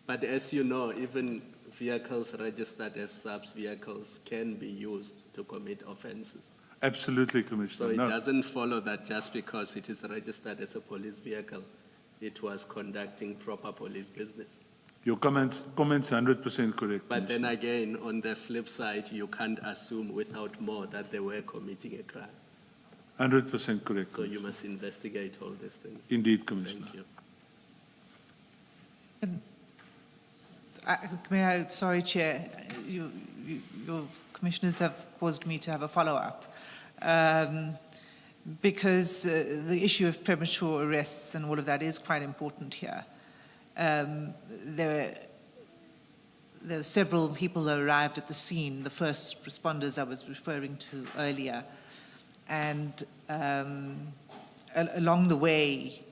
But as you know, even vehicles registered as subs vehicles can be used to commit offenses.
Absolutely,
So
Commissioner.
it
No,
doesn't follow that just because it is registered as a police vehicle, it was conducting proper police business.
your comments 100% correct.
But then
Commissioner.
again, on the flip side, you can't assume without more that they were committing a crime.
100% correct.
So you must investigate all these things.
Indeed, Commissioner.
Thank you.
Sorry, Chair, your commissioners have caused me to have a follow-up. Because the issue of premature arrests and all of that is quite important here. there were several people who arrived at the scene, the first responders I was referring to earlier. And along the way,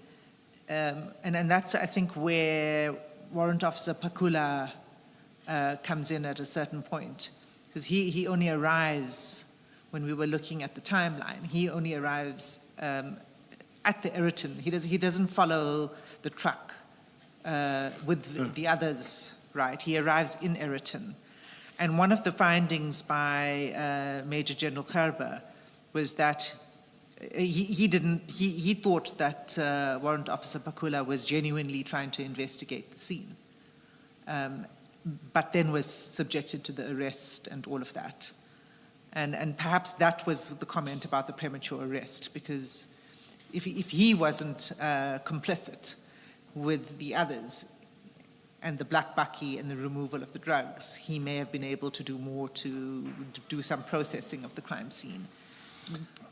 and that's, I think, where Warrant Officer Pakula comes in at a certain point, because he only arrives, when we were looking at the timeline, he only arrives at the Eriton. He doesn't follow the truck with the others, right? He arrives in Eriton. And one of the findings by Major General Gerber was that he thought that Warrant Officer Pakula was genuinely trying to investigate the scene, but then was subjected to the arrest and all of that. And perhaps that was the comment about the premature arrest, because if he wasn't complicit with the others and the black bucky and the removal of the drugs, he may have been able to do more to do some processing of the crime scene.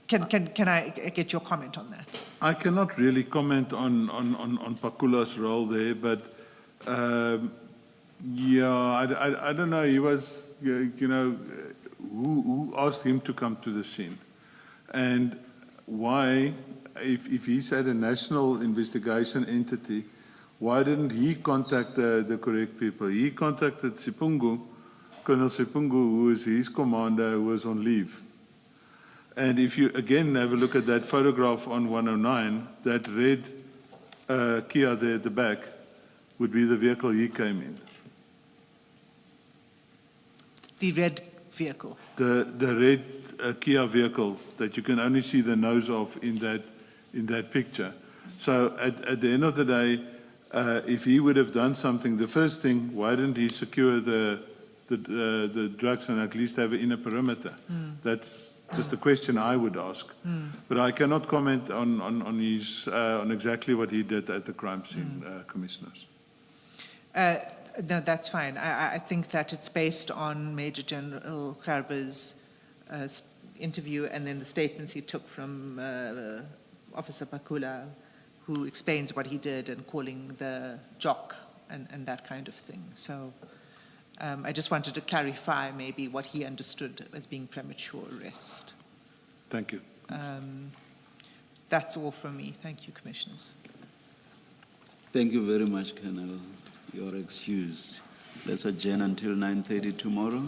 Can I get your comment on that?
I cannot really comment on Pakula's role there, but I don't know. He was, who asked him to come to the scene, and why? If he's at a national investigation entity, why didn't he contact the correct people? He contacted Sipungu, Colonel Sipungu, who is his commander, who was on leave. And if you again have a look at that photograph on 109, that red Kia there at the back would be the vehicle he came in.
The red vehicle?
The red Kia vehicle that you can only see the nose of in that picture. So at the end of the day, if he would have done something, the first thing, why didn't he secure the drugs and at least have an inner perimeter? That's just a question I would ask. But I cannot comment on exactly what he did at the crime scene, commissioners.
No, that's fine. I think that it's based on Major General Gerber's interview and then the statements he took from Officer Pakula, who explains what he did and calling the jock and that kind of thing. So I just wanted to clarify maybe what he understood as being premature arrest.
Thank you.
That's all from me. Thank you, Commissioners.
Thank you very much, Colonel. You're excused. Let's adjourn until 9:30 tomorrow.